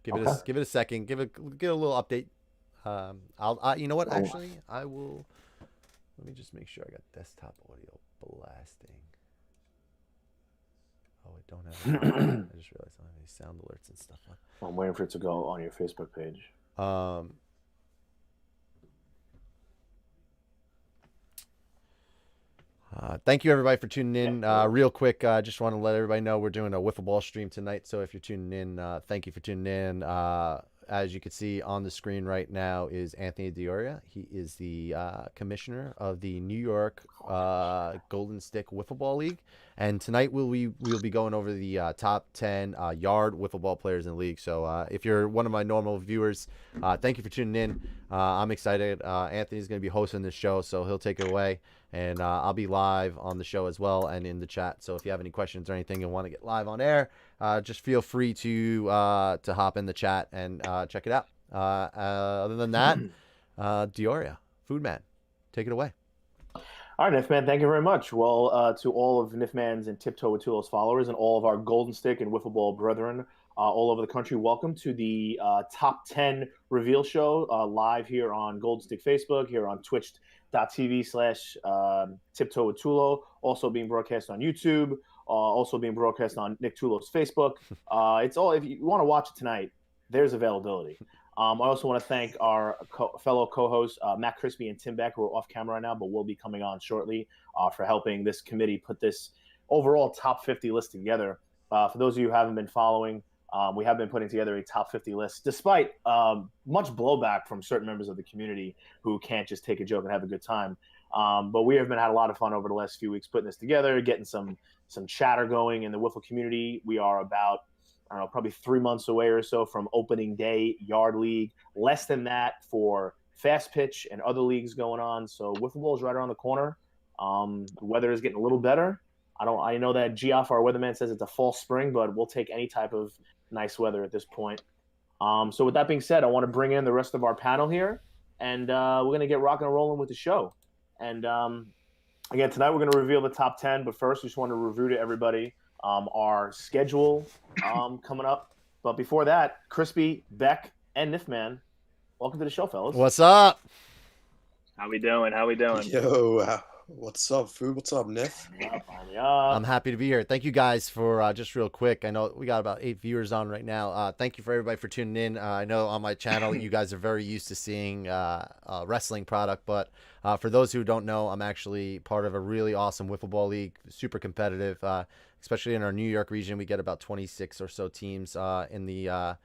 Give it a second. Give a little update. You know what? Actually, I will. Let me just make sure I got desktop audio blasting. Oh, I don't have. I just realized I don't have any sound alerts and stuff. I'm waiting for it to go on your Facebook page. Thank you everybody for tuning in. Real quick, just want to let everybody know we're doing a wiffle ball stream tonight. So if you're tuning in, thank you for tuning in. As you can see on the screen right now is Anthony Dioria. He is the commissioner of the New York Golden Stick Wiffle Ball League. And tonight we'll be going over the top 10 yard wiffle ball players in the league. So if you're one of my normal viewers, thank you for tuning in. I'm excited. Anthony's going to be hosting this show, so he'll take it away. And I'll be live on the show as well and in the chat. So if you have any questions or anything and want to get live on air, just feel free to hop in the chat and check it out. Other than that, Dioria, Foodman, take it away. All right, Nifman, thank you very much. Well, to all of Nifman's and Tiptoe Atulo's followers and all of our Golden Stick and Wiffle Ball brethren all over the country, welcome to the Top 10 Reveal Show live here on Golden Stick Facebook, here on twitch.tv/Tiptoe Atulo, also being broadcast on YouTube, also being broadcast on Nick Tulo's Facebook. It's all, if you want to watch it tonight, there's availability. I also want to thank our fellow co-hosts, Matt Crispy and Tim Beck, who are off camera right now, but will be coming on shortly for helping this committee put this overall top 50 list together. For those of you who haven't been following, we have been putting together a top 50 list, despite much blowback from certain members of the community who can't just take a joke and have a good time. But we have had a lot of fun over the last few weeks putting this together, getting some chatter going in the Wiffle community. We are about, I don't know, probably 3 months away or so from opening day Yard League. Less than that for Fast Pitch and other leagues going on. So Wiffle Ball is right around the corner. The weather is getting a little better. I know that Geoff, our weatherman, says it's a false spring, but we'll take any type of nice weather at this point. So with that being said, I want to bring in the rest of our panel here, and we're going to get rocking and rolling with the show. And again, tonight we're going to reveal the top 10, but first we just want to review to everybody our schedule coming up. But before that, Crispy, Beck, and Nifman, welcome to the show, fellas. What's up? How we doing? Yo, what's up, Food? What's up, Nif? I'm happy to be here. Thank you guys for just real quick. I know we got about 8 viewers on right now. Thank you for everybody for tuning in. I know on my channel you guys are very used to seeing wrestling product, but for those who don't know, I'm actually part of a really awesome wiffle ball league, super competitive. Especially in our New York region, we get about 26 or so teams in the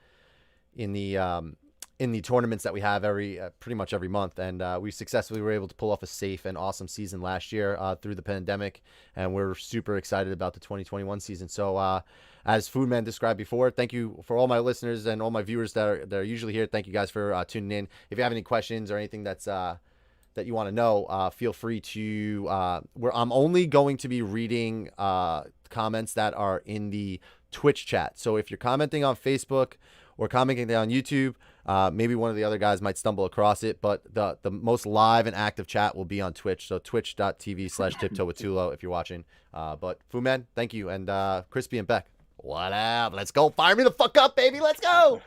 tournaments that we have pretty much every month, and we successfully were able to pull off a safe and awesome season last year through the pandemic, and we're super excited about the 2021 season. So as Foodman described before, thank you for all my listeners and all my viewers that are usually here. Thank you guys for tuning in. If you have any questions or anything that you want to know, feel free to I'm only going to be reading comments that are in the Twitch chat. So if you're commenting on Facebook or commenting on YouTube, maybe one of the other guys might stumble across it, but the most live and active chat will be on Twitch. So twitch.tv/Tiptoe Atulo if you're watching. But Foodman, thank you. And Crispy and Beck, what up? Let's go. Fire me the fuck up, baby. Let's go.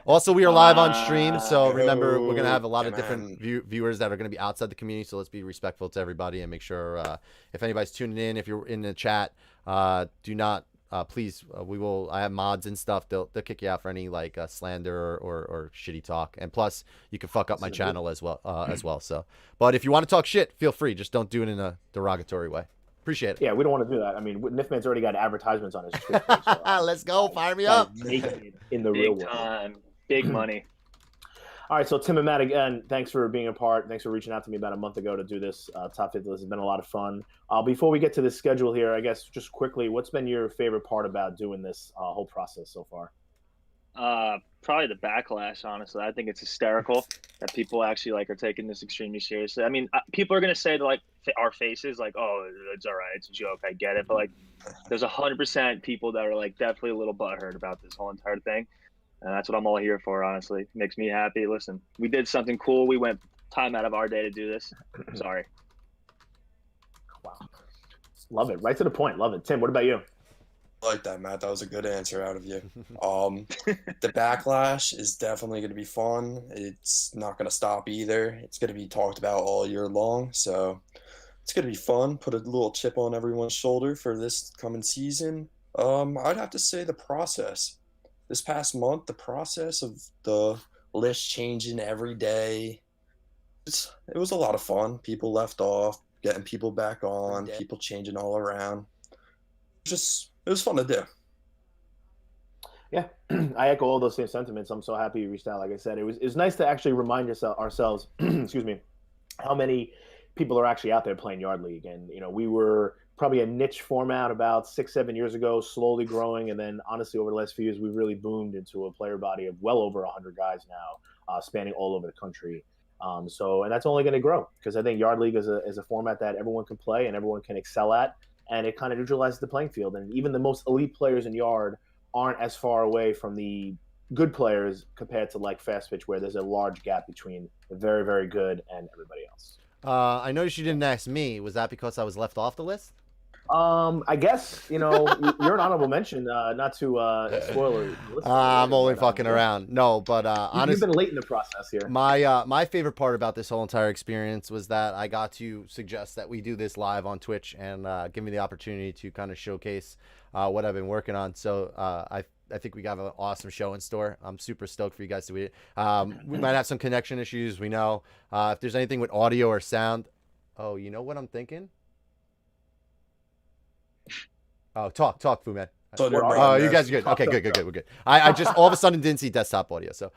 Also, we are live on stream, so remember, we're going to have a lot of different viewers that are going to be outside the community, so let's be respectful to everybody and make sure if anybody's tuning in, if you're in the chat, do not please, I have mods and stuff. They'll kick you out for any like slander or shitty talk. And plus, you can fuck up my channel as well. So, but if you want to talk shit, feel free. Just don't do it in a derogatory way. Appreciate it. Yeah, we don't want to do that. I mean, Nifman's already got advertisements on his Twitch page. So, let's go. Fire me up. In the real world. Big money. All right, so Tim and Matt, again, thanks for being a part. Thanks for reaching out to me about a month ago to do this top 50 list. It's been a lot of fun. Before we get to the schedule here, I guess just quickly, what's been your favorite part about doing this whole process so far? Probably the backlash, honestly. I think it's hysterical that people actually are taking this extremely seriously. I mean, people are going to say to our faces oh, it's all right, it's a joke, I get it, but there's 100% people that are definitely a little butthurt about this whole entire thing. And that's what I'm all here for, honestly. It makes me happy. Listen, we did something cool. We went time out of our day to do this. Sorry. Wow. Love it. Right to the point. Love it. Tim, what about you? I like that, Matt. That was a good answer out of you. The backlash is definitely going to be fun. It's not going to stop either. It's going to be talked about all year long. So it's going to be fun. Put a little chip on everyone's shoulder for this coming season. I'd have to say the process. This past month, the process of the list changing every day. It was a lot of fun. People left off, getting people back on, people changing all around. It was fun to do. Yeah, I echo all those same sentiments. I'm so happy you reached out. Like I said, it was nice to actually remind ourselves, excuse me, how many people are actually out there playing Yard League. And we were probably a niche format about 6-7 years ago, slowly growing, and then honestly, over the last few years, we've really boomed into a player body of well over 100 guys now, spanning all over the country. And that's only going to grow because I think Yard League is a format that everyone can play and everyone can excel at, and it kind of neutralizes the playing field. And even the most elite players in Yard aren't as far away from the good players compared to like Fast Pitch, where there's a large gap between the very, very good and everybody else. I noticed you didn't ask me. Was that because I was left off the list? I guess you're an honorable mention. Not to spoiler. I'm only fucking around. No, but honestly, you've been late in the process here. My favorite part about this whole entire experience was that I got to suggest that we do this live on Twitch and give me the opportunity to kind of showcase what I've been working on. So I think we got an awesome show in store. I'm super stoked for you guys to read it. We might have some connection issues. We know if there's anything with audio or sound. Oh, you know what I'm thinking? Oh, talk, Fu Man. Oh, you guys are good. Okay, good. We're good. I just all of a sudden didn't see desktop audio. So,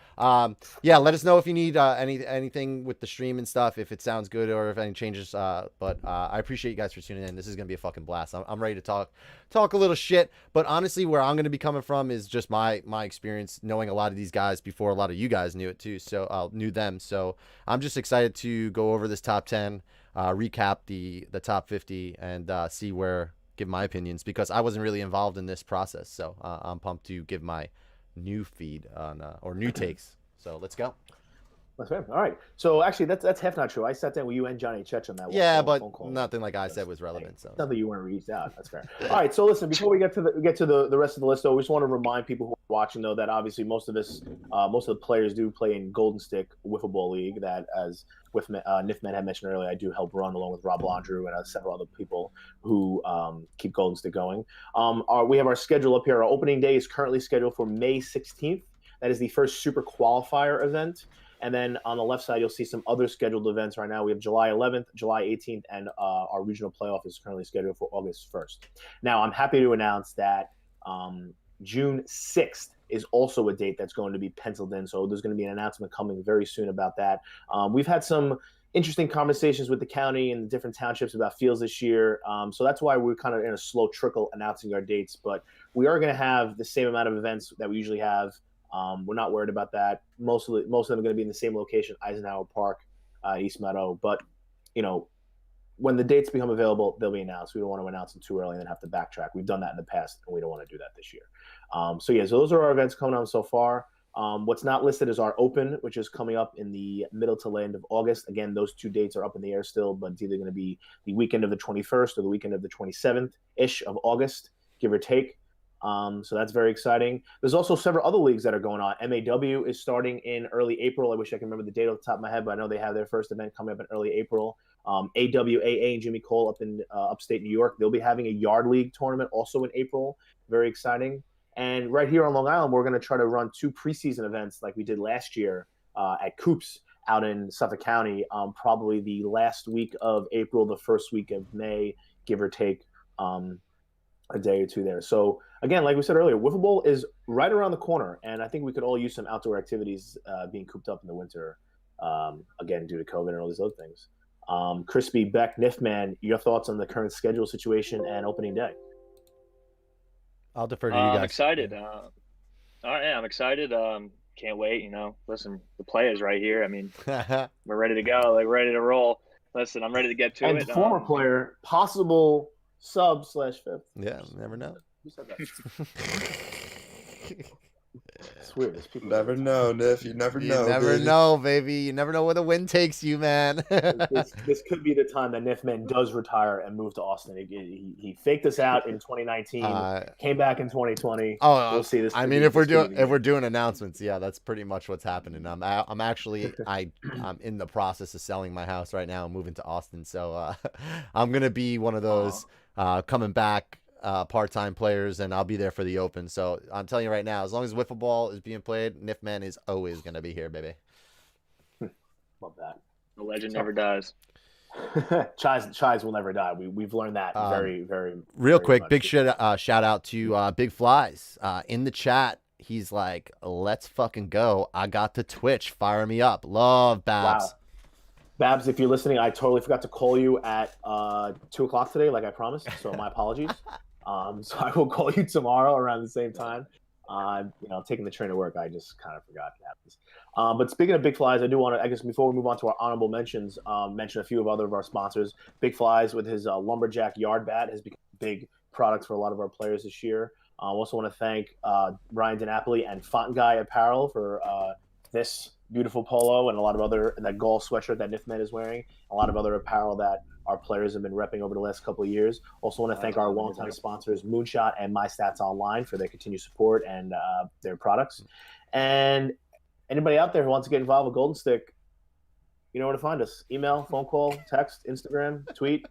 yeah, let us know if you need anything with the stream and stuff, if it sounds good or if any changes. But I appreciate you guys for tuning in. This is gonna be a fucking blast. I'm ready to talk a little shit. But honestly, where I'm gonna be coming from is just my experience knowing a lot of these guys before a lot of you guys knew it too. So knew them. So I'm just excited to go over this top 10, recap the top 50, and see where. Give my opinions because I wasn't really involved in this process. So I'm pumped to give my new feed on or new takes. So let's go. That's fair. All right. So actually, that's half not true. I sat down with you and Johnny Chech on that. Yeah, but nothing like I said was relevant. So nothing you weren't reached out. That's fair. All right. So listen, before we get to the rest of the list, though, we just want to remind people who are watching though that obviously most of the players do play in Golden Stick Wiffle Ball League. That as Nifman had mentioned earlier, I do help run along with Rob Landrew and several other people who keep Golden Stick going. We have our schedule up here. Our opening day is currently scheduled for May 16th. That is the first Super Qualifier event. And then on the left side, you'll see some other scheduled events right now. We have July 11th, July 18th, and our regional playoff is currently scheduled for August 1st. Now, I'm happy to announce that June 6th is also a date that's going to be penciled in. So there's going to be an announcement coming very soon about that. We've had some interesting conversations with the county and the different townships about fields this year. So that's why we're kind of in a slow trickle announcing our dates. But we are going to have the same amount of events that we usually have. We're not worried about that. Most of them are going to be in the same location, Eisenhower Park, East Meadow. But, when the dates become available, they'll be announced. We don't want to announce them too early and then have to backtrack. We've done that in the past, and we don't want to do that this year. So those are our events coming on so far. What's not listed is our Open, which is coming up in the middle to end of August. Again, those two dates are up in the air still, but it's either going to be the weekend of the 21st or the weekend of the 27th-ish of August, give or take. So that's very exciting. There's also several other leagues that are going on. MAW is starting in early April. I wish I could remember the date off the top of my head, but I know they have their first event coming up in early April. AWAA and Jimmy Cole up in upstate New York, they'll be having a Yard League tournament also in April. Very exciting. And right here on Long Island, we're going to try to run 2 preseason events like we did last year at Coops out in Suffolk County, probably the last week of April, the first week of May, give or take a day or two there. So again, like we said earlier, Wiffle Bowl is right around the corner, and I think we could all use some outdoor activities being cooped up in the winter, again, due to COVID and all these other things. CRISPE, BECK, Nifman, your thoughts on the current schedule situation and opening day? I'll defer to you guys. I'm excited. All right, I'm excited. Can't wait. Listen, the play is right here. I mean, we're ready to go. Like, ready to roll. Listen, I'm ready to get to it. And former player, possible sub/fifth. Yeah, never know. Who said that? It's weird. There's people. Never know, Niff. You never You know, never baby. know, baby. You never know where the wind takes you, man. This could be the time that Nifman does retire and move to Austin. He faked us out in 2019, came back in 2020. Oh, we'll see. This. I mean, if we're doing announcements, yeah, that's pretty much what's happening. I'm actually I'm in the process of selling my house right now and moving to Austin, so I'm gonna be one of those coming back part-time players, and I'll be there for the Open. So I'm telling you right now, as long as wiffle ball is being played, Nifman is always gonna be here, baby. Love that. The legend never dies. Chais will never die. We've learned that very, very. Real very quick, much. big shout out to Big Flies in the chat. He's like, let's fucking go. I got the Twitch. Fire me up. Love Babs. Wow. Babs, if you're listening, I totally forgot to call you at 2 o'clock today, like I promised. So my apologies. So I will call you tomorrow around the same time. Taking the train to work, I just kind of forgot it happens. But speaking of Big Flies, I do want to, I guess, before we move on to our honorable mentions, mention a few of other of our sponsors. Big Flies with his lumberjack yard bat has become a big product for a lot of our players this year. I also want to thank Ryan DiNapoli and Font Guy Apparel for this beautiful polo and a lot of other, that Gall sweatshirt that Nifman is wearing, a lot of other apparel that our players have been repping over the last couple of years. Also want to thank our longtime sponsors, Moonshot and My Stats Online, for their continued support and their products. And anybody out there who wants to get involved with Golden Stick, you know where to find us. Email, phone call, text, Instagram, tweet.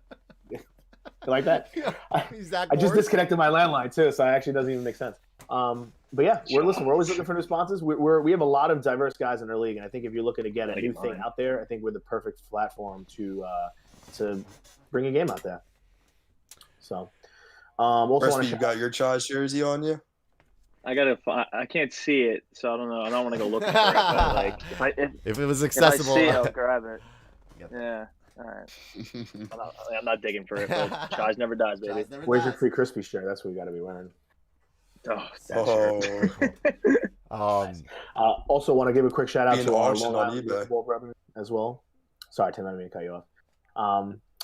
Like that. I just disconnected my landline too, so it actually doesn't even make sense. But yeah, we're always looking for new sponsors. We have a lot of diverse guys in our league, and I think if you're looking to get a new thing out there, I think we're the perfect platform to bring a game out there. So, also CRISPE, you got your Chaz jersey on you? I can't see it, so I don't know. I don't want to go looking for it. But like, if it was accessible, if I see it, I'll grab it. Yeah. All right. I'm not digging for it, but Chaz never dies, baby. Where's your free crispy shirt? That's what we got to be wearing. Also want to give a quick shout out to our Long Island baseball brethren as well. Sorry, Tim, I didn't mean to cut you off.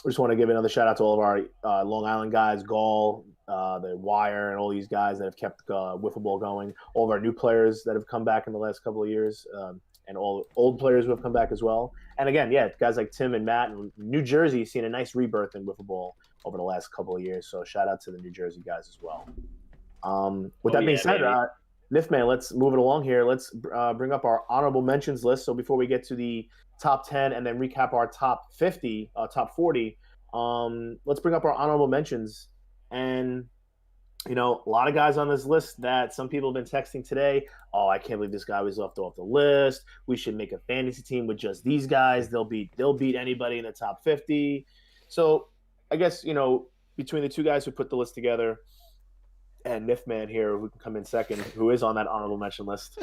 We just want to give another shout out to all of our Long Island guys, Gall, the Wire, and all these guys that have kept wiffle ball going. All of our new players that have come back in the last couple of years, and all old players who have come back as well. And again, yeah, guys like Tim and Matt and New Jersey seen a nice rebirth in wiffle ball over the last couple of years. So shout out to the New Jersey guys as well. With that being said, Nifman, let's move it along here. Let's bring up our honorable mentions list. So before we get to the top 10 and then recap our top 50, top 40, let's bring up our honorable mentions. And, a lot of guys on this list that some people have been texting today. Oh, I can't believe this guy was left off the list. We should make a fantasy team with just these guys. They'll beat anybody in the top 50. So I guess, between the two guys who put the list together, and Nifman here, who can come in second, who is on that honorable mention list.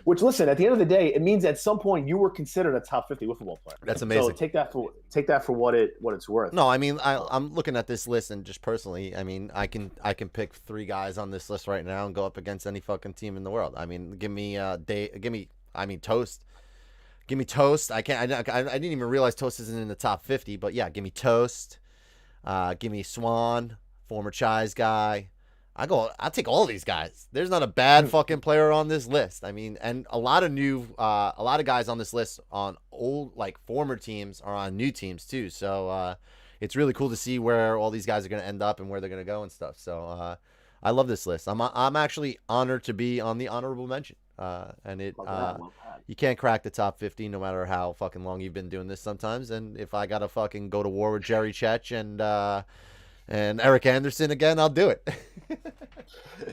Which, listen, at the end of the day, it means at some point you were considered a top 50 wiffle ball player. That's amazing. So take that for what it's worth. No, I mean, I'm looking at this list, and just personally, I mean, I can pick 3 guys on this list right now and go up against any fucking team in the world. I mean, give me Toast. Give me Toast. I didn't even realize Toast isn't in the top 50, but yeah, give me Toast. Give me Swan, former Chais guy. I'll take all these guys. There's not a bad fucking player on this list. I mean, and a lot of guys on this list on old, like, former teams are on new teams too. So it's really cool to see where all these guys are going to end up and where they're going to go and stuff. So I love this list. I'm actually honored to be on the honorable mention. And you can't crack the top 50 no matter how fucking long you've been doing this sometimes. And if I got to fucking go to war with Jerry Chech and Eric Anderson again, I'll do it.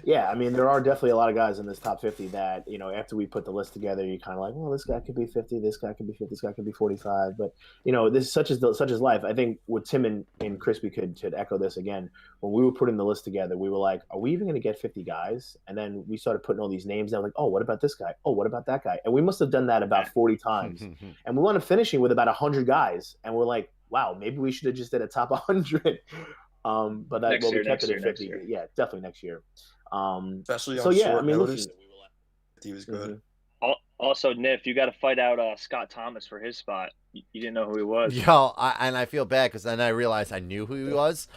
Yeah, I mean, there are definitely a lot of guys in this top 50 that, after we put the list together, you're kind of like, well, this guy could be 50, this guy could be 50, this guy could be 45. But, this is such as life. I think what Tim and Crispy could echo this again. When we were putting the list together, we were like, are we even going to get 50 guys? And then we started putting all these names down, like, oh, what about this guy? Oh, what about that guy? And we must have done that about 40 times. And we wound up finishing with about 100 guys. And we're like, wow, maybe we should have just did a top 100. But that we kept it at 50. Yeah, definitely next year. Especially on short notice. He was good. Also, Nif, you got to fight out Scott Thomas for his spot. You didn't know who he was. Yo, I feel bad because then I realized I knew who he was.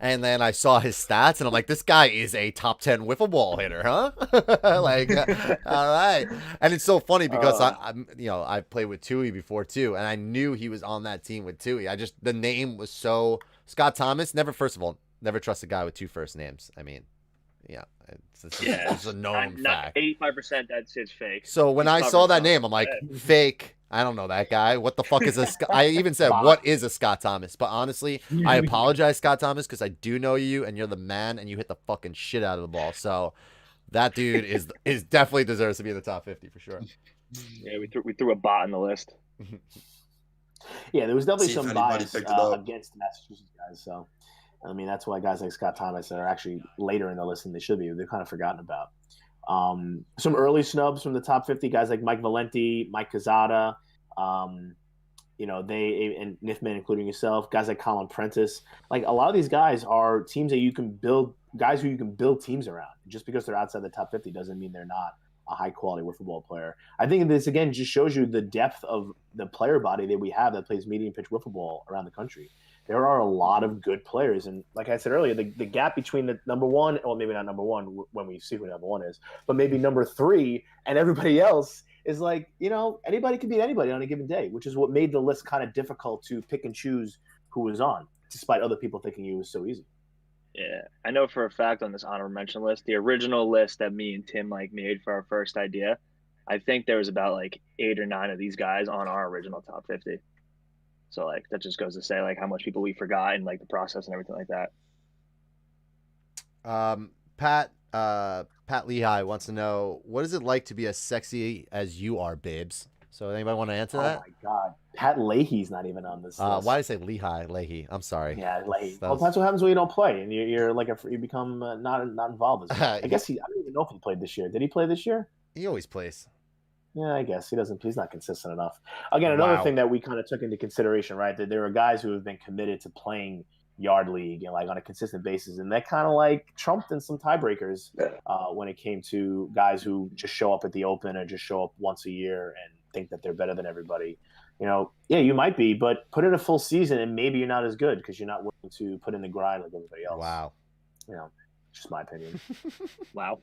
And then I saw his stats, and I'm like, this guy is a top 10 wiffle ball hitter, huh? Like, all right. And it's so funny because I'm, I played with Tui before too, and I knew he was on that team with Tui. The name was so Scott Thomas. First of all, never trust a guy with two first names. I mean, yeah, it's a known fact. 85% that's his fake. So when I saw that name, I'm like, fake. I don't know that guy. What the fuck is a Scott? I even said, what is a Scott Thomas? But honestly, I apologize, Scott Thomas, because I do know you, and you're the man, and you hit the fucking shit out of the ball. So that dude is definitely deserves to be in the top 50 for sure. Yeah, we threw a bot in the list. Yeah, there was definitely some bias against the Massachusetts guys. So, I mean, that's why guys like Scott Thomas are actually later in the list than they should be. They're kind of forgotten about. Some early snubs from the top 50 guys like Mike Valenti, Mike Quezada, they and Nifman, including yourself, guys like Colin Prentice. Like a lot of these guys are teams that you can build, guys who you can build teams around. Just because they're outside the top 50 doesn't mean they're not a high quality wiffle ball player. I think this again just shows you the depth of the player body that we have that plays medium pitch wiffle ball around the country. There are a lot of good players. And like I said earlier, the gap between the number one, well, maybe not number one when we see who number one is, but maybe number three and everybody else is like, anybody can beat anybody on a given day, which is what made the list kind of difficult to pick and choose who was on, despite other people thinking it was so easy. Yeah, I know for a fact on this honorable mention list, the original list that me and Tim made for our first idea, I think there was about 8 or 9 of these guys on our original top 50. So that just goes to say how much people we forgot and the process and everything like that. Pat Lehigh wants to know, what is it like to be as sexy as you are, babes? So anybody want to answer that? Oh my God, Pat Leahy's not even on this list. Why did I say Lehigh? Leahy. I'm sorry. Yeah, Leahy. Well, that's what happens when you don't play and you become not involved. I guess I don't even know if he played this year. Did he play this year? He always plays. Yeah, I guess he doesn't. He's not consistent enough. Again, another thing that we kind of took into consideration, right? That there are guys who have been committed to playing yard league and on a consistent basis, and that kind of trumped in some tiebreakers when it came to guys who just show up at the Open or just show up once a year and think that they're better than everybody. Yeah, you might be, but put in a full season and maybe you're not as good because you're not willing to put in the grind like everybody else. Wow. Just my opinion. Wow.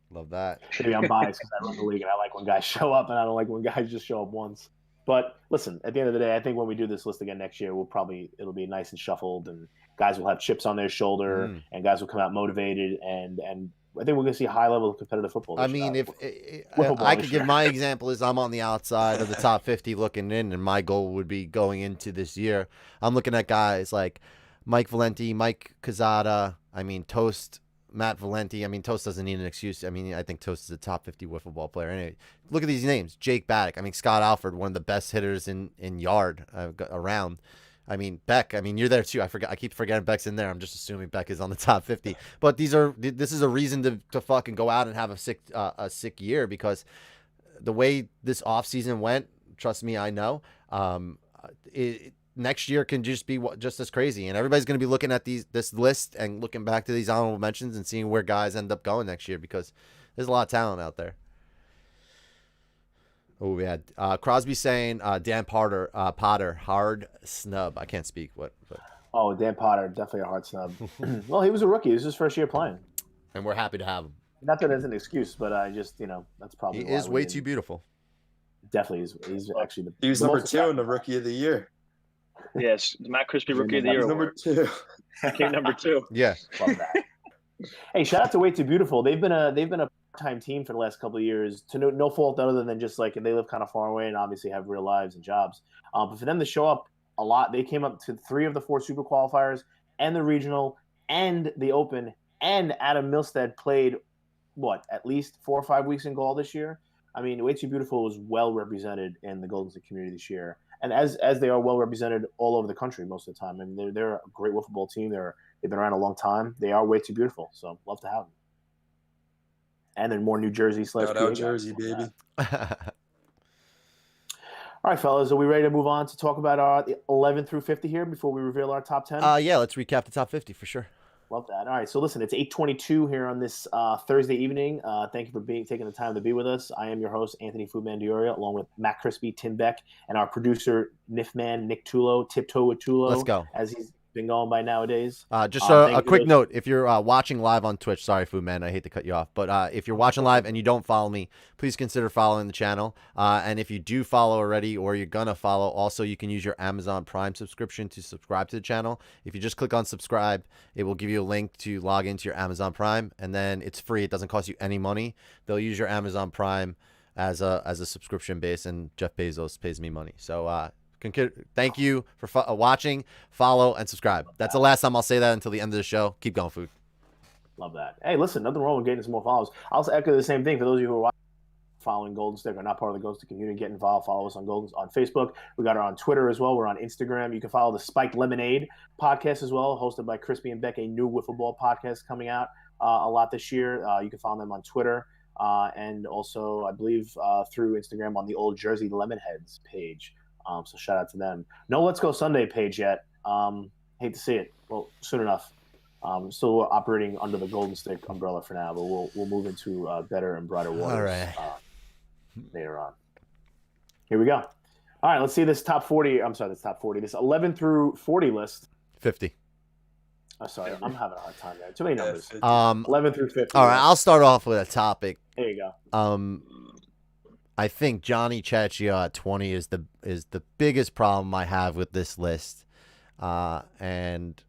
Love that. Maybe I'm biased because I run the league and I like when guys show up and I don't like when guys just show up once. But listen, at the end of the day, I think when we do this list again next year, it'll be nice and shuffled, and guys will have chips on their shoulder, and guys will come out motivated, and I think we're going to see a high level of competitive football. I mean, if I could give my example is I'm on the outside of the top 50 looking in, and my goal would be going into this year. I'm looking at guys like Mike Valenti, Mike Quezada, Toast, Matt Valenti. Toast doesn't need an excuse. I think Toast is a top 50 wiffle ball player. Anyway, look at these names. Jake Baddock. Scott Alford, one of the best hitters in yard around. BECK. You're there too. I keep forgetting BECK's in there. I'm just assuming BECK is on the top 50. But this is a reason to fucking go out and have a sick year, because the way this offseason went, trust me, I know. Next year can just be just as crazy, and everybody's going to be looking at this list and looking back to these honorable mentions and seeing where guys end up going next year, because there's a lot of talent out there. Oh, we had Crosby saying Dan Potter, hard snub. I can't speak. What? Oh, Dan Potter, definitely a hard snub. Well, he was a rookie. This is his first year playing, and we're happy to have him. Not that it's an excuse, but I just that's probably he is way too beautiful. Definitely is. He's actually he was number 2 in the Rookie of the Year. Yes, Matt Crispy Rookie of the Year. Number 2. Came number 2. Yeah. Love that. Hey, shout out to Way Too Beautiful. They've been a part-time team for the last couple of years, to no fault other than just they live kind of far away and obviously have real lives and jobs. But for them to show up a lot, they came up to 3 of the 4 super qualifiers and the regional and the Open, and Adam Milstead played at least 4 or 5 weeks in Gaul this year. Way Too Beautiful was well represented in the Golden State community this year, and as they are well represented all over the country most of the time. They're a great wiffle ball team. They've been around a long time. They are Way Too Beautiful, so love to have them. And then more New Jersey / Shout out Jersey, baby. All right, fellas, are we ready to move on to talk about our 11 through 50 here before we reveal our top 10? Yeah, let's recap the top 50 for sure. Love that. All right, so listen, it's 8:22 here on this Thursday evening. Thank you for taking the time to be with us. I am your host, Anthony Foodman Dioria, along with Matt Crispy, Tim Beck, and our producer, Nifman, Nick Tulo, Tiptoe with Tulo. Let's go. As he's been going by nowadays. Just Thank a you quick to- note: if you're watching live on Twitch, sorry, Food Man, I hate to cut you off, but if you're watching live and you don't follow me, please consider following the channel. And if you do follow already, or you're gonna follow, also you can use your Amazon Prime subscription to subscribe to the channel. If you just click on subscribe, it will give you a link to log into your Amazon Prime, and then it's free. It doesn't cost you any money. They'll use your Amazon Prime as a subscription base, and Jeff Bezos pays me money. So thank you for watching, follow, and subscribe. That's the last time I'll say that until the end of the show. Keep going, Food. Love that. Hey, listen, nothing wrong with getting some more follows. I'll also echo the same thing for those of you who are watching, following Golden Stick or not part of the Golden Stick community. Get involved. Follow us on Facebook. We got her on Twitter as well. We're on Instagram. You can follow the Spiked Lemonade podcast as well, hosted by CRISPE and BECK, a new wiffle ball podcast coming out a lot this year. You can follow them on Twitter and also, I believe, through Instagram on the Old Jersey Lemonheads page. So shout out to them. No Let's Go Sunday page yet. Hate to see it. Well, soon enough. Still operating under the Golden Stick umbrella for now, but we'll move into better and brighter waters All right. later on. Here we go. All right, let's see this top 40. I'm sorry, this top 40. This 11 through 40 list. 50. Oh, sorry, I'm having a hard time there. Too many numbers. 11 through 50. All right, I'll start off with a topic. There you go. I think Johnny Cecchio at 20 is the biggest problem I have with this list. And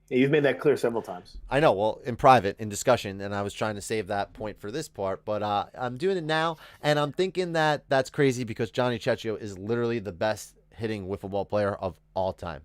Yeah, you've made that clear several times. I know, well, in private, in discussion, and I was trying to save that point for this part, but I'm doing it now, and I'm thinking that that's crazy because Johnny Cecchio is literally the best hitting wiffle ball player of all time.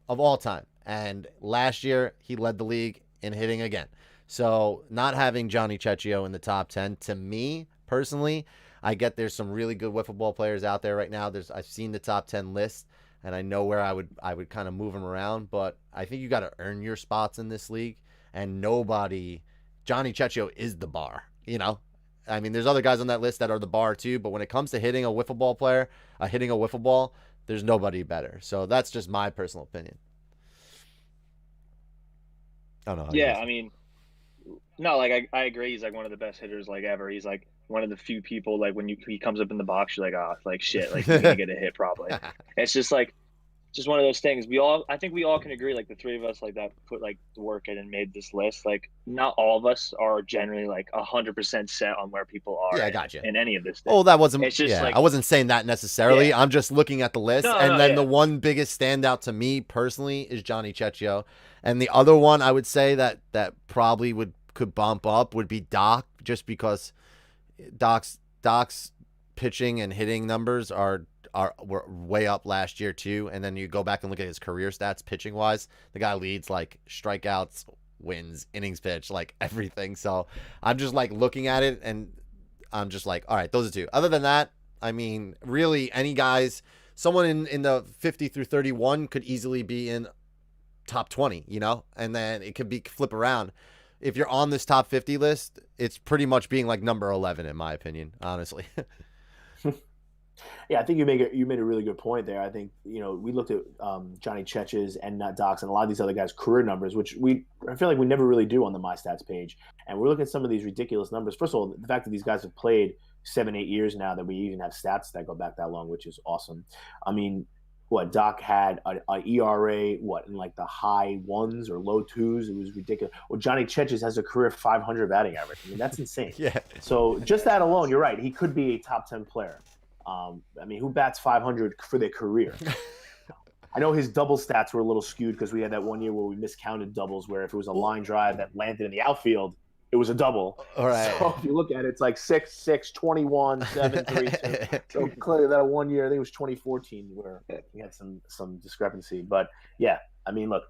Of all time. And last year, he led the league in hitting again. So not having Johnny Cecchio in the top 10, to me, personally, I get there's some really good wiffle ball players out there right now. I've seen the top 10 list, and I know where I would kind of move them around, but I think you got to earn your spots in this league, and Johnny Cecchio is the bar, you know? I mean, there's other guys on that list that are the bar too, but when it comes to hitting a wiffle ball player, hitting a wiffle ball, there's nobody better. So that's just my personal opinion. I don't know. Yeah, I mean, no, like I agree. He's like one of the best hitters like ever. He's like one of the few people like when he comes up in the box, you're like, oh, like shit, like he's gonna get a hit probably. It's just like just one of those things. I think we all can agree, like the three of us like that put like the work in and made this list. Like not all of us are generally like 100% set on where people are. Yeah, I got you. In any of this thing. Oh, that wasn't. It's just like, I wasn't saying that necessarily. Yeah. I'm just looking at the list, No, and then yeah. the one biggest standout to me personally is Johnny Cecchio, and the other one I would say that probably could bump up would be Doc, just because Doc's pitching and hitting numbers were way up last year too, and then you go back and look at his career stats pitching wise, the guy leads like strikeouts, wins, innings pitched, like everything. So I'm just like looking at it and I'm just like, all right, those are two. Other than that, I mean, really any guys, someone in the 50 through 31 could easily be in top 20, you know, and then it could be flip around. If you're on this top 50 list, it's pretty much being like number 11 in my opinion, honestly. Yeah, I think you made a really good point there. I think, you know, we looked at Johnny Cech's and not Doc's and a lot of these other guys' career numbers, which I feel like we never really do on the My Stats page. And we're looking at some of these ridiculous numbers. First of all, the fact that these guys have played 7-8 years now, that we even have stats that go back that long, which is awesome. I mean, Doc had an ERA, in like the high ones or low twos. It was ridiculous. Well, Johnny Cech's has a career 500 batting average. I mean, that's insane. Yeah. So just that alone, you're right. He could be a top 10 player. I mean, who bats 500 for their career? I know his double stats were a little skewed because we had that one year where we miscounted doubles, where if it was a line drive that landed in the outfield, it was a double. All right. So if you look at it, it's like 6-6, 21, 7, 3, 2. So clearly that one year, I think it was 2014, where we had some discrepancy. But yeah, I mean, look,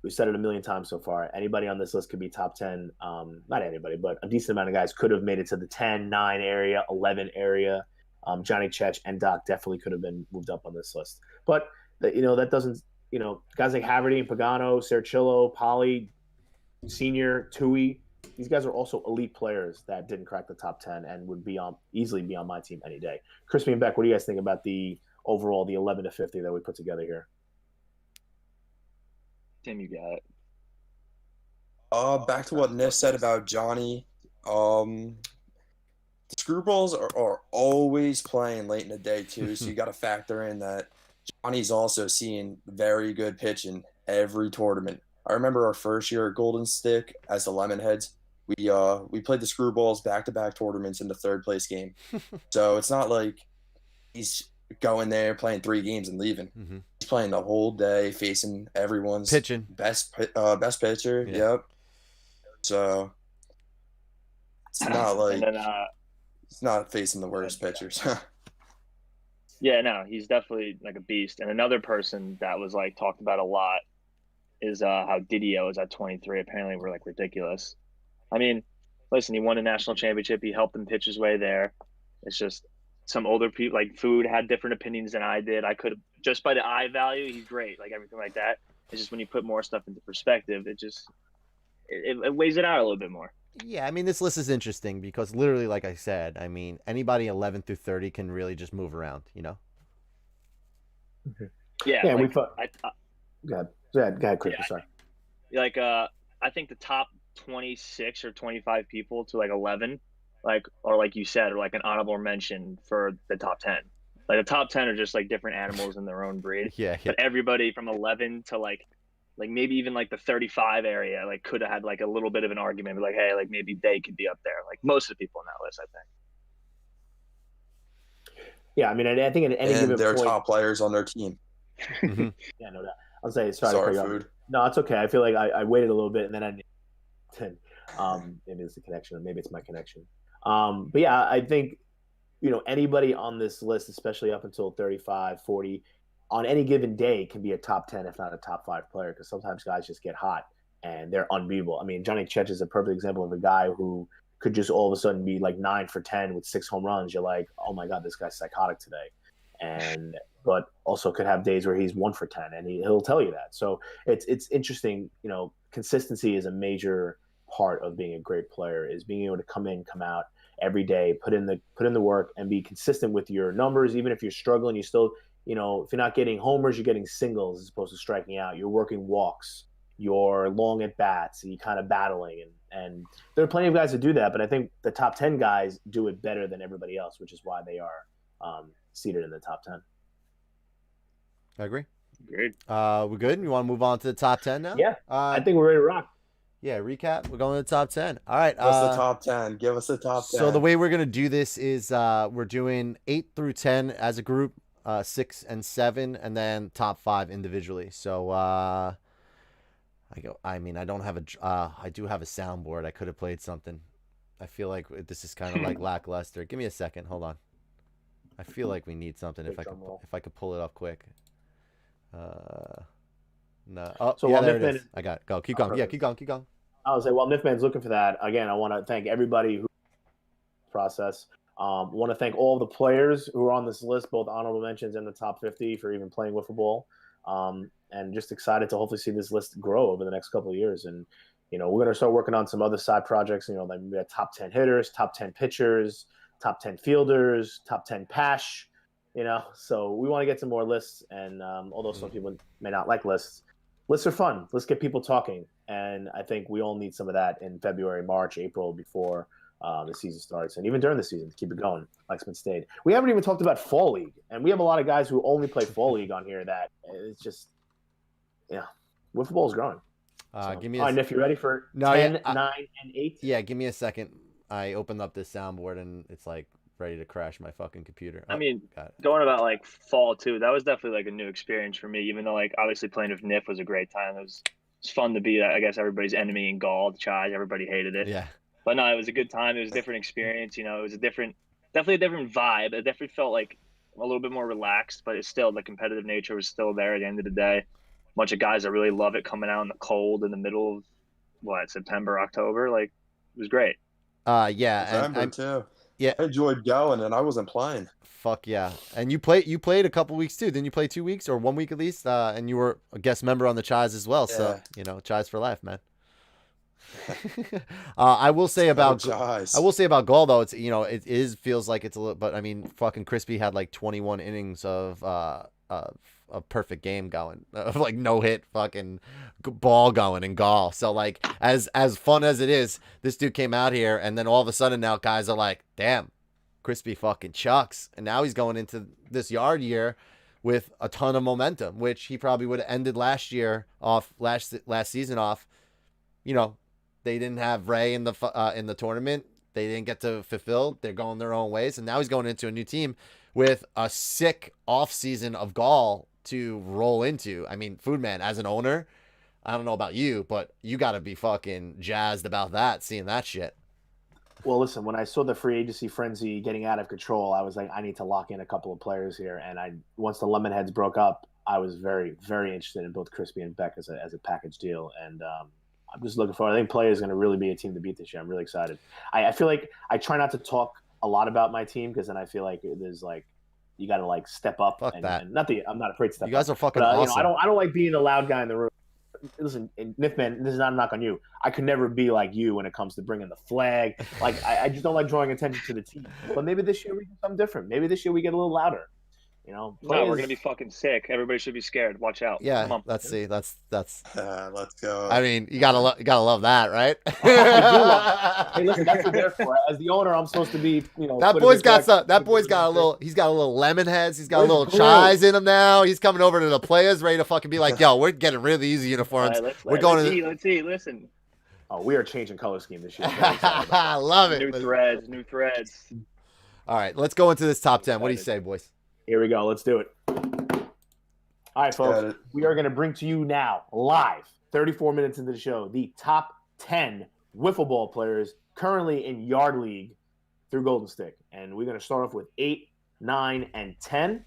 we've said it a million times so far. Anybody on this list could be top 10. Not anybody, but a decent amount of guys could have made it to the 10, 9 area, 11 area. Johnny Cech and Doc definitely could have been moved up on this list. But, that doesn't, guys like Haverty and Pagano, Cerchillo, Polly, Senior, Tui, these guys are also elite players that didn't crack the top 10 and would easily be on my team any day. Crispy and Beck, what do you guys think about the 11 to 50 that we put together here? Tim, you got it. Back to what Nish said about Johnny. The screwballs are always playing late in the day too, so you got to factor in that Johnny's also seeing very good pitching every tournament. I remember our first year at Golden Stick as the Lemonheads. We played the Screwballs back-to-back tournaments in the third place game. So it's not like he's going there playing 3 games and leaving. Mm-hmm. He's playing the whole day, facing everyone's Pitching. best pitcher. Yeah. Yep. So it's not like And then, he's not facing the worst pitchers. yeah, no, he's definitely like a beast. And another person that was like talked about a lot is how Didio is at 23. Apparently, we're like ridiculous. I mean, listen, he won a national championship. He helped him pitch his way there. It's just some older people, like Food, had different opinions than I did. I could have, just by the eye value, he's great, like everything like that. It's just when you put more stuff into perspective, it weighs it out a little bit more. Yeah, I mean, this list is interesting because literally, like I said, I mean, anybody 11 through 30 can really just move around, you know? Yeah, Yeah, like, we thought. Go ahead, Chris. Yeah. Sorry. like I think the top 26 or 25 people to like 11, like, or like you said, or like an honorable mention for the top 10. Like the top 10 are just like different animals in their own breed. Yeah. But everybody from 11 to like maybe even like the 35 area, like could have had like a little bit of an argument, like, hey, like maybe they could be up there. Like most of the people on that list, I think. Yeah, I mean, I think at any and given they're point, top players on their team. Mhm. yeah, no doubt. I'll say sorry to cut Sorry, you off. Food. No, it's okay. I feel like I waited a little bit and then maybe it's the connection, or maybe it's my connection. But yeah, I think anybody on this list, especially up until 35, 40, on any given day can be a top 10, if not a top 5 player, because sometimes guys just get hot and they're unbeatable. I mean, Johnny Chech is a perfect example of a guy who could just all of a sudden be like 9 for 10 with 6 home runs. You're like, oh my God, this guy's psychotic today. But also could have days where he's 1 for 10, and he'll tell you that. So it's interesting. Consistency is a major part of being a great player, is being able to come in, come out every day, put in the work, and be consistent with your numbers. Even if you're struggling, you still, if you're not getting homers, you're getting singles as opposed to striking out. You're working walks, you're long at bats, and you're kind of battling. And there are plenty of guys that do that, but I think the top 10 guys do it better than everybody else, which is why they are seated in the top 10. I agree. Great. We're good. You want to move on to the top 10 now? Yeah, I think we're ready to rock. Yeah, recap. We're going to the top 10. All right. What's the top 10? Give us the top 10. So the way we're going to do this is we're doing 8 through 10 as a group, 6 and 7, and then top 5 individually. So I don't have I do have a soundboard. I could have played something. I feel like this is kind of like lackluster. Give me a second. Hold on. I feel like we need something if I could pull it up quick. No. Oh, so yeah, there it is. I got it. Go. Keep going. Yeah, keep going. I was like, while Nifman's looking for that, again, I want to thank everybody who process. Want to thank all the players who are on this list, both honorable mentions and the top 50, for even playing wiffle ball. And just excited to hopefully see this list grow over the next couple of years. And we're going to start working on some other side projects. Like we got top 10 hitters, top 10 pitchers, top 10 fielders, top 10 pash. So we want to get some more lists. And although some people may not like lists are fun. Let's get people talking. And I think we all need some of that in February, March, April, before the season starts. And even during the season, to keep it going, like Smith stayed. We haven't even talked about Fall League. And we have a lot of guys who only play Fall League on here that it's just, wiffle ball is growing. Give me all right, Niff, you ready for 10, 9, and 8? Yeah, give me a second. I opened up this soundboard, and it's like ready to crash my fucking computer. I mean, going about like fall too, that was definitely like a new experience for me, even though like obviously playing with Niff was a great time. It was fun to be, I guess, everybody's enemy in Gaul, Chai. Everybody hated it. Yeah. But no, it was a good time. It was a different experience. It was definitely a different vibe. It definitely felt like a little bit more relaxed, but it's still, the competitive nature was still there at the end of the day. A bunch of guys that really love it coming out in the cold in the middle of September, October. Like, it was great. Yeah. November too. Yeah. I enjoyed going, and I wasn't playing. Fuck yeah. And you played a couple weeks too. Didn't you play 2 weeks or 1 week at least? And you were a guest member on the Chais as well. Yeah. So, Chais for life, man. I will say about Gall though, it's feels like it's a little, but I mean, fucking Crispy had like 21 innings of a perfect game going, of like no hit fucking ball going in Gall. So like as fun as it is, this dude came out here, and then all of a sudden now guys are like, damn, Crispy fucking chucks, and now he's going into this yard year with a ton of momentum, which he probably would have ended last season off. You know, they didn't have Ray in the tournament. They didn't get to fulfill. They're going their own ways, and now he's going into a new team with a sick off season of Gall to roll into. I mean, Foodman, as an owner, I don't know about you, but you got to be fucking jazzed about that, seeing that shit. Well, listen, when I saw the free agency frenzy getting out of control, I was like, I need to lock in a couple of players here. And once the Lemonheads broke up, I was very, very interested in both CRISPE and BECK as a package deal. And I'm just looking forward. I think Play is going to really be a team to beat this year. I'm really excited. I feel like I try not to talk a lot about my team because then I feel like there's like you got to like step up. Fuck that. And I'm not afraid to step up. You guys are fucking but, awesome. You know, I don't like being the loud guy in the room. Listen, Nifman, this is not a knock on you. I could never be like you when it comes to bringing the flag. Like, I just don't like drawing attention to the team. But maybe this year we do something different. Maybe this year we get a little louder. You know, no, we're gonna be fucking sick. Everybody should be scared. Watch out. Yeah, let's see. That's. Let's go. I mean, you gotta love that, right? I do love. Hey, listen, that's what they're for. As the owner, I'm supposed to be, you know. That boy's got some. That boy's got a little. He's got a little lemon heads. He's got a little chives in him now. He's coming over to the players, ready to fucking be like, "Yo, we're getting rid of these uniforms. We're going to." Let's see. Listen. Oh, we are changing color scheme this year. I love it. New threads. All right, let's go into this top 10. What do you say, boys? Here we go. Let's do it. All right, folks. We are going to bring to you now, live, 34 minutes into the show, the top 10 wiffle ball players currently in Yard League through Golden Stick. And we're going to start off with 8, 9, and 10.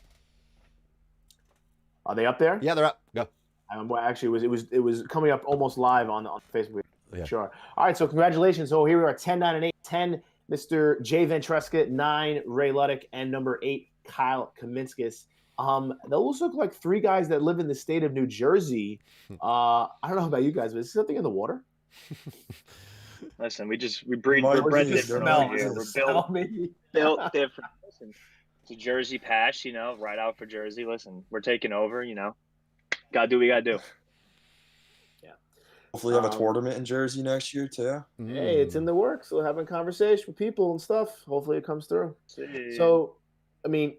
Are they up there? Yeah, they're up. Go. Actually, it was coming up almost live on Facebook. Yeah. Sure. All right, so congratulations. So here we are, 10, 9, and 8. 10, Mr. Jay Ventresca. 9, Ray Luddick. And number 8, Kyle Kaminskis. Those look like 3 guys that live in the state of New Jersey. I don't know about you guys, but is something in the water? Listen, we breed. We're bred different over here. We're built different. Listen, it's a Jersey pass, you know, right out for Jersey. Listen, we're taking over, you know. Gotta do what we gotta do. Yeah. Hopefully have a tournament in Jersey next year too. Hey, it's in the works. We're having conversation with people and stuff. Hopefully it comes through. So, I mean,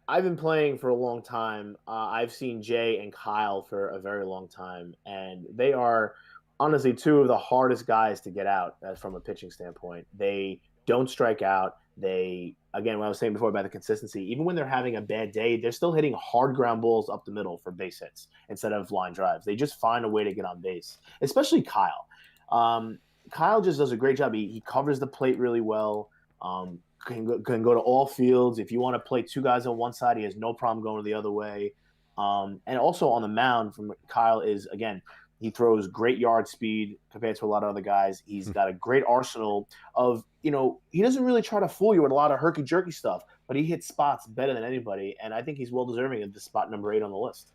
I've been playing for a long time. I've seen Jay and Kyle for a very long time, and they are honestly 2 of the hardest guys to get out from a pitching standpoint. They don't strike out. They, again, what I was saying before about the consistency, even when they're having a bad day, they're still hitting hard ground balls up the middle for base hits instead of line drives. They just find a way to get on base, especially Kyle. Kyle just does a great job. He covers the plate really well. Can go to all fields. If you want to play 2 guys on one side, he has no problem going the other way. And also on the mound from Kyle is, again, he throws great yard speed compared to a lot of other guys. He's got a great arsenal of, you know, he doesn't really try to fool you with a lot of herky-jerky stuff, but he hits spots better than anybody, and I think he's well-deserving of the spot number 8 on the list.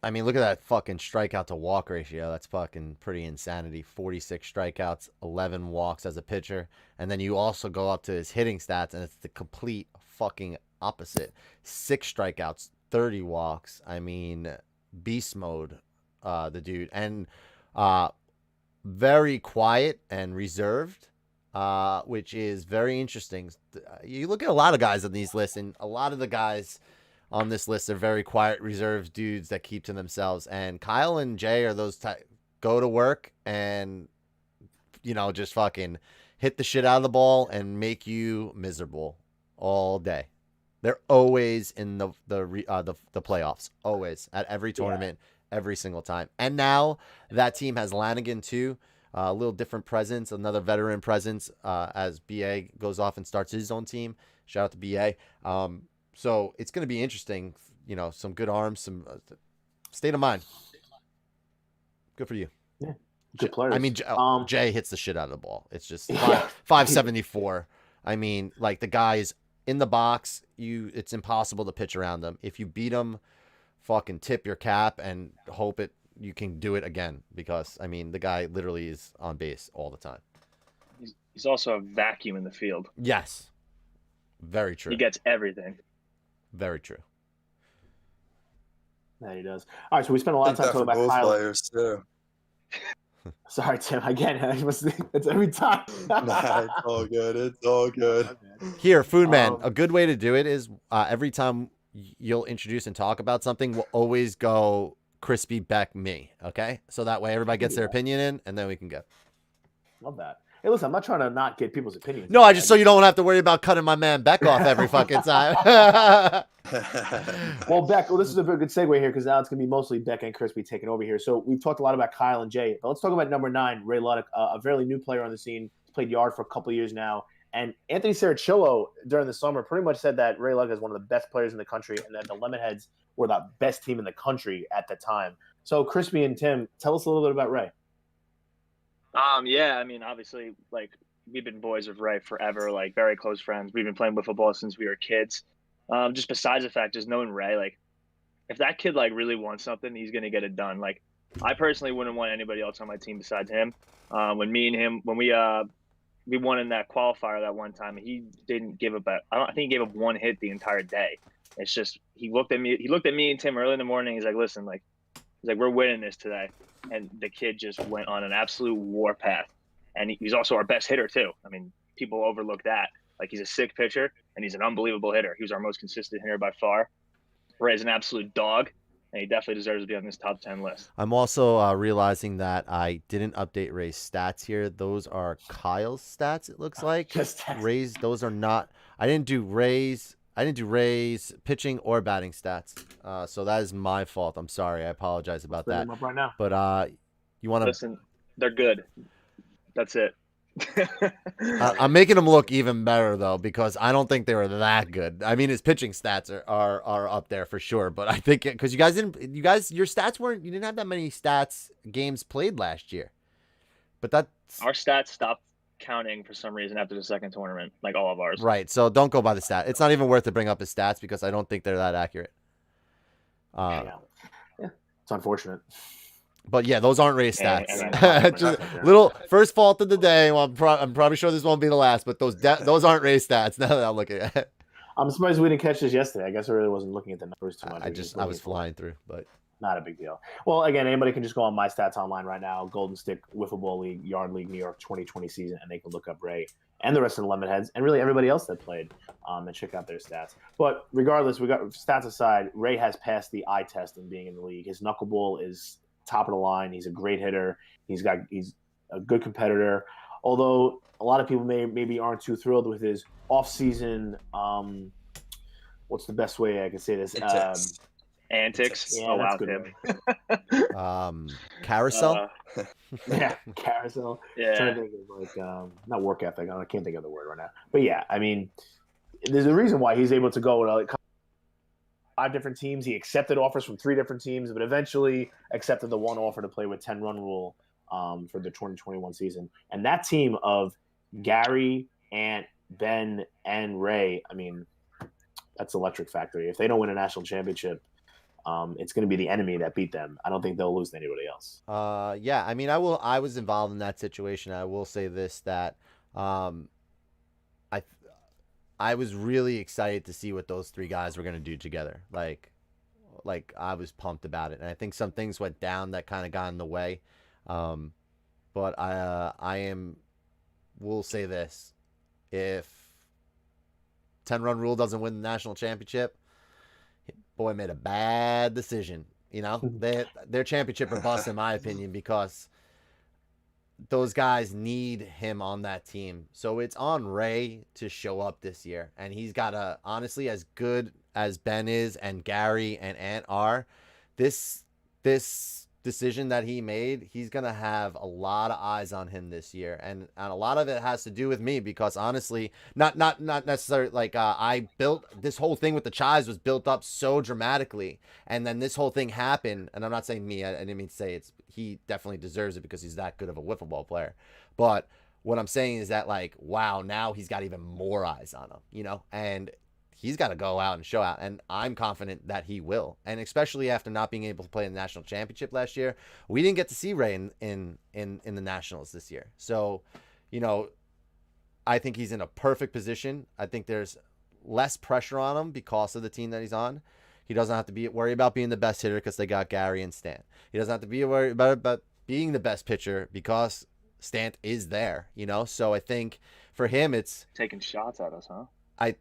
I mean, look at that fucking strikeout to walk ratio. That's fucking pretty insanity. 46 strikeouts, 11 walks as a pitcher. And then you also go up to his hitting stats, and it's the complete fucking opposite. 6 strikeouts, 30 walks. I mean, beast mode, the dude. And very quiet and reserved, which is very interesting. You look at a lot of guys on these lists, and a lot of the guys on this list are very quiet, reserved dudes that keep to themselves. And Kyle and Jay are those go to work and, you know, just fucking hit the shit out of the ball and make you miserable all day. They're always in the playoffs, always at every tournament, every single time. And now that team has Lanigan too, a little different presence, another veteran presence as BA goes off and starts his own team. Shout out to BA. So it's going to be interesting, you know, some good arms, some state of mind. Good for you. Yeah, good players. I mean, Jay hits the shit out of the ball. It's just 574. I mean, like, the guy is in the box. It's impossible to pitch around them. If you beat him, fucking tip your cap and hope you can do it again, because, I mean, the guy literally is on base all the time. He's also a vacuum in the field. Yes. Very true. He gets everything. Very true. Yeah, he does. All right, so we spent a lot of time talking about both Kyle. players too. Sorry, Tim. Again, it's every time. Nah, it's all good. It's all good. Here, Food Man, a good way to do it is every time you'll introduce and talk about something, we'll always go CRISPE, BECK, me. Okay, so that way everybody gets their opinion in, and then we can go. Love that. Hey, listen, I'm not trying to not get people's opinions. No, I just so you don't have to worry about cutting my man BECK off every fucking time. Well, Beck, this is a very good segue here because now it's going to be mostly Beck and Crispy taking over here. So we've talked a lot about Kyle and Jay, but let's talk about number 9, Ray Luddick, a fairly new player on the scene. He's played yard for a couple of years now. And Anthony Cerachillo during the summer pretty much said that Ray Luddick is one of the best players in the country and that the Lemonheads were the best team in the country at the time. So Crispy and Tim, tell us a little bit about Ray. Yeah, I mean, obviously, like, we've been boys with Ray forever, like, very close friends. We've been playing wiffle ball since we were kids. Just besides the fact, just knowing Ray, like, if that kid, like, really wants something, he's going to get it done. Like, I personally wouldn't want anybody else on my team besides him. When we won in that qualifier that one time, he didn't give up I think he gave up one hit the entire day. It's just, he looked at me and Tim early in the morning. He's like, listen, like, we're winning this today. And the kid just went on an absolute warpath. And he's also our best hitter, too. I mean, people overlook that. Like, he's a sick pitcher, and he's an unbelievable hitter. He was our most consistent hitter by far. Ray's an absolute dog, and he definitely deserves to be on this top 10 list. I'm also realizing that I didn't update Ray's stats here. Those are Kyle's stats, it looks like. Ray's, those are not. I didn't do Ray's pitching or batting stats. So that is my fault. I'm sorry. I apologize about that. Up right now. But you want to listen? They're good. That's it. I'm making him look even better though, because I don't think they were that good. I mean, his pitching stats are up there for sure, but I think because your stats weren't, you didn't have that many stats games played last year. But that's our stats stopped counting for some reason after the second tournament, like all of ours. Right. So don't go by the stat. It's not even worth to bring up his stats because I don't think they're that accurate. Yeah, it's unfortunate. But yeah, those aren't Ray's stats. Just little first fault of the day. Well, I'm probably sure this won't be the last, but those aren't Ray's stats. Now that I'm looking at it. I'm surprised we didn't catch this yesterday. I guess I really wasn't looking at the numbers too much. I was flying through, but not a big deal. Well, again, anybody can just go on My Stats Online right now, Golden Stick Wiffle Ball League, Yard League, New York 2020 season, and they can look up Ray and the rest of the Lemonheads and really everybody else that played and check out their stats. But regardless, we got stats aside, Ray has passed the eye test in being in the league. His knuckleball is top of the line. He's a great hitter. He's a good competitor. Although a lot of people maybe aren't too thrilled with his off-season. What's the best way I can say this? Antics. Yeah, oh wow, Tim. Carousel. Yeah, carousel. Yeah. I'm trying to think of like not work ethic. I can't think of the word right now. But yeah, I mean, there's a reason why he's able to go with like 5 different teams. He accepted offers from 3 different teams, but eventually accepted the one offer to play with 10-run rule for the 2021 season. And that team of Gary, Ant, Ben, and Ray, I mean, that's electric factory. If they don't win a national championship, it's going to be the enemy that beat them. I don't think they'll lose to anybody else. Yeah, I mean, I was involved in that situation. I will say this, that I was really excited to see what those 3 guys were going to do together. Like I was pumped about it. And I think some things went down that kind of got in the way. But we'll say this. If 10-run rule doesn't win the national championship, boy made a bad decision. You know, their championship or bust, in my opinion, because those guys need him on that team. So it's on Ray to show up this year. And he's got honestly, as good as Ben is and Gary and Ant are, this decision that he made, he's going to have a lot of eyes on him this year. And a lot of it has to do with me because honestly, not necessarily like I built this whole thing with the Chives was built up so dramatically. And then this whole thing happened. And I'm not saying me, I didn't mean to say he definitely deserves it because he's that good of a wiffle ball player. But what I'm saying is that like, wow, now he's got even more eyes on him, you know, and he's got to go out and show out, and I'm confident that he will. And especially after not being able to play in the national championship last year, we didn't get to see Ray in the nationals this year. So, you know, I think he's in a perfect position. I think there's less pressure on him because of the team that he's on. He doesn't have to worry about being the best hitter because they got Gary and Stan. He doesn't have to be worried about being the best pitcher because Stant is there, you know? So I think for him, it's taking shots at us, huh? I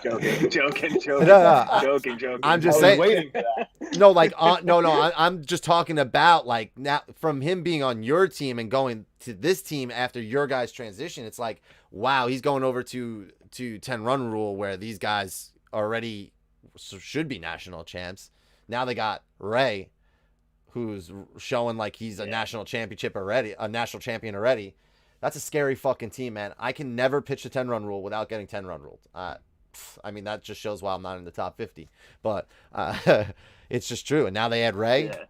joking, no, no, joking. I'm I just was saying. waiting for that. No, like I'm just talking about like now from him being on your team and going to this team after your guys' transition. It's like wow, he's going over to 10-run rule where these guys already should be national champs. Now they got Ray, who's showing like he's a national championship already, a national champion already. That's a scary fucking team, man. I can never pitch a 10-run rule without getting 10-run ruled. I mean, that just shows why I'm not in the top 50. But it's just true. And now they add Ray. Yeah.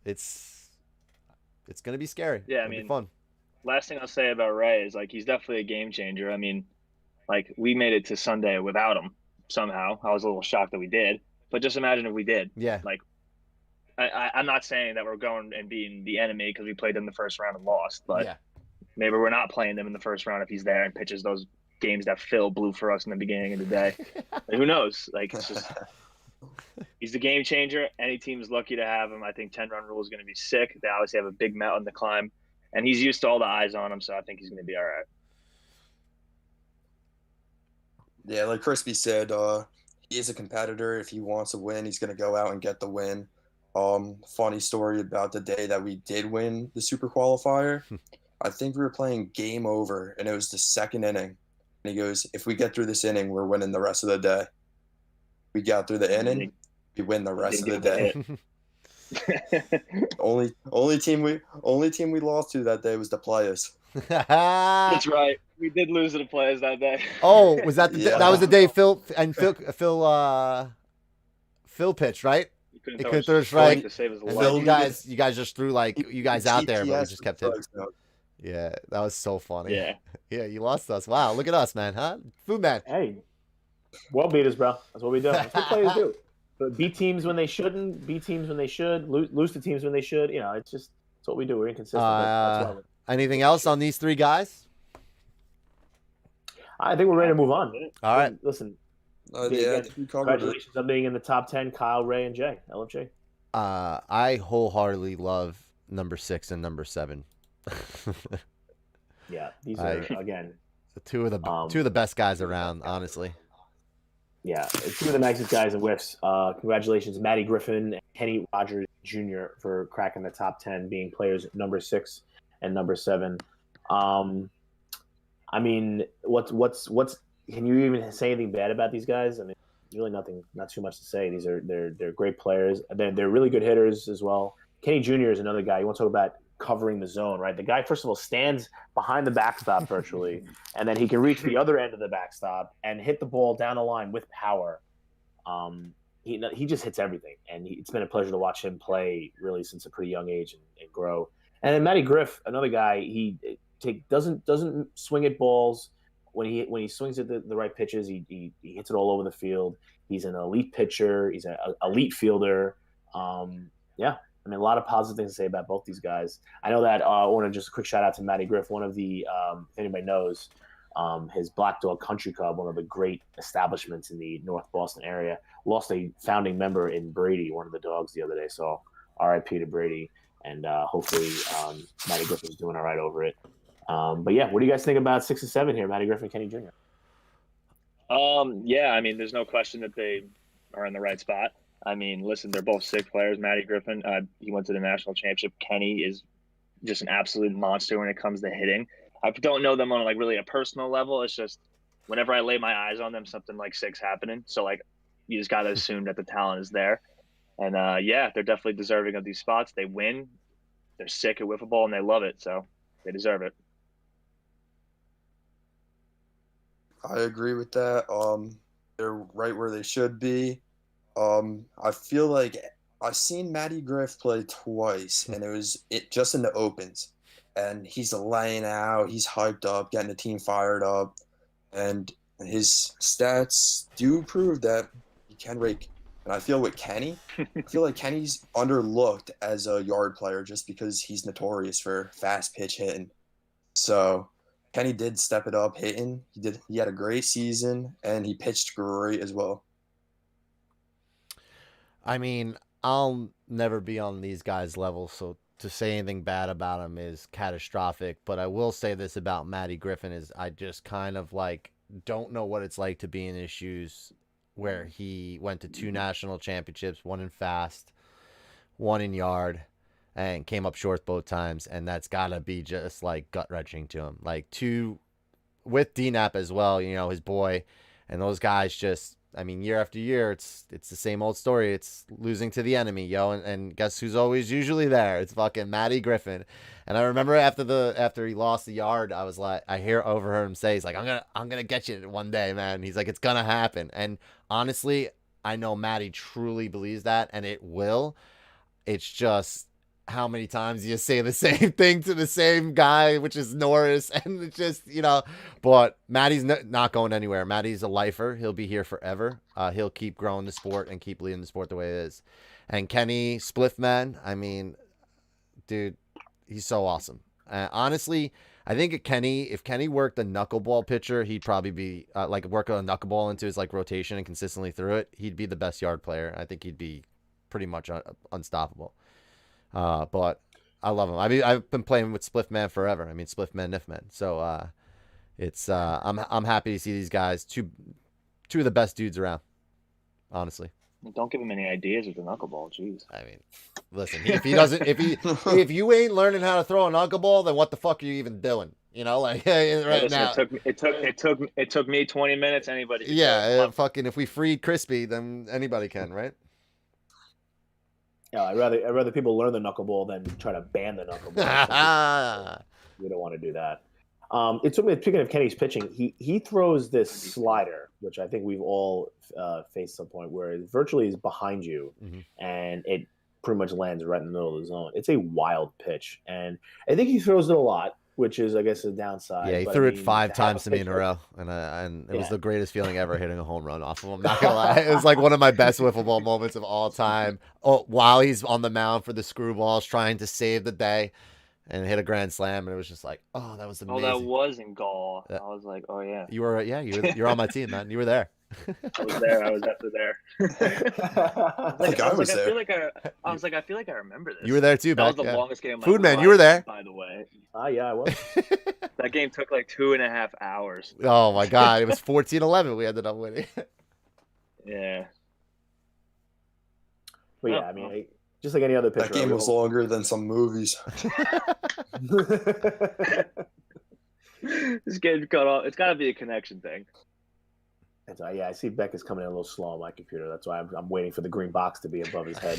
It's going to be scary. Yeah, It'll be fun. Last thing I'll say about Ray is like he's definitely a game changer. I mean, like we made it to Sunday without him somehow. I was a little shocked that we did, but just imagine if we did. Yeah. Like, I'm not saying that we're going and being the enemy because we played them the first round and lost, but yeah. maybe we're not playing them in the first round if he's there and pitches those games that Phil blew for us in the beginning of the day. Like, who knows? Like, it's just he's the game changer. Any team's lucky to have him. I think 10-run rule is going to be sick. They obviously have a big mountain to climb, and he's used to all the eyes on him, so I think he's going to be all right. Yeah, like Crispy said, he is a competitor. If he wants to win, he's going to go out and get the win. Funny story about the day that we did win the super qualifier. I think we were playing game over, and it was the second inning. And he goes, if we get through this inning, we're winning the rest of the day. We got through the inning, we win the rest of the day. only team we lost to that day was the Players. That's right. We did lose to the Players that day. Oh, was that Yeah. that was the day Phil pitched, right? He He couldn't throw a strike. to save his And life. then you guys just threw like you guys out there, but we just kept it. Yeah, that was so funny. Yeah. Yeah, you lost us. Wow, look at us, man, huh? Food man. Hey, well beat us, bro. That's what we do. That's what players do. But beat teams when they shouldn't, beat teams when they should, lose to teams when they should. You know, it's what we do. We're inconsistent. That's why Anything else on these three guys? I think we're ready to move on. All right. Listen, Yeah, I think we covered it. congratulations on being in the top 10, Kyle, Ray, and Jay. LFJ. I wholeheartedly love number 6 and number 7. Yeah, these are, again, two of the best guys around, honestly. Yeah, two of the nicest guys in Whiffs. Congratulations, Matty Griffin and Kenny Rogers Jr. for cracking the top 10, being players number 6 and number 7. I mean, what's can you even say anything bad about these guys? I mean, really nothing, not too much to say. They're great players. They're really good hitters as well. Kenny Jr. is another guy. You want to talk about covering the zone, right? The guy, first of all, stands behind the backstop virtually, and then he can reach the other end of the backstop and hit the ball down the line with power. He just hits everything, and it's been a pleasure to watch him play really since a pretty young age and grow. And then Matty Griff, another guy, he doesn't swing at balls. When he swings at the right pitches, he hits it all over the field. He's an elite pitcher. He's an elite fielder. Yeah, I mean, a lot of positive things to say about both these guys. I know that I want to just a quick shout out to Matty Griff, one of the, if anybody knows, his Black Dog Country Club, one of the great establishments in the North Boston area, lost a founding member in Brady, one of the dogs, the other day. So RIP to Brady, and hopefully Matty Griff is doing all right over it. But yeah, what do you guys think about 6 and 7 here, Matty Griffin, Kenny Jr.? Yeah, I mean, there's no question that they are in the right spot. I mean, listen, they're both sick players. Matty Griffin, he went to the national championship. Kenny is just an absolute monster when it comes to hitting. I don't know them on like really a personal level. It's just whenever I lay my eyes on them, something like sick's happening. So like, you just got to assume that the talent is there. And yeah, they're definitely deserving of these spots. They win. They're sick at wiffle ball and they love it. So they deserve it. I agree with that. They're right where they should be. I feel like I've seen Matty Griff play twice, and it was just in the opens. And he's laying out, he's hyped up, getting the team fired up, and his stats do prove that he can rake. And I feel with Kenny, I feel like Kenny's underlooked as a yard player just because he's notorious for fast pitch hitting. So Kenny did step it up hitting. He had a great season, and he pitched great as well. I mean, I'll never be on these guys' level, so to say anything bad about him is catastrophic. But I will say this about Matty Griffin is I just kind of like don't know what it's like to be in his shoes, where he went to 2 national championships, one in fast, one in yard, and came up short both times. And that's gotta be just like gut wrenching to him. Like, two with DNAP as well, his boy, and those guys just. I mean, year after year, it's the same old story. It's losing to the enemy, and guess who's always usually there? It's fucking Matty Griffin. And I remember after he lost the yard, I was like, I overheard him say, he's like, I'm gonna get you one day, man. He's like, it's gonna happen. And honestly, I know Matty truly believes that, and it will. It's just how many times you say the same thing to the same guy, which is Norris, and it's just, but Matty's not going anywhere. Matty's a lifer. He'll be here forever. He'll keep growing the sport and keep leading the sport the way it is. And Kenny Spliffman, I mean, dude, he's so awesome. Honestly, I think if Kenny worked a knuckleball pitcher, he'd probably be work a knuckleball into his rotation and consistently through it. He'd be the best yard player. I think he'd be pretty much unstoppable. But I love him. I mean, I've been playing with Spliffman forever. I mean, Spliffman, Niffman. So it's I'm happy to see these guys, two of the best dudes around. Honestly. Don't give him any ideas with the knuckleball. Jeez. I mean, listen, if you ain't learning how to throw a knuckleball, then what the fuck are you even doing? Right now. It took me 20 minutes. Anybody? Yeah, fucking. If we freed CRISPE, then anybody can, right? Yeah, I'd rather people learn the knuckleball than try to ban the knuckleball. We don't want to do that. It took me, speaking of Kenny's pitching, he throws this slider, which I think we've all faced some point where it virtually is behind you, and it pretty much lands right in the middle of the zone. It's a wild pitch, and I think he throws it a lot, which is, I guess, a downside. Yeah, he threw it 5 times to me in a row, and it was the greatest feeling ever, hitting a home run off of him. I'm not gonna lie, it was like one of my best wiffle ball moments of all time. Oh, while he's on the mound for the screwballs, trying to save the day, and hit a grand slam, and it was just like, oh, that was amazing. Oh, that was in Gaul. I was like, oh yeah. You're on my team, man. You were there. I was there. I was after there. I feel like I remember this. You were there too, That Beck. was the longest game of my Food Man, life, you were there. by the way. Yeah, I was. That game took like 2.5 hours. Oh my god, it was 14-11. We ended up winning. Yeah. But yeah, I mean, just like any other pitcher. That game was longer than some movies. This game cut off. It's got to be a connection thing. I see Beck is coming in a little slow on my computer. That's why I'm waiting for the green box to be above his head.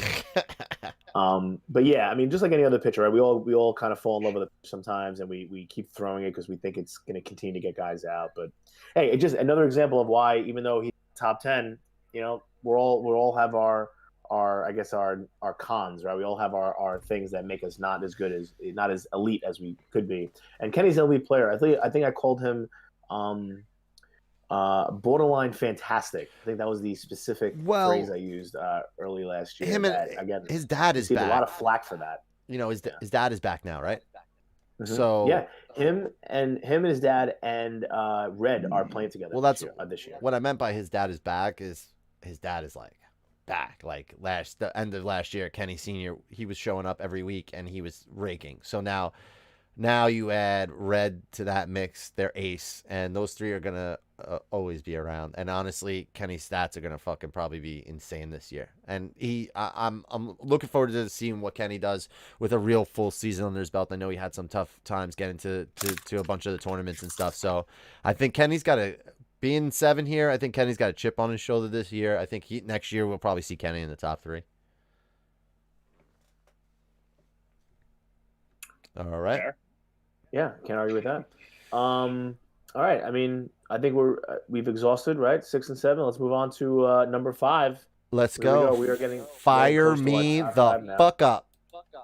But yeah, I mean, just like any other pitcher, right? We all kind of fall in love with it sometimes, and we keep throwing it because we think it's going to continue to get guys out. But hey, it's just another example of why, even though he's top 10, we all have our cons, right? We all have our things that make us not as elite as we could be. And Kenny's an elite player. I think I called him borderline fantastic. I think that was the specific phrase I used early last year. His dad is back. A lot of flack for that. His dad is back now, right? Mm-hmm. So yeah, him and his dad and Red are playing together. Well, that's this year. What I meant by his dad is back is his dad is back. Like the end of last year, Kenny Sr., he was showing up every week and he was raking. So now you add Red to that mix, they're ace, and those three are gonna always be around. And honestly, Kenny's stats are gonna fucking probably be insane this year. And I'm looking forward to seeing what Kenny does with a real full season under his belt. I know he had some tough times getting to a bunch of the tournaments and stuff. So I think Kenny's got a being 7 here. I think Kenny's got a chip on his shoulder this year. I think next year we'll probably see Kenny in the top 3. All right. Fair. Yeah, can't argue with that. All right. I mean, I think we've exhausted, right? 6 and 7. Let's move on to number 5. Let's go. We are getting fire me the fuck up.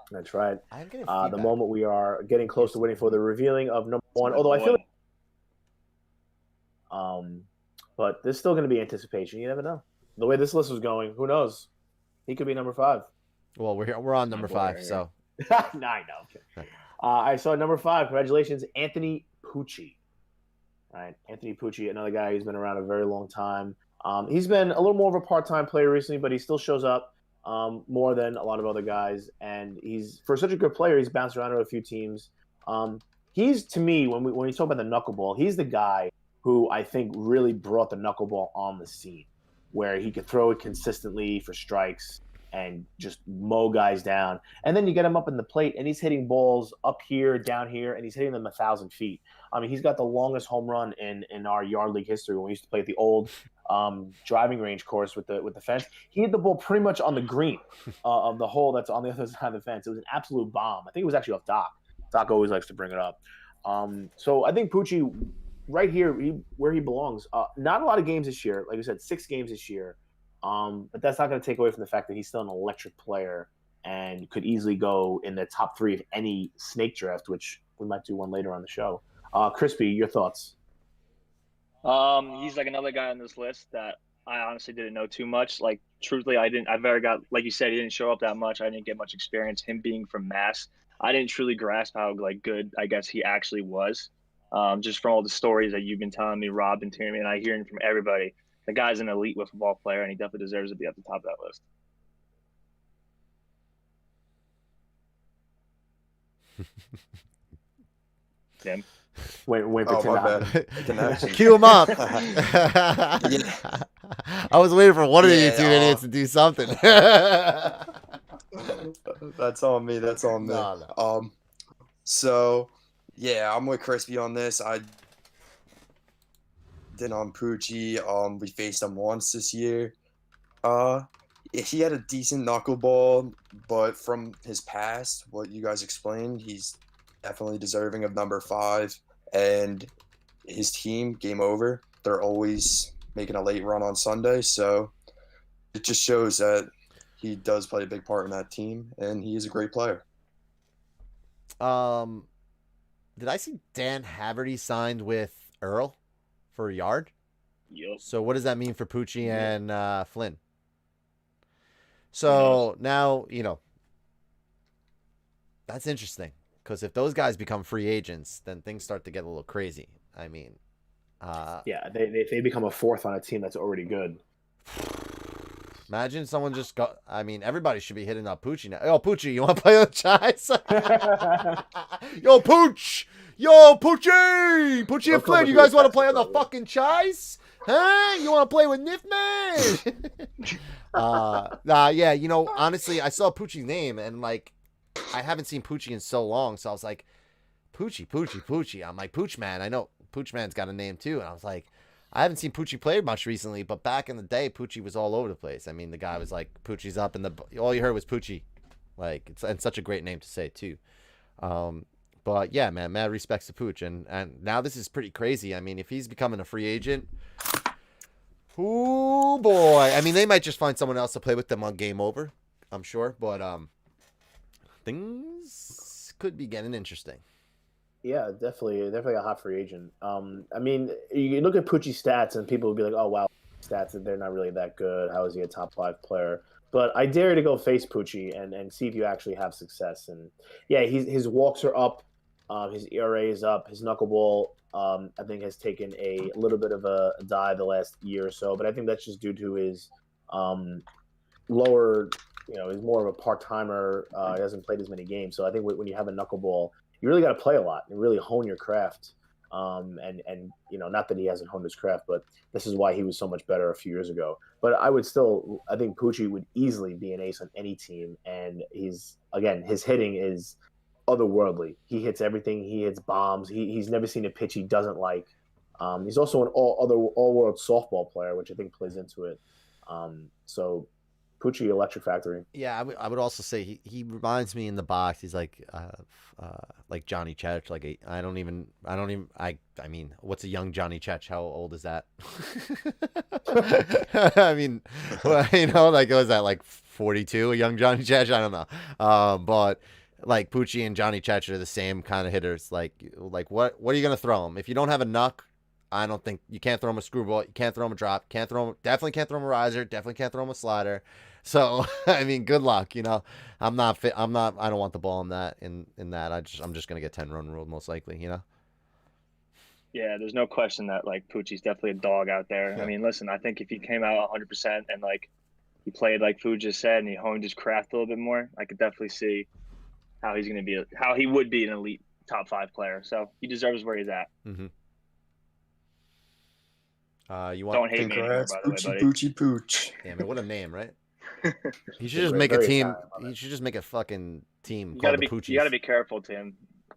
That's right. The moment we are getting close to waiting for the revealing of number 1. Although I feel like, but there's still going to be anticipation. You never know. The way this list was going, who knows? He could be number 5. Well, we're on number 5, so. No, I know. Okay. I saw number 5. Congratulations, Anthony Pucci. All right, Anthony Pucci, another guy who's been around a very long time. He's been a little more of a part-time player recently, but he still shows up more than a lot of other guys. And he's, for such a good player, he's bounced around to a few teams. He's, to me, when we talk about the knuckleball, he's the guy who I think really brought the knuckleball on the scene, where he could throw it consistently for strikes and just mow guys down. And then you get him up in the plate, and he's hitting balls up here, down here, and he's hitting them 1,000 feet. I mean, he's got the longest home run in our yard league history when we used to play at the old driving range course with the fence. He hit the ball pretty much on the green of the hole that's on the other side of the fence. It was an absolute bomb. I think it was actually off Doc. Doc always likes to bring it up. So I think Poochie, right here, where he belongs. Not a lot of games this year. Like I said, 6 games this year. But that's not going to take away from the fact that he's still an electric player and could easily go in the top 3 of any snake draft, which we might do one later on the show. Crispy, your thoughts? He's like another guy on this list that I honestly didn't know too much. Like, truthfully, I like you said, he didn't show up that much. I didn't get much experience. Him being from Mass, I didn't truly grasp how like good I guess he actually was. Just from all the stories that you've been telling me, Rob and Timmy, and I hear from everybody. The guy's an elite wiffle ball player, and he definitely deserves to be at the top of that list. Tim? Wait for Tim. My bad. Cue him up. Yeah. I was waiting for one of you Yeah, two idiots to do something. That's on me. That's on me. No. So, yeah, I'm with Crispy on this. I did on Poochie. We faced him once this year. He had a decent knuckleball, but from his past, what you guys explained, he's definitely deserving of number 5. And his team, Game Over, they're always making a late run on Sunday. So it just shows that he does play a big part in that team, and he is a great player. Did I see Dan Haverty signed with Earl for a yard? Yep. So what does that mean for Poochie and Flynn? So now, that's interesting. Because if those guys become free agents, then things start to get a little crazy. I mean, yeah, they become a 4th on a team that's already good. Imagine someone just got. I mean, everybody should be hitting up Poochie now. Yo, Poochie, you want to play on the Chives? Yo, Pooch! Yo, Poochie! Poochie and Flynn, you guys want to play on the fucking Chives? Huh? You want to play with Niffman? Yeah, honestly, I saw Poochie's name, and, like, I haven't seen Poochie in so long, so I was like, Poochie. I'm like, Pooch Man. I know Pooch Man's got a name, too. And I was like, I haven't seen Poochie play much recently, but back in the day, Poochie was all over the place. I mean, the guy was like, Poochie's up, and all you heard was Poochie. Like, and such a great name to say, too. But, yeah, man, mad respects to Pooch. And now this is pretty crazy. I mean, if he's becoming a free agent, oh, boy. I mean, they might just find someone else to play with them on Game Over, I'm sure. But things could be getting interesting. Yeah, definitely a hot free agent. I mean, you look at Poochie's stats, and people would be like, "Oh wow, stats they're not really that good. How is he a top 5 player?" But I dare you to go face Poochie and see if you actually have success. And yeah, his walks are up, his ERA is up, his knuckleball I think has taken a little bit of a dive the last year or so. But I think that's just due to his lower. He's more of a part-timer. He hasn't played as many games. So I think when you have a knuckleball, you really got to play a lot and really hone your craft. And not that he hasn't honed his craft, but this is why he was so much better a few years ago. But I think Poochie would easily be an ace on any team. And his hitting is otherworldly. He hits everything. He hits bombs. He's never seen a pitch he doesn't like. He's also an all-world softball player, which I think plays into it. So Poochie, Electric Factory. Yeah, I would also say he reminds me in the box. He's like Johnny Chech. Like I mean, what's a young Johnny Chech? How old is that? I mean, like was that like 42? A young Johnny Chech? I don't know. But like Poochie and Johnny Chech are the same kind of hitters. Like what are you gonna throw him if you don't have a knuck? I don't think you can't throw him a screwball. You can't throw him a drop. Definitely can't throw him a riser. Definitely can't throw him a slider. So I mean, good luck. I'm not fit. I don't want the ball in that. I'm just gonna get 10-run ruled most likely. Yeah, there's no question that like Poochie's definitely a dog out there. Yeah. I mean, listen, I think if he came out 100% and like he played like Foo just said and he honed his craft a little bit more, I could definitely see how he would be an elite top 5 player. So he deserves where he's at. Mm-hmm. You want? Don't hate me anymore, Congrats, by the way, Poochie buddy. Poochie Pooch. Damn it! What a name, right? He should It's just make a very team. Italian, love He it. should just make a fucking team You called gotta the be Poochies. you gotta be careful, Tim.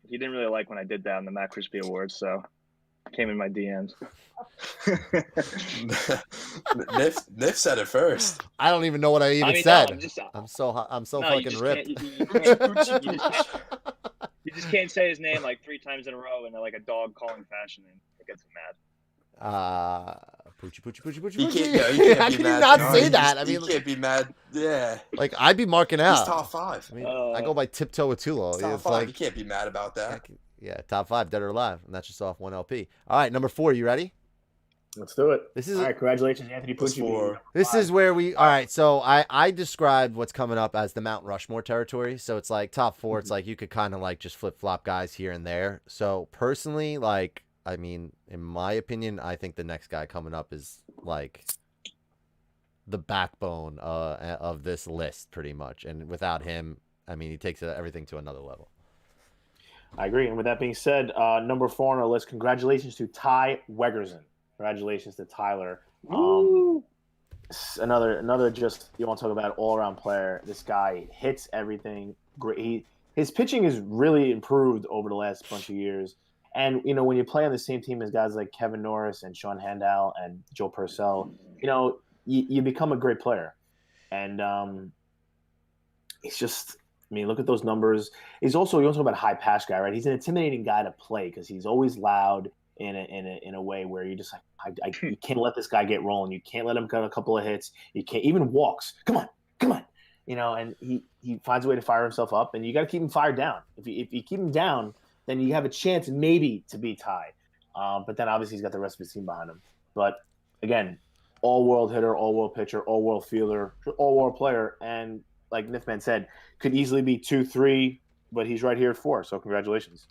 He didn't really like when I did that on the Matt Crispy Awards, so it came in my DMs. Nif said it first. I don't even know what I even I mean, said. no, I'm just I'm so no, you fucking just ripped. can't. You just can't say his name like 3 times in a row in like a dog calling fashion, and it gets him mad. Poochie, Poochie, Poochie, Poochie, He Poochie. can't, yeah, he can't How be can you mad. not No, say he that? just- I mean, he can't be mad. Yeah, like I'd be marking he's out. top 5. I mean, I go by Tiptoe Atulo. He's top It's 5. like, You can't be mad about that. yeah, top 5, dead or alive, and that's just off 1 LP. All right, number 4. You ready? Let's do it. This is All right, congratulations, Anthony Plus Pucci. 4. This is where we. All right, so I described what's coming up as the Mount Rushmore territory. So it's like top 4. It's like you could kind of like just flip flop guys here and there. So personally, like, I mean, in my opinion, I think the next guy coming up is like the backbone of this list, pretty much. And without him, I mean, he takes everything to another level. I agree. And with that being said, number 4 on our list, congratulations to Ty Wegerson. Congratulations to Tyler. Another just, you want to talk about all-around player. This guy hits everything. Great. His pitching has really improved over the last bunch of years. And, you know, when you play on the same team as guys like Kevin Norris and Sean Handel and Joe Purcell, you know, you become a great player. And it's just, I mean, look at those numbers. He's also, you want to talk about a high pass guy, right? He's an intimidating guy to play because he's always loud in a way where you're just like, you can't let this guy get rolling. You can't let him get a couple of hits. You can't even walks. Come on. You know, and he finds a way to fire himself up, and you got to keep him fired down. If you keep him down, then you have a chance maybe to be Ty. But then obviously he's got the rest of his team behind him. But again, all-world hitter, all-world pitcher, all-world fielder, all-world player, and like Nifman said, could easily be 2, 3, but he's right here at 4. So congratulations.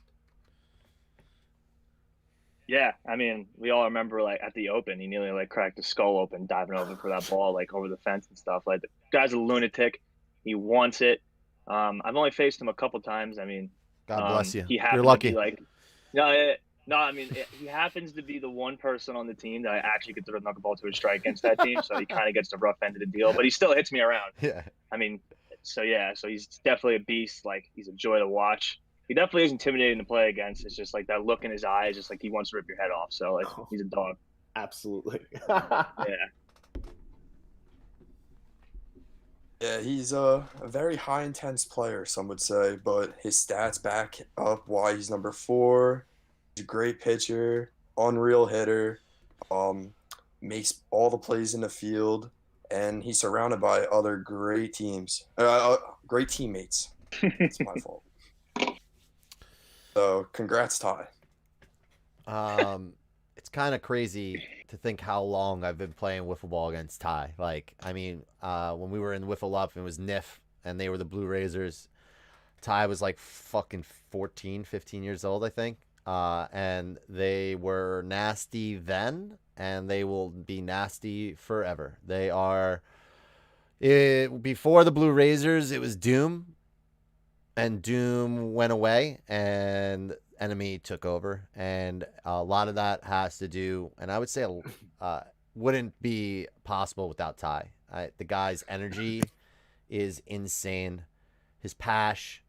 Yeah, I mean, we all remember like at the Open, he nearly like cracked his skull open diving over for that ball, like over the fence and stuff. Like the guy's a lunatic. He wants it. I've only faced him a couple times. I mean, God bless you. He happens You're lucky. To be like, no. I mean, he happens to be the one person on the team that I actually could throw a knuckleball to a strike against that team. So he kind of gets the rough end of the deal, but he still hits me around. Yeah. I mean, so he's definitely a beast. Like he's a joy to watch. He definitely is intimidating to play against. It's just like that look in his eyes, just like he wants to rip your head off. So like he's a dog. Absolutely. Yeah. Yeah, he's a very high intense player, some would say, but his stats back up why he's number 4. He's a great pitcher, unreal hitter, makes all the plays in the field, and he's surrounded by other great great teammates. It's my fault. So, congrats, Ty. It's kind of crazy to think how long I've been playing wiffle ball against Ty. Like, I mean, when we were in Wiffle Up, it was Nif, and they were the Blue Razors. Ty was like fucking 14, 15 years old, I think. And they were nasty then, and they will be nasty forever. They are... before the Blue Razors, it was Doom. And Doom went away, and Enemy took over, and a lot of that has to do, and I would say wouldn't be possible without Ty. The guy's energy is insane. His passion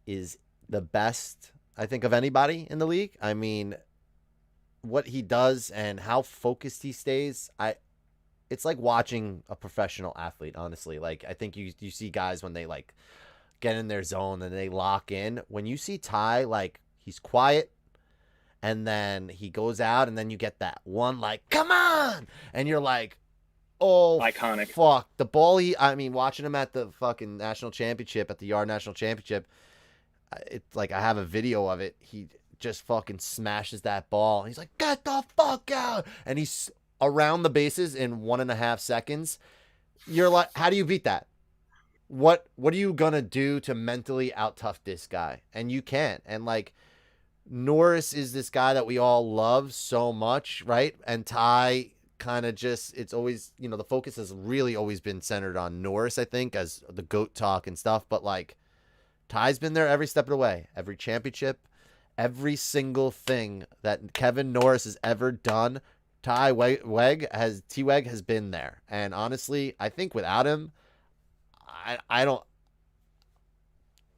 is the best, I think, of anybody in the league. I mean, what he does and how focused he stays, it's like watching a professional athlete, honestly. Like, I think you see guys when they like get in their zone and they lock in. When you see Ty, like, he's quiet, and then he goes out, and then you get that one, like, come on! And you're like, oh, iconic. Fuck. The ball I mean, watching him at the fucking national championship, at the Yard National Championship, it's like, I have a video of it. He just fucking smashes that ball. He's like, get the fuck out! And he's around the bases in 1.5 seconds. You're like, how do you beat that? What are you gonna do to mentally out-tough this guy? And you can't. And like, Norris is this guy that we all love so much, right? And Ty kind of just, it's always, you know, the focus has really always been centered on Norris, I think, as the GOAT talk and stuff. But like, Ty's been there every step of the way, every championship, every single thing that Kevin Norris has ever done. Weg has T-Weg has been there, and honestly, I think without him, I don't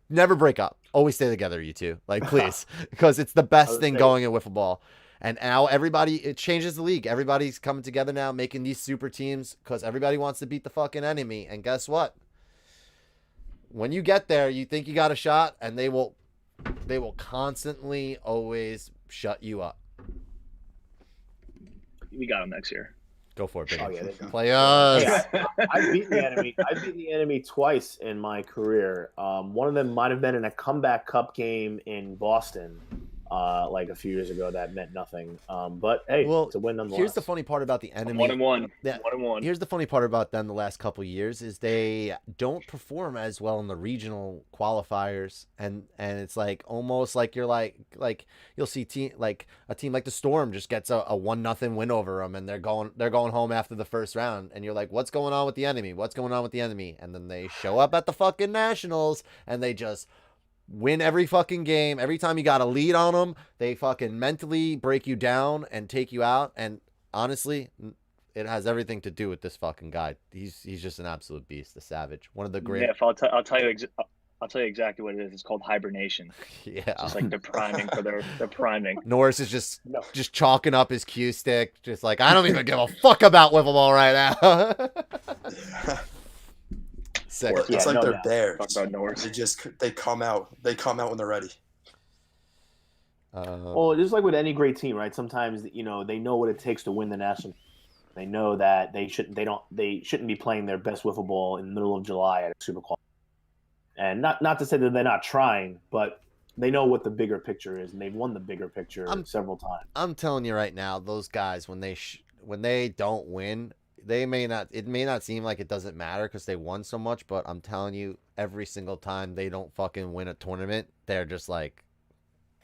never break up. Always stay together, you two. Like, please, because it's the best thing going in wiffle ball. And now it changes the league. Everybody's coming together now, making these super teams because everybody wants to beat the fucking enemy. And guess what? When you get there, you think you got a shot, and they will constantly always shut you up. We got them next year. Go for it, baby. Oh, yeah, Play us. Hey, I beat the enemy. I beat the enemy twice in my career. One of them might have been in a comeback cup game in Boston, like a few years ago. That meant nothing. But hey, it's a win nonetheless. Here's the funny part about the enemy. 1-1. Yeah, 1-1. Here's the funny part about them the last couple of years is they don't perform as well in the regional qualifiers, and it's like almost like you're like you'll see a team like the Storm just gets a 1-0 win over them, and they're going home after the first round, and you're like, what's going on with the enemy? What's going on with the enemy? And then they show up at the fucking Nationals and they just win every fucking game. Every time you got a lead on them, they fucking mentally break you down and take you out. And honestly, it has everything to do with this fucking guy. He's just an absolute beast, a savage. One of the great. Yeah, I'll tell you exactly what it is. It's called hibernation. Yeah, it's just like they're priming for their priming. Norris is just chalking up his cue stick, just like, I don't even give a fuck about wiffle ball right now. Sick. It's like they're bears. They come out when they're ready. Well, just like with any great team, right? Sometimes they know what it takes to win the national. They know that they shouldn't be playing their best wiffle ball in the middle of July at a super qual. And not to say that they're not trying, but they know what the bigger picture is, and they've won the bigger picture several times. I'm telling you right now, those guys when they don't win, it may not seem like it doesn't matter because they won so much, but I'm telling you, every single time they don't fucking win a tournament, they're just like,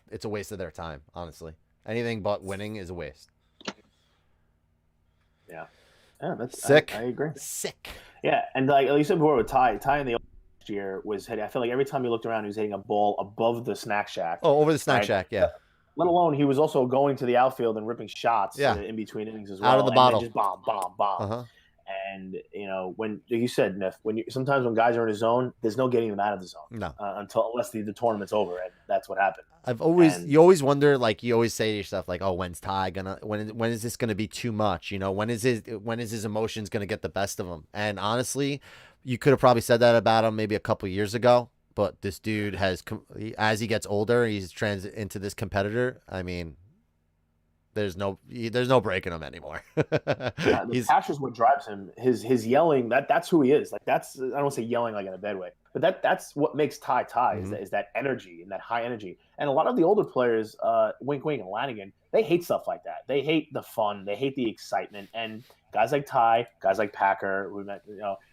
it's a waste of their time, honestly. Anything but winning is a waste. Yeah, that's sick. I agree. Sick. Yeah, and like you said before with Ty in the last year was hitting. I feel like every time you looked around, he was hitting a ball above the snack shack. Oh, over the snack shack, yeah. Let alone he was also going to the outfield and ripping shots in between innings as well. Out of the bottle. Just bomb. And when you said, Niff, sometimes when guys are in a zone, there's no getting them out of the zone. No. Unless the tournament's over, and that's what happened. You always wonder, like you always say to yourself, like, oh, when's Ty gonna? When is this gonna be too much? When is his emotions gonna get the best of him? And honestly, you could have probably said that about him maybe a couple years ago. But this dude as he gets older, he's into this competitor. I mean, there's no breaking him anymore. The passion is what drives him. His yelling, that's who he is. Like I don't want to say yelling like in a bad way, but that's what makes Ty mm-hmm. is that energy and that high energy. And a lot of the older players, Wink and Lanigan, they hate stuff like that. They hate the fun. They hate the excitement. And guys like Ty, guys like Packer,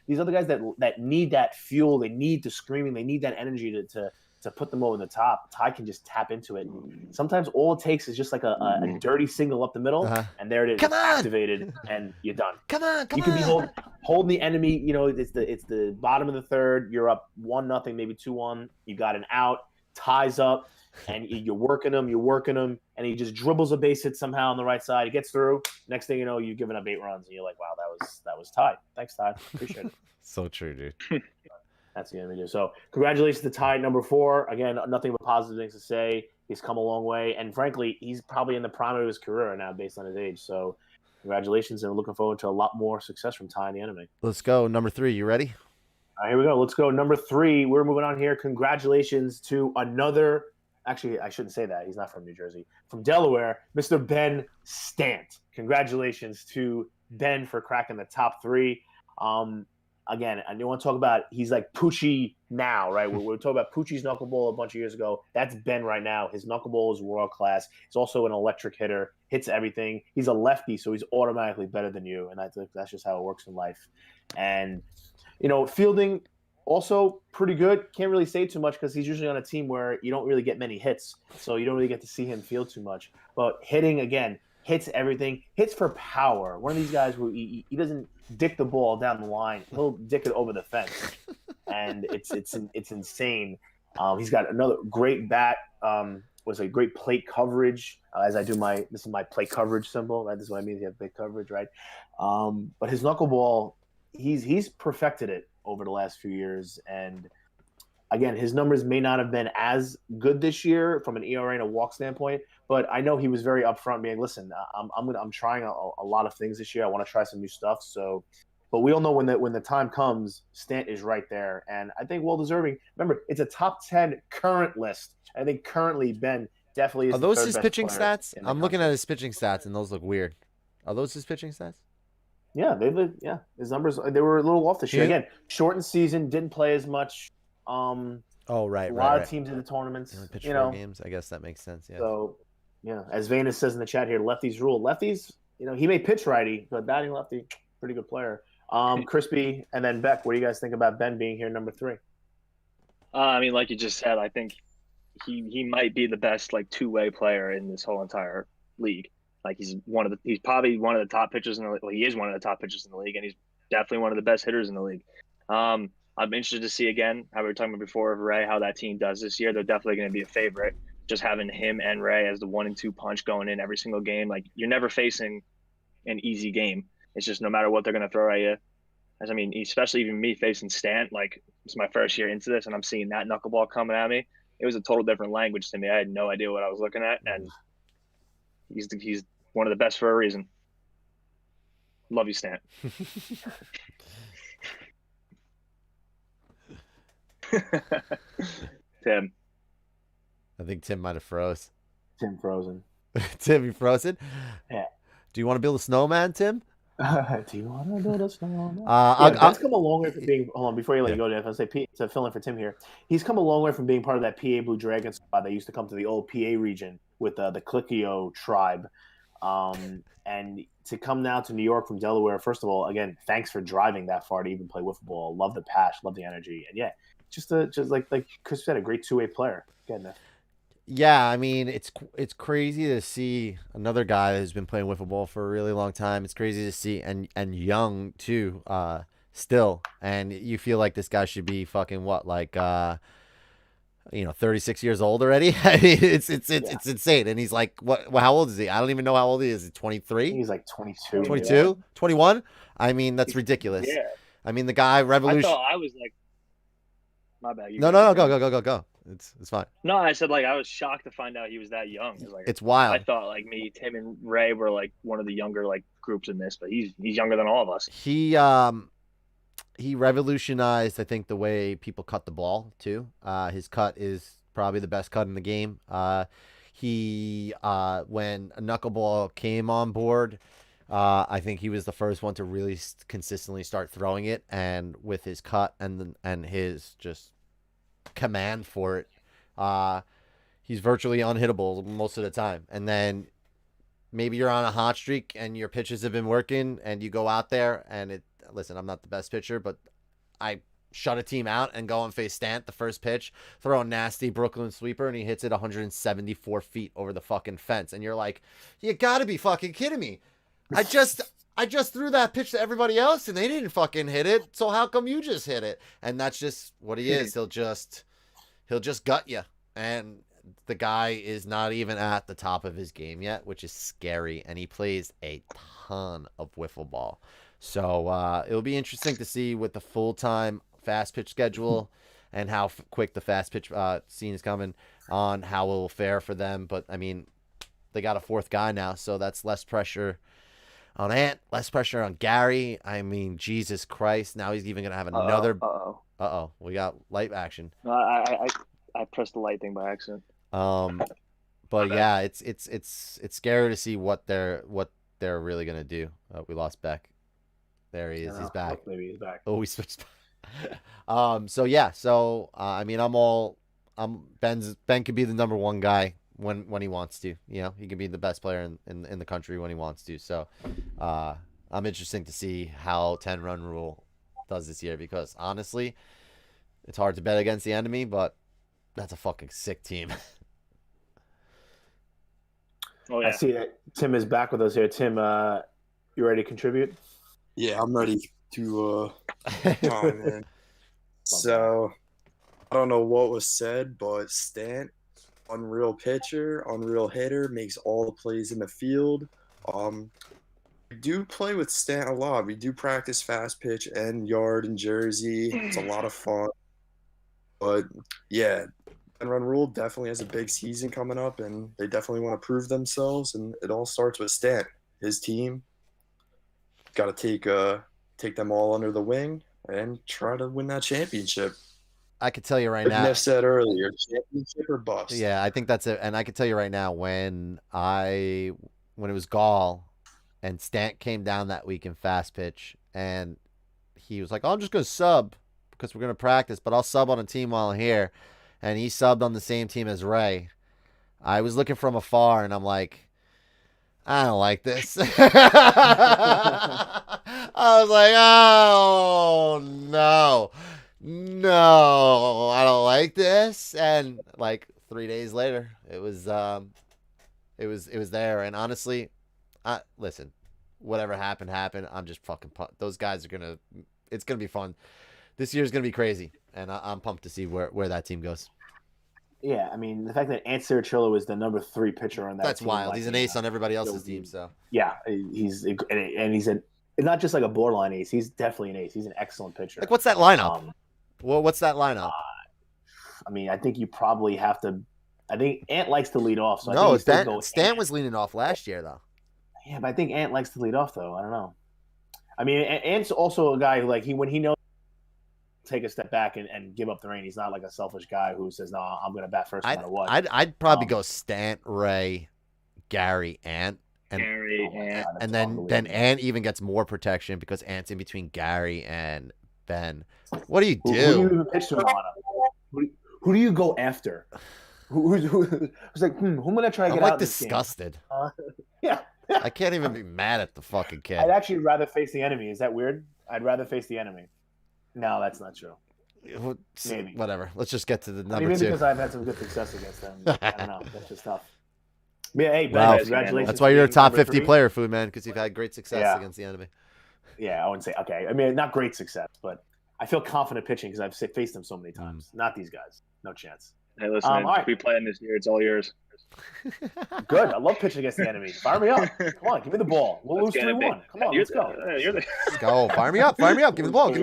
these other guys that need that fuel. They need the screaming. They need that energy to put them over the top. Ty can just tap into it. And sometimes all it takes is just like a dirty single up the middle, and there it is, activated, and you're done. You could be holding the enemy. It's the bottom of the third. You're up 1-0, maybe 2-1. You got an out. Ties up, and you're working him, and he just dribbles a base hit somehow on the right side. He gets through. Next thing you know, you've given up 8 runs, and you're like, wow, that was Ty. Thanks, Ty. Appreciate it. So true, dude. That's the end of the video. So congratulations to Ty, number 4. Again, nothing but positive things to say. He's come a long way, and frankly, he's probably in the prime of his career right now based on his age. So congratulations, and we're looking forward to a lot more success from Ty in the anime. Let's go. Number 3, you ready? All right, here we go. Let's go. Number 3, we're moving on here. Congratulations to another – actually, I shouldn't say that. He's not from New Jersey. From Delaware, Mr. Ben Stant. Congratulations to Ben for cracking the top 3. Again, I do want to talk about he's like Poochie now, right? We're talking about Poochie's knuckleball a bunch of years ago. That's Ben right now. His knuckleball is world class. He's also an electric hitter, hits everything. He's a lefty, so he's automatically better than you, and that's just how it works in life. And fielding also pretty good. Can't really say too much because he's usually on a team where you don't really get many hits, so you don't really get to see him field too much. But hitting, again, hits everything. Hits for power. One of these guys who he doesn't dick the ball down the line. He'll dick it over the fence, and it's insane. He's got another great bat. was a great plate coverage. As I do this is my plate coverage symbol. Right, this is what I mean. You have plate coverage, right? But his knuckleball, he's perfected it over the last few years, and again, his numbers may not have been as good this year from an ERA and a walk standpoint, but I know he was very upfront, being, listen, I'm trying a lot of things this year. I want to try some new stuff. So, but we all know when the time comes, Stant is right there, and I think well deserving. Remember, it's a top 10 current list. I think currently Ben definitely is. Are the those third his best pitching player stats? in the I'm looking country. at his pitching stats, and those look weird. Are those his pitching stats? Yeah, his numbers, they were a little off this year. Yeah. Again, shortened season, didn't play as much. Oh, right, A right, lot right. of teams in the tournaments, He only pitched you 4 know. games. I guess that makes sense. Yeah. So, yeah, as Venus says in the chat here, lefties rule. Lefties, he may pitch righty, but batting lefty, pretty good player. Crispy and then Beck. What do you guys think about Ben being here number 3? I mean, like you just said, I think he might be the best like two-way player in this whole entire league. Like he's probably one of the top pitchers in the league. Well, he is one of the top pitchers in the league, and he's definitely one of the best hitters in the league. I'm interested to see again how we were talking about before of Ray, how that team does this year. They're definitely going to be a favorite. Just having him and Ray as the 1 and 2 punch going in every single game, like you're never facing an easy game. It's just no matter what they're going to throw at you. I mean, especially even me facing Stant, like it's my first year into this, and I'm seeing that knuckleball coming at me. It was a total different language to me. I had no idea what I was looking at, and he's one of the best for a reason. Love you, Stant. Tim. I think Tim might have froze. Tim frozen. Tim, you frozen? Yeah. Do you want to build a snowman, Tim? Do you want to build a snowman? I'll come a long way from being. Hold on, before you let you go, Jeff, I'll say to fill in for Tim here. He's come a long way from being part of that PA Blue Dragon squad that used to come to the old PA region with the Clickio tribe, and to come now to New York from Delaware. First of all, again, thanks for driving that far to even play wiffle ball. Love the passion, love the energy, and yeah, just like Chris said, a great two-way player. Again, Yeah, I mean, it's crazy to see another guy who's been playing wiffle ball for a really long time. It's crazy to see, and young too, still. And you feel like this guy should be fucking what, like 36 years old already. I mean, it's insane. And he's like, what? How old is he? I don't even know how old he is. 23? He's like 22. 22? 21? I mean, that's ridiculous. Yeah. I mean, the guy revolution. I thought I was like, my bad. No, go. It's fine. No, I said like I was shocked to find out he was that young. It's wild. I thought like me, Tim, and Ray were like one of the younger like groups in this, but he's younger than all of us. He revolutionized, I think, the way people cut the ball too. His cut is probably the best cut in the game. When a knuckleball came on board, I think he was the first one to really consistently start throwing it, and with his cut and his just command for it, he's virtually unhittable most of the time. And then maybe you're on a hot streak and your pitches have been working, and you go out there and listen, I'm not the best pitcher, but I shut a team out and go and face Stant the first pitch, throw a nasty Brooklyn sweeper, and he hits it 174 feet over the fucking fence. And you're like, you gotta be fucking kidding me. I just threw that pitch to everybody else and they didn't fucking hit it. So how come you just hit it? And that's just what he is. He'll just gut you. And the guy is not even at the top of his game yet, which is scary. And he plays a ton of wiffle ball. So it'll be interesting to see with the full-time fast pitch schedule and how quick the fast pitch scene is coming on, how it will fare for them. But, I mean, they got a fourth guy now, so that's less pressure on Ant, less pressure on Gary. I mean, Jesus Christ. Now he's even going to have another. Uh-oh. We got light action. No, I pressed the light thing by accident. But yeah, it's scary to see what they're really going to do. We lost Beck. There he is. He's back. Maybe he's back. Oh, we switched. So yeah. So I mean, Ben could be the number one guy when he wants to. You know, he can be the best player in the country when he wants to. So I'm interested to see how 10-run rule does this year, because honestly, it's hard to bet against the enemy, but that's a fucking sick team. Oh yeah. I see that Tim is back with us here. Tim, you ready to contribute? Yeah, I'm ready to chime in. So, I don't know what was said, but Stant, unreal pitcher, unreal hitter, makes all the plays in the field. We do play with Stan a lot. We do practice fast pitch and yard in Jersey. It's a lot of fun. But yeah, and Run Rule definitely has a big season coming up, and they definitely want to prove themselves. And it all starts with Stan, his team. Got to take them all under the wing and try to win that championship. I could tell you right Like now. Neff said earlier, championship or bust. Yeah, I think that's it. And I can tell you right now, when it was Gall and Stant came down that week in fast pitch, and he was like, "Oh, I'm just gonna sub because we're gonna practice, but I'll sub on a team while I'm here," and he subbed on the same team as Ray. I was looking from afar, and I'm like, I don't like this. I was like, oh no, no, I don't like this. And like 3 days later, it was there. And honestly, listen, whatever happened. I'm just fucking pumped. Those guys it's gonna be fun. This year's gonna be crazy, and I'm pumped to see where that team goes. Yeah, I mean, the fact that Ant Ciricillo is the number 3 pitcher on that That's team, wild. like, He's an ace on everybody else's team. So yeah, he's not just like a borderline ace. He's definitely an ace. He's an excellent pitcher. like, what's that lineup? Well, what's that lineup? I mean, I think you probably have to. I think Ant likes to lead off. So I No, think you still go Stan was leaning off last year though. Yeah, but I think Ant likes to lead off though. I don't know. I mean, Ant's also a guy who, like, when he knows, take a step back and give up the reign. He's not like a selfish guy who says, "No, I'm going to bat first no matter what." I'd probably go Stant, Ray, Gary, Ant, and then Ant even gets more protection because Ant's in between Gary and Ben. What do you do? Who do you even pitch to in the lineup? Who do you go after? Who's like, who am I going to try to I'm get like out? disgusted. Yeah. I can't even be mad at the fucking kid. I'd actually rather face the enemy. Is that weird? I'd rather face the enemy. No, that's not true. Maybe. Whatever. Let's just get to the number maybe 2. because I've had some good success against them. I don't know. That's just tough. Yeah, hey, Ben, Wow. congratulations. That's why you're a top 50 3. player, Food Man, because you've had great success against the enemy. Yeah, I wouldn't say okay. I mean, not great success, but I feel confident pitching because I've faced them so many times. Not these guys. No chance. Hey, listen, if we play in this year, it's all yours. Good. I love pitching against the enemy. Fire me up. Come on, give me the ball. We'll lose 3-1. Come on, let's go. Let's go. Fire me up. Give me the ball.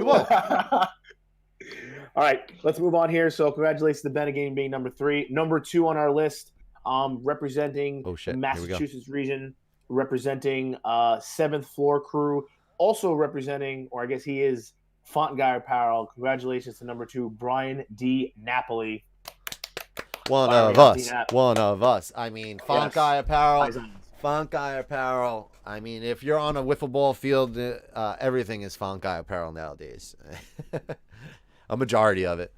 All right, let's move on here. So congratulations to Ben again being number 3. Number 2 on our list, representing the Massachusetts region, representing 7th Floor Crew, also representing, or I guess he is, Font Guy Apparel. Congratulations to number 2, Brian D. Napoli. One of us. I mean, Font Guy Apparel. I mean, if you're on a wiffle ball field, everything is Font Guy Apparel nowadays. A majority of it.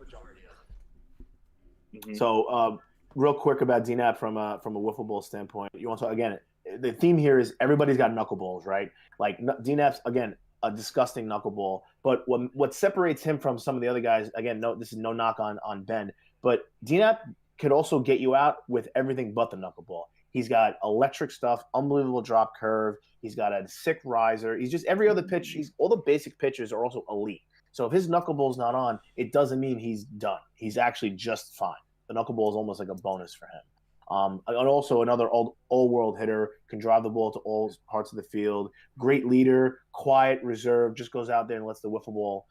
So, real quick about DNAP from a wiffle ball standpoint. You want to talk, again? The theme here is everybody's got knuckleballs, right? Like DNAP's again a disgusting knuckleball, but what separates him from some of the other guys? Again, no, this is no knock on Ben, but DNAP could also get you out with everything but the knuckleball. He's got electric stuff, unbelievable drop curve. He's got a sick riser. He's just every other pitch. All the basic pitches are also elite. So if his knuckleball's not on, it doesn't mean he's done. He's actually just fine. The knuckleball is almost like a bonus for him. And also another all-world hitter, can drive the ball to all parts of the field. Great leader, quiet, reserved, just goes out there and lets the wiffle ball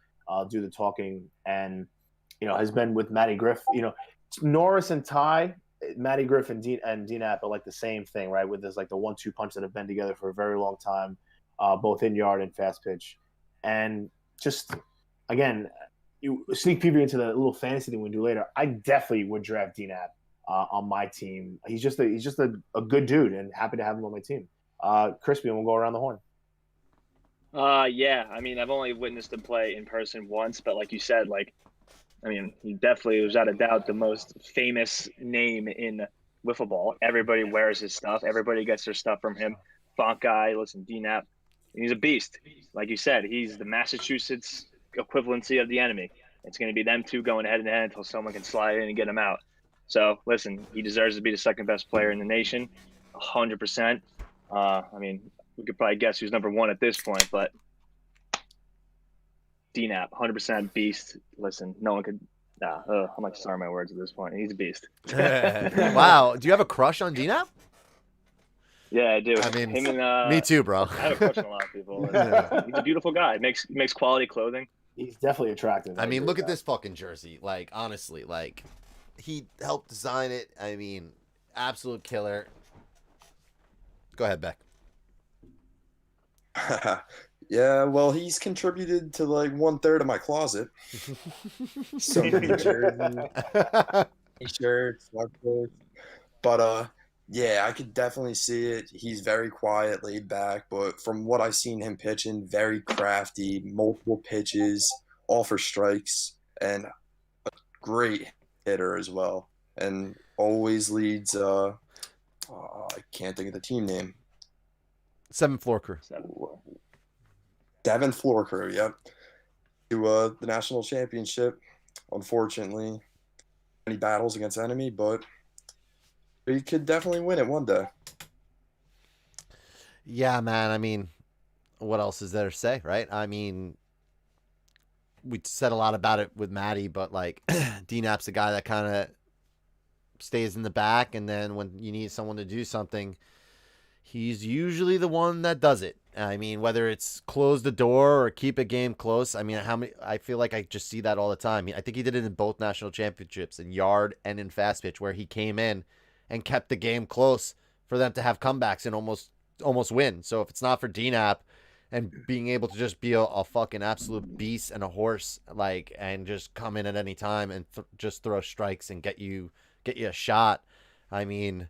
do the talking. And, has been with Matty Griff. Norris and Ty, Matty Griff and DNAP are like the same thing, right? With this like the 1-2 punch that have been together for a very long time, both in yard and fast pitch. And just, again, you sneak preview into the little fantasy thing we do later. I definitely would draft DNAP on my team. He's just a good dude, and happy to have him on my team. Crispy, and we'll go around the horn. Yeah. I mean, I've only witnessed him play in person once, but like you said, he definitely, without a doubt, the most famous name in wiffle ball. Everybody wears his stuff. Everybody gets their stuff from him. Font Guy, listen, DNAP, he's a beast. Like you said, he's the Massachusetts equivalency of the enemy. It's going to be them two going head to head until someone can slide in and get him out. So, listen, he deserves to be the second best player in the nation, 100%. We could probably guess who's number 1 at this point, but DNAP, 100% beast. Listen, no one could Nah, I'm like sorry my words at this point. He's a beast. Wow. Do you have a crush on DNAP? Yeah, I do. I mean, Him and me too, bro. I have a crush on a lot of people. He's a beautiful guy. Makes quality clothing. He's definitely attractive. I mean, agree look with at that. this fucking jersey. Like, honestly, like, he helped design it. I mean, absolute killer. Go ahead, Beck. Yeah, well, he's contributed to like 1/3 of my closet. So many jerseys, t-shirts, sweatshirts. But yeah, I could definitely see it. He's very quiet, laid back, but from what I've seen him pitching, very crafty, multiple pitches, all for strikes, and great hitter as well. And always leads I can't think of the team name. 7th floor crew. Devon Floor Crew, yep. To the national championship. Unfortunately, many battles against enemy, but he could definitely win it one day. Yeah, man. I mean, what else is there to say, right? I mean, we said a lot about it with Maddie, but like, DNAP's a guy that kind of stays in the back, and then when you need someone to do something, he's usually the one that does it. I mean, whether it's close the door or keep a game close. I mean, how many? I feel like I just see that all the time. I think he did it in both national championships, in yard and in fast pitch, where he came in and kept the game close for them to have comebacks and almost win. So if it's not for DNAP and being able to just be a fucking absolute beast and a horse, like, and just come in at any time and just throw strikes and get you a shot, I mean,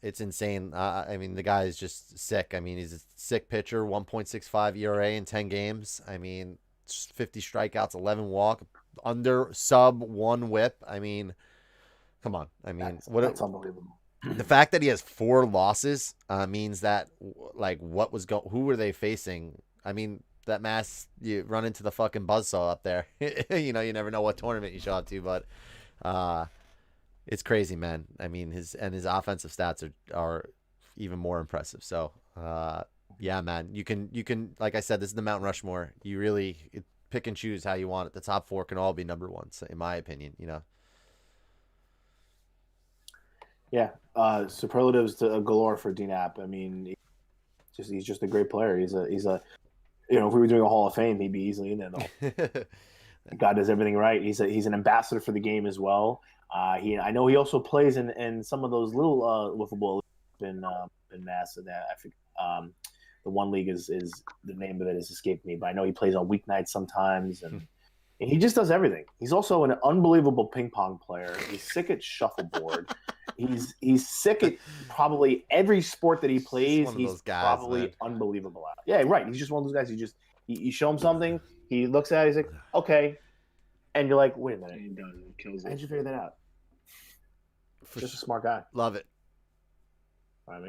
it's insane. I mean, the guy is just sick. I mean, he's a sick pitcher, 1.65 ERA in 10 games. I mean, 50 strikeouts, 11 walk, under sub 1 whip. I mean, come on. I mean, that's unbelievable. The fact that he has 4 losses means that, like, who were they facing? I mean, that mass, you run into the fucking buzzsaw up there. You know, you never know what tournament you show up to, but it's crazy, man. I mean, his offensive stats are even more impressive. So, yeah, man, you can, like I said, this is the Mount Rushmore. You really pick and choose how you want it. The top 4 can all be number 1s, in my opinion, you know? Yeah. Superlatives to galore for DNAP. I mean, he's just a great player. He's a, you know, if we were doing a Hall of Fame, he'd be easily in there though. God does everything right. He's an ambassador for the game as well. I know he also plays in some of those little wiffle ball in Mass. That I think the one league is the name of it has escaped me, but I know he plays on weeknights sometimes, and he just does everything. He's also an unbelievable ping pong player. He's sick at shuffleboard. He's sick at probably every sport that he plays. He's guys, probably man. unbelievable at. Yeah, right. He's just one of those guys. You show him something, he looks at it, he's like, okay, and you're like, wait a minute, Kills how it. did you figure that out? Just a smart guy. Love it. All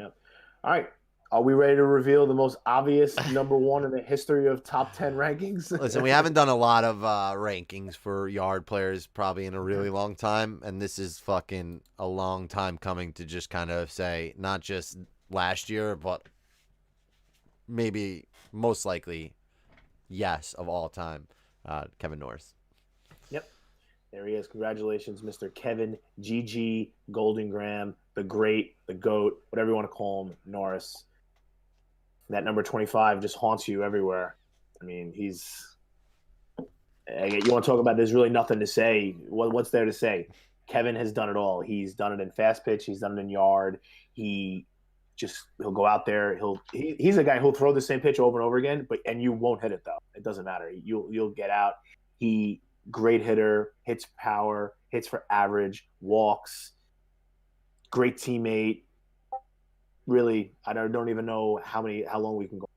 right. Are we ready to reveal the most obvious number 1 in the history of top 10 rankings? Listen, we haven't done a lot of rankings for yard players probably in a really long time, and this is fucking a long time coming to just kind of say not just last year, but maybe most likely yes of all time, Kevin Norris. Yep. There he is. Congratulations, Mr. Kevin GG Golden Graham, the great, the GOAT, whatever you want to call him, Norris. That number 25 just haunts you everywhere. I mean, you want to talk about there's really nothing to say. What's there to say? Kevin has done it all. He's done it in fast pitch. He's done it in yard. He'll go out there. He's a guy who'll throw the same pitch over and over again, and you won't hit it though. It doesn't matter. You'll get out. Great hitter, hits power, hits for average, walks, great teammate. Really, I don't even know how long we can go.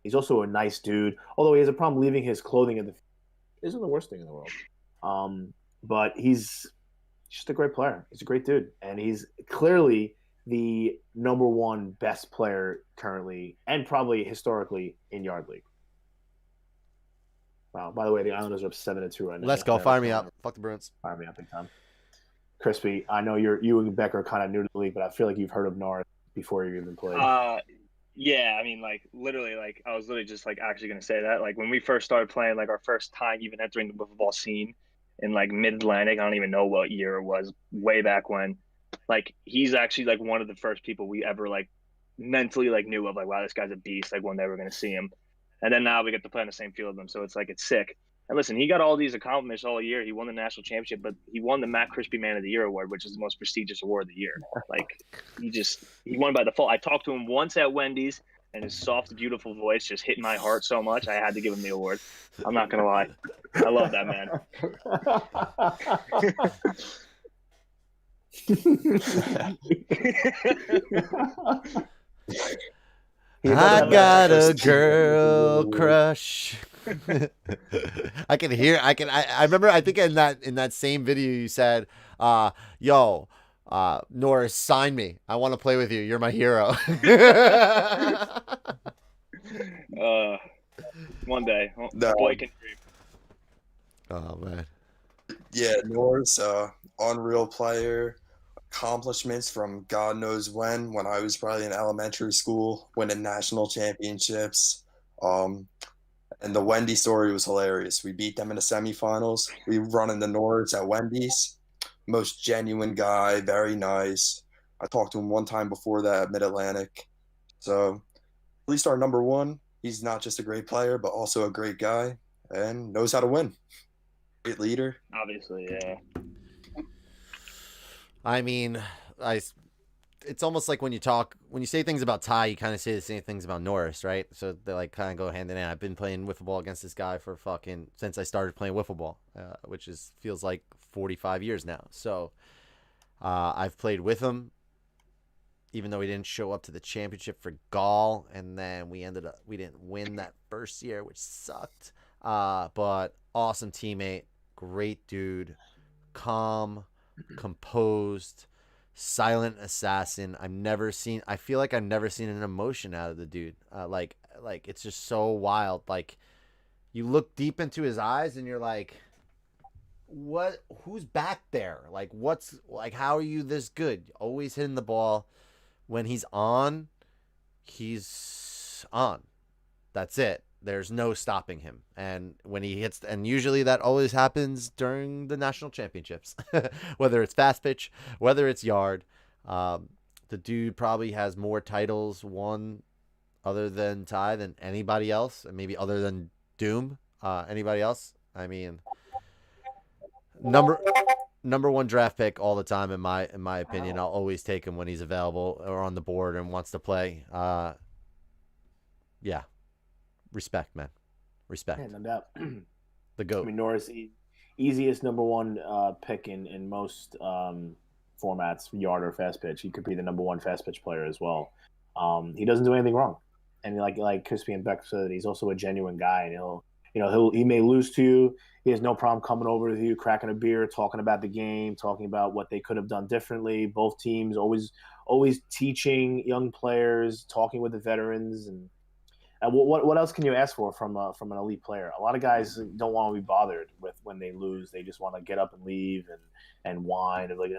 He's also a nice dude, although he has a problem leaving his clothing in the field. Isn't the worst thing in the world. But he's just a great player. He's a great dude, and he's clearly the number 1 best player currently, and probably historically in yard league. Wow. By the way, the Islanders are up 7-2 right now. Let's go. Fire me up. Fuck the Bruins. Fire me up big time. Crispy, I know you and Beck are kind of new to the league, but I feel like you've heard of Norris before you even played. Yeah, I mean, like, literally, like, I was literally just, like, actually going to say that. Like, when we first started playing, like, our first time even entering the wiffle ball scene, in like Mid-Atlantic. I don't even know what year it was, way back when. Like he's actually like one of the first people we ever like mentally like knew of, like, wow, this guy's a beast, like when they were going to see him. And then now we get to play on the same field with him, so it's like it's sick. And listen, he got all these accomplishments all year. He won the national championship, but he won the Matt Crispy Man of the Year award, which is the most prestigious award of the year. Like he won by default. I talked to him once at Wendy's, and his soft, beautiful voice just hit my heart so much I had to give him the award. I'm not gonna lie, I love that man. I got a girl crush. I remember, I think in that same video you said, yo, Norris, sign me. I want to play with you. You're my hero. One day, No. boy can dream. Oh man. Yeah, Norris, unreal player. Accomplishments from God knows when I was probably in elementary school, winning national championships. And the Wendy story was hilarious. We beat them in the semifinals. We run into Norris at Wendy's. Most genuine guy, very nice. I talked to him one time before that at Mid-Atlantic. So at least our number one, he's not just a great player, but also a great guy and knows how to win. Great leader. Obviously, yeah. I mean, it's almost like when you say things about Ty, you kind of say the same things about Norris, right? So they like kind of go hand in hand. I've been playing wiffle ball against this guy for since I started playing wiffle ball, which feels like 45 years now. So I've played with him, even though he didn't show up to the championship for Gaul, and then we didn't win that first year, which sucked. But awesome teammate, great dude, calm, composed, silent assassin. I feel like I've never seen an emotion out of the dude. Like it's just so wild. Like you look deep into his eyes and you're like, who's back there? Like how are you this good? Always hitting the ball. When he's on, he's on. That's it. There's no stopping him. And when he hits, and usually that always happens during the national championships, whether it's fast pitch, whether it's yard. The dude probably has more titles won other than Ty than anybody else, and maybe other than Doom. Anybody else? I mean, number one draft pick all the time in my opinion. I'll always take him when he's available or on the board and wants to play. Yeah. Respect, man. Respect. Yeah, no doubt. The GOAT. I mean, Norris, easiest number one pick in most formats, yard or fast pitch. He could be the number one fast pitch player as well. He doesn't do anything wrong, and like Crispy and Beck said, he's also a genuine guy, and he may lose to you. He has no problem coming over with you, cracking a beer, talking about the game, talking about what they could have done differently. Both teams always teaching young players, talking with the veterans, and what else can you ask for from an elite player? A lot of guys don't want to be bothered with when they lose. They just want to get up and leave and whine and like.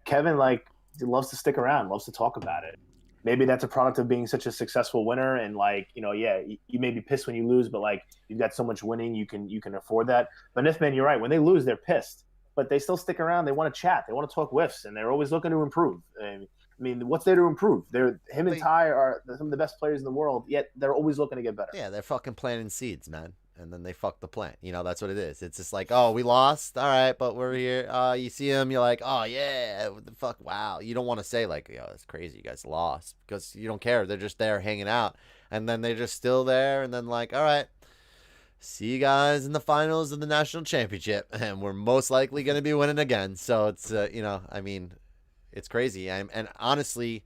Kevin loves to stick around, loves to talk about it. Maybe that's a product of being such a successful winner, and you may be pissed when you lose, but like you've got so much winning, you can afford that. But Nifman, you're right. When they lose, they're pissed, but they still stick around. They want to chat, they want to talk whiffs, and they're always looking to improve. I mean, what's there to improve? Him and Ty are some of the best players in the world, yet they're always looking to get better. Yeah, they're fucking planting seeds, man. And then they fuck the plant. That's what it is. It's just like, oh, we lost. All right, but we're here. You see them, you're like, oh, yeah, what the fuck? Wow. You don't want to say, like, yo, that's crazy. You guys lost. Because you don't care. They're just there hanging out. And then they're just still there. And then, like, all right, see you guys in the finals of the national championship. And we're most likely going to be winning again. So it's, I mean, it's crazy. And honestly,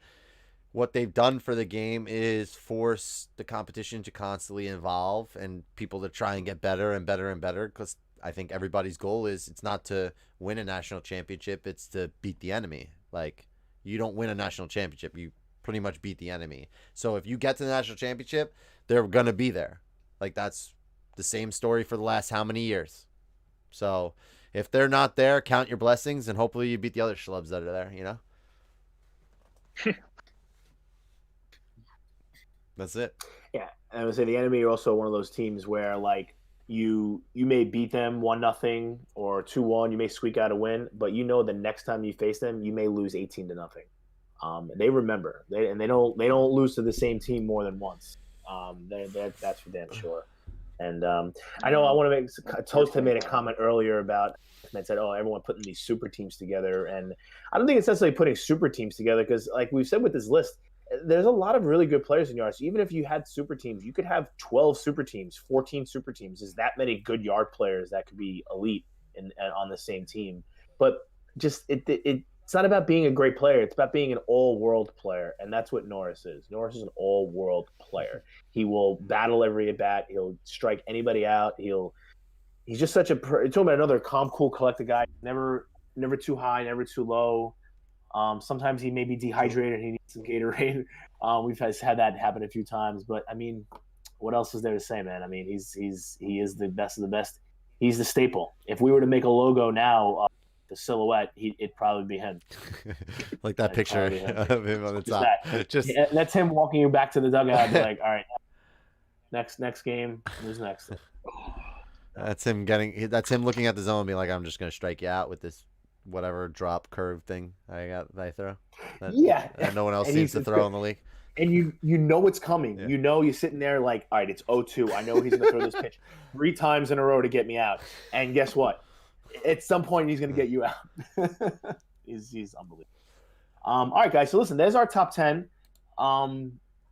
what they've done for the game is force the competition to constantly evolve and people to try and get better and better and better. Because I think everybody's goal it's not to win a national championship. It's to beat the enemy. Like, you don't win a national championship. You pretty much beat the enemy. So if you get to the national championship, they're going to be there. Like, that's the same story for the last how many years. So if they're not there, count your blessings and hopefully you beat the other schlubs that are there, That's it. Yeah, I would say the enemy are also one of those teams where, like, you may beat them 1-0 or 2-1. You may squeak out a win, but you know the next time you face them, you may lose 18-0. They remember, they don't lose to the same team more than once. That's for damn sure. And I know I want to make Toast had made a comment earlier about and said, "Oh, everyone putting these super teams together," and I don't think it's necessarily putting super teams together because, like we've said with this list, there's a lot of really good players in yards. So even if you had super teams, you could have 12 super teams, 14 super teams. There's that many good yard players that could be elite on the same team. But just it's not about being a great player. It's about being an all-world player, and that's what Norris is. Norris is an all-world player. He will battle every at bat. He'll strike anybody out. He's just such a. You're talking about another calm, cool, collected guy. Never too high, never too low. Sometimes he may be dehydrated. He needs some Gatorade. We've had that happen a few times. But I mean, what else is there to say, man? I mean, he is the best of the best. He's the staple. If we were to make a logo now, the silhouette, it'd probably be him. Like that picture of him on the top. Just that's him walking you back to the dugout. And be like, all right, next game. Who's next? That's him looking at the zone and being like, I'm just gonna strike you out with this whatever drop curve thing that I throw. That no one else seems to throw in the league. And you know it's coming. Yeah. You know you're sitting there like, all right, it's 0-2. I know he's gonna throw this pitch 3 times in a row to get me out. And guess what? At some point he's gonna get you out. he's unbelievable. All right, guys. So listen, there's our top 10.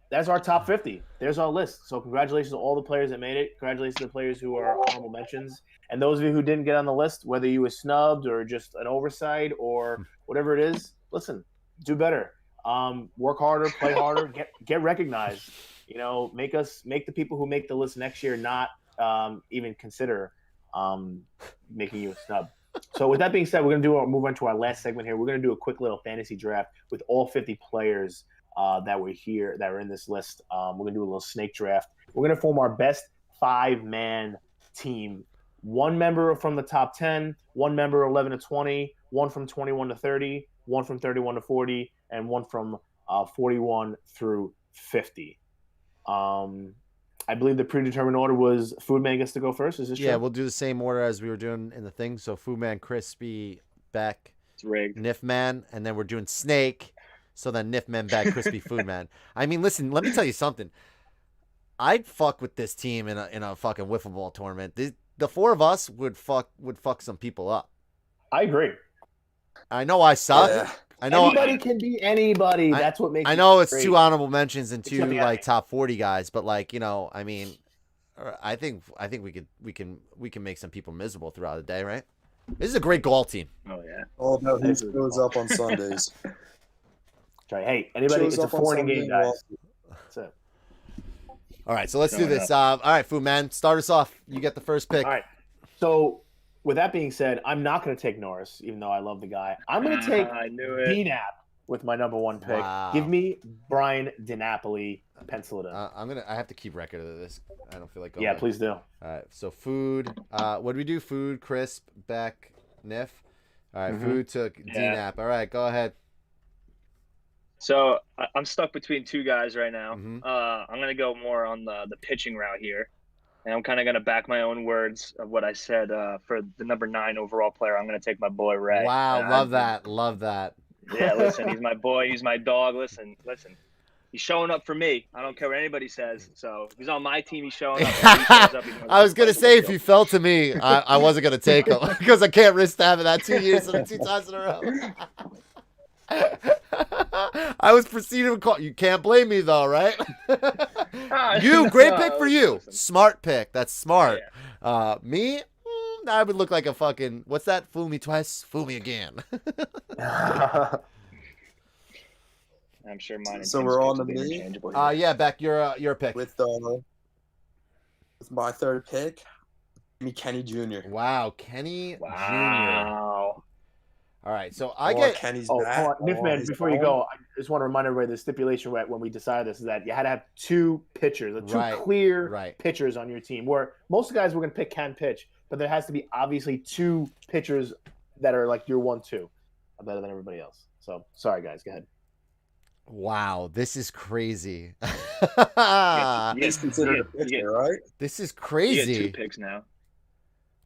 There's our top 50. There's our list. So congratulations to all the players that made it. Congratulations to the players who are honorable mentions. And those of you who didn't get on the list, whether you were snubbed or just an oversight or whatever it is, listen, do better. Work harder, play harder, get recognized. You know, make the people who make the list next year not even consider making you a snub. So with that being said, we're going to move on to our last segment here. We're going to do a quick little fantasy draft with all 50 players that were in this list. We're going to do a little snake draft. We're going to form our best 5-man team. 1 member from the top 10, 1 member 11 to 20, 1 from 21 to 30, 1 from 31 to 40, and 1 from 41 through 50. I believe the predetermined order was Foodman gets to go first. Is this true? Yeah, we'll do the same order as we were doing in the thing. So Foodman, Crispy, Beck, Niffman, and then we're doing Snake. So then Niffman, Beck, Crispy, Foodman. I mean, listen, let me tell you something. I'd fuck with this team in a fucking wiffle ball tournament. The 4 of us would fuck some people up. I agree. I know I suck. Yeah. I know anybody can be anybody. That's what makes. I know it's great. 2 honorable mentions and 2 like top 40 guys, but like I mean, I think we can make some people miserable throughout the day, right? This is a great goal team. Oh yeah. Oh no, he shows up on Sundays. Hey, anybody? It's a 4 game, guys. That's it. All right, so let's do this. All right, Fu Man, start us off. You get the first pick. All right. So, with that being said, I'm not going to take Norris, even though I love the guy. I'm going to take DNAP with my number 1 pick. Wow. Give me Brian DiNapoli. Pencil it in. I have to keep record of this. I don't feel like going. Yeah, please do. All right. So food. What do we do? Food, Crisp, Beck, Niff. All right. Food took DNAP. All right. Go ahead. So I'm stuck between 2 guys right now. I'm going to go more on the pitching route here. And I'm kind of going to back my own words of what I said for the number 9 overall player. I'm going to take my boy, Ray. Wow. Love that. Love that. Yeah, listen, he's my boy. He's my dog. Listen. He's showing up for me. I don't care what anybody says. So if he's on my team, he's showing up. I was going to say, if he fell to me, I wasn't going to take him because I can't risk having that 2 years 2 times in a row. I was proceeding to call. You can't blame me though, right? Great pick for you. Listen. Smart pick. That's smart. Yeah. Me, I would look like a fucking. What's that? Fool me twice, fool me again. I'm sure mine. So we're on to me. Yeah, Beck, your pick with my 3rd pick. Me, Kenny Jr. Wow, Kenny Jr. All right, so Kenny's hold back. on. Niffman, before you go, I just want to remind everybody the stipulation when we decided this is that you had to have 2 pitchers, 2 clear pitchers on your team. Where most guys were going to pick can pitch, but there has to be obviously 2 pitchers that are like your 1-2, better than everybody else. So sorry, guys, go ahead. Wow, this is crazy. He's considered a pitcher, right? This is You get 2 crazy. picks now.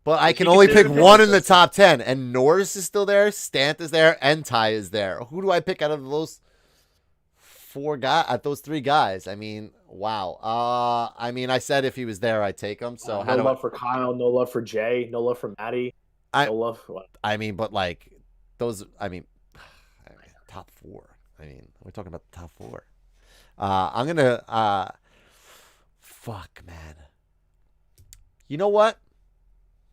But I Is can he only pick considered one in the pitcher? top 10, and Norris is still there, Stant is there, and Ty is there. Who do I pick out of those 3 guys? I mean, wow. I mean, I said if he was there, I'd take him. So how no do love for Kyle, no love for Jay, no love for Maddie, no love for I mean, but like those. I mean, top 4. I mean, we're talking about the top 4. I'm gonna. Fuck, man. You know what?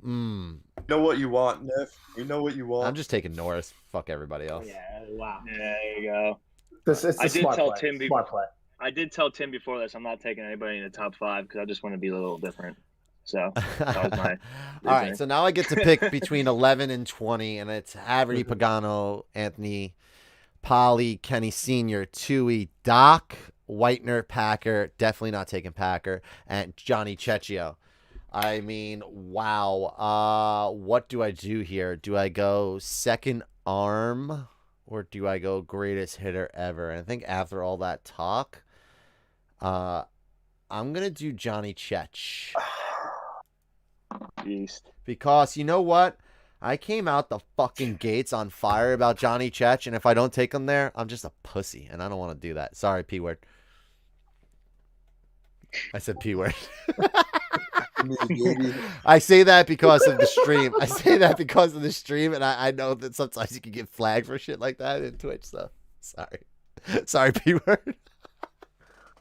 You know what you want, Neff. You know what you want. I'm just taking Norris. Fuck everybody else. Yeah, wow. Yeah, there you go. It's a I did smart tell play. Tim Smart play. I did tell Tim before this I'm not taking anybody in the top 5 because I just want to be a little different. So that was my All right, so now I get to pick between 11 and 20, and it's Haverty, Pagano, Anthony, Polly, Kenny Sr., Tui, Doc, Whitener, Packer, definitely not taking Packer, and Johnny Cecchio. I mean, wow. What do I do here? Do I go second arm, or do I go greatest hitter ever? And I think after all that talk, I'm going to do Johnny Cech. Beast. Because you know what? I came out the fucking gates on fire about Johnny Cech, and if I don't take him there, I'm just a pussy, and I don't want to do that. Sorry, P word. I said P word. I say that because of the stream. I say that because of the stream, and I know that sometimes you can get flagged for shit like that in Twitch, so sorry. Sorry, P word.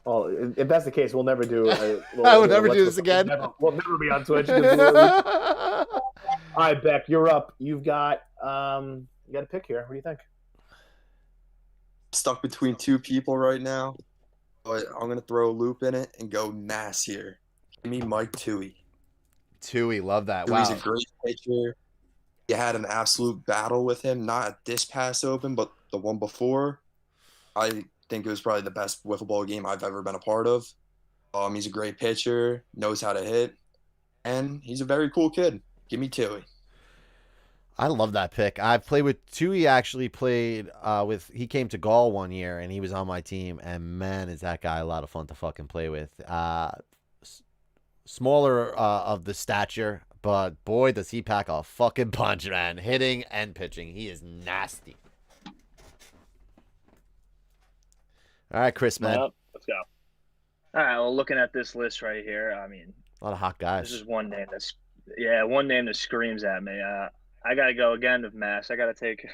Well, if that's the case, we'll never do. I will never do this again. We'll never be on Twitch. All right, Beck, you're up. You got a pick here. What do you think? Stuck between 2 people right now, but I'm gonna throw a loop in it and go Nass here. Give me Mike Tui. Tui, love that. Tui's Wow. a great pitcher. You had an absolute battle with him, not at this past open, but the one before. I think it was probably the best wiffle ball game I've ever been a part of. He's a great pitcher, knows how to hit, and he's a very cool kid. Give me Tui. I love that pick. I played with Tui. Actually played with. He came to Gaul one year, and he was on my team. And man, is that guy a lot of fun to fucking play with. Smaller of the stature, but boy, does he pack a fucking punch, man. Hitting and pitching, he is nasty. All right, Chris, man. Yep, let's go. All right, well, looking at this list right here, I mean, A lot of hot guys. this is one name that screams at me. I gotta go again with Mass. I gotta take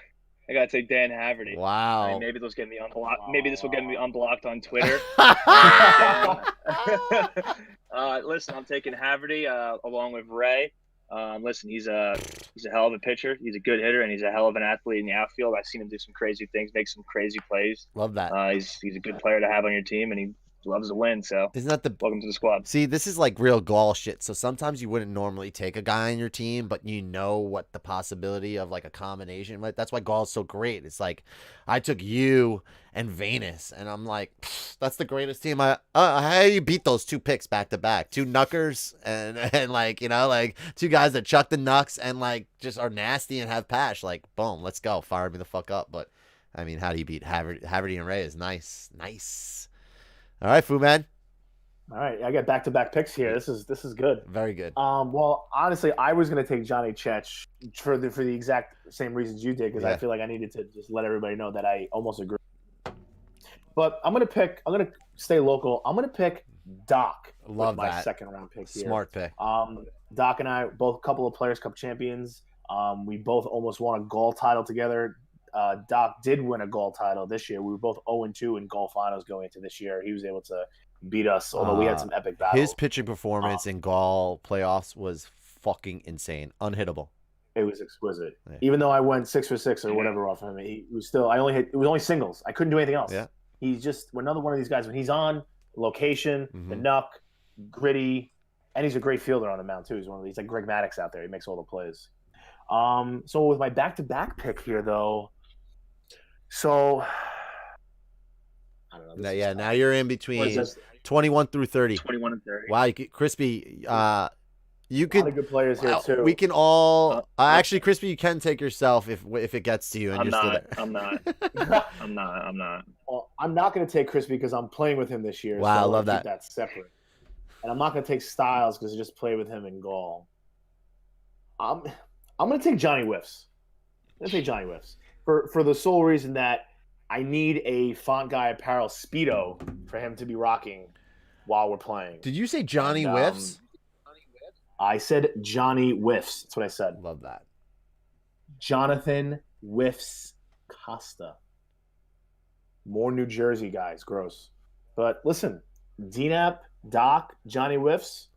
Dan Haverty. Wow. I mean, maybe this will get me unblocked. Maybe this will get me unblocked on Twitter. Listen, I'm taking Haverty along with Ray. Listen, he's a hell of a pitcher. He's a good hitter, and he's a hell of an athlete in the outfield. I've seen him do some crazy things, make some crazy plays. Love that. He's a good player to have on your team, and he loves to win. So Isn't that the welcome to the squad. See, this is like real Gaul shit. So sometimes you wouldn't normally take a guy on your team, but you know what the possibility of like a combination. Like that's why Gaul's so great. It's like I took you and Venus, and I'm like, that's the greatest team. How do you beat those 2 picks back to back? 2 knuckers and like like 2 guys that chuck the knucks and like just are nasty and have pash. Like boom, let's go, fire me the fuck up. But I mean, how do you beat Haverty and Ray? Is nice. All right, Fu Man. All right, I got back-to-back picks here. This is good. Very good. Well, honestly, I was going to take Johnny Cech for the exact same reasons you did because I feel like I needed to just let everybody know that I almost agree. But I'm going to stay local. I'm going to pick Doc. Love with my that. second round pick here. Smart pick. Doc and I, both a couple of Players Cup champions. We both almost won a Gaul title together. Doc did win a Gaul title this year. We were both 0-2 in Gaul finals going into this year. He was able to beat us, although we had some epic battles. His pitching performance in Gaul playoffs was fucking insane. Unhittable. It was exquisite. Yeah. Even though I went 6 for 6 or whatever off of him, he was still. It was only singles. I couldn't do anything else. Yeah. He's just another one of these guys when he's on location, the knuck, gritty, and he's a great fielder on the mound too. He's like Greg Maddux out there. He makes all the plays. So with my back-to-back pick here, though, I don't know. Now you're in between 21 through 30. 21 and 30. Wow, Crispy, you A lot could. of good players here too. We can all actually, Crispy, you can take yourself if it gets to you and I'm you're not. still there. I'm not. I'm not. Well, I'm not going to take Crispy because I'm playing with him this year. Wow, so I wanna love keep that. that separate. And I'm not going to take Styles because I just play with him in Gaul. I'm going to take Johnny Whiffs. I'm going to take Johnny Whiffs for the sole reason that I need a Font Guy Apparel Speedo for him to be rocking while we're playing. Did you say Johnny And, Whiffs? I said Johnny Whiffs. That's what I said. Love that. Jonathan Whiffs Costa. More New Jersey guys. Gross. But listen, DNAP, Doc, Johnny Whiffs.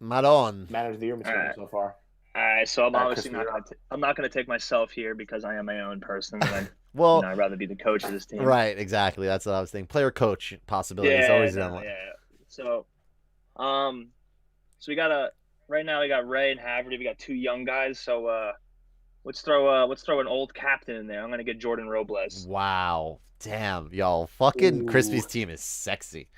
Madon. Manager of the year material so far. All right, so I'm obviously Crispy, not going to take myself here because I am my own person. And Well, I'd rather be the coach of this team. right, exactly. That's what I was thinking. Player coach possibility is Yeah, always no, done one. yeah. So, so we got right now we got Ray and Haverty. We got two young guys. So let's throw an old captain in there. I'm gonna get Jordan Robles. Wow. Damn, y'all. Fucking Ooh. Crispy's team is sexy.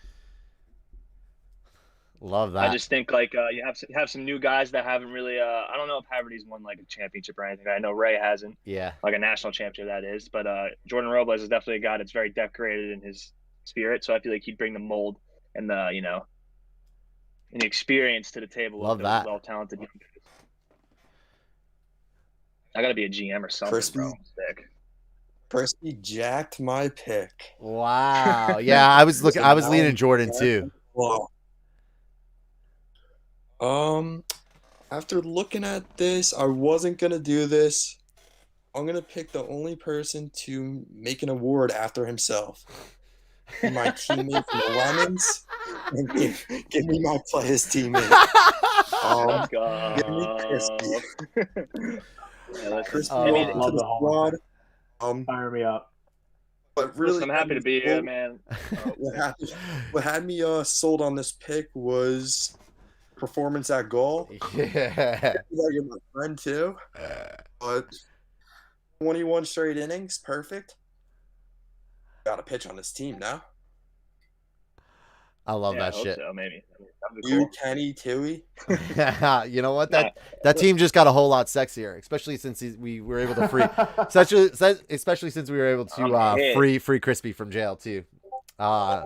Love that. I just think like you have some new guys that haven't really. I don't know if Haverty's won like a championship or anything. I know Ray hasn't, Yeah. like a national championship that is. But Jordan Robles is definitely a guy that's very decorated in his spirit. So I feel like he'd bring the mold and the and the experience to the table. Love with that. those well-talented young guys. I gotta be a GM or something, Crispy. bro. Sick. Crispy jacked my pick. Wow. Yeah, I was looking. I was now leaning I'm Jordan back. too. Wow. After looking at this, I wasn't gonna do this. I'm gonna pick the only person to make an award after himself. My teammate from the Lemons. And give me my players teammate. Let's go. Give me Crispy. Yeah, listen, Crispy Oh, welcome love to the the home. squad. Fire me up. But really, I'm happy to be here, man. what had me sold on this pick was performance at goal. Yeah. You're my friend too. But 21 straight innings, perfect. Got a pitch on this team now. I love Yeah, that I hope shit. So, maybe. That'd be You, cool. Kenny, Tui. You know what? That team just got a whole lot sexier, especially since we were able to free, especially since we were able to Yeah. free Crispy from jail too. Oh,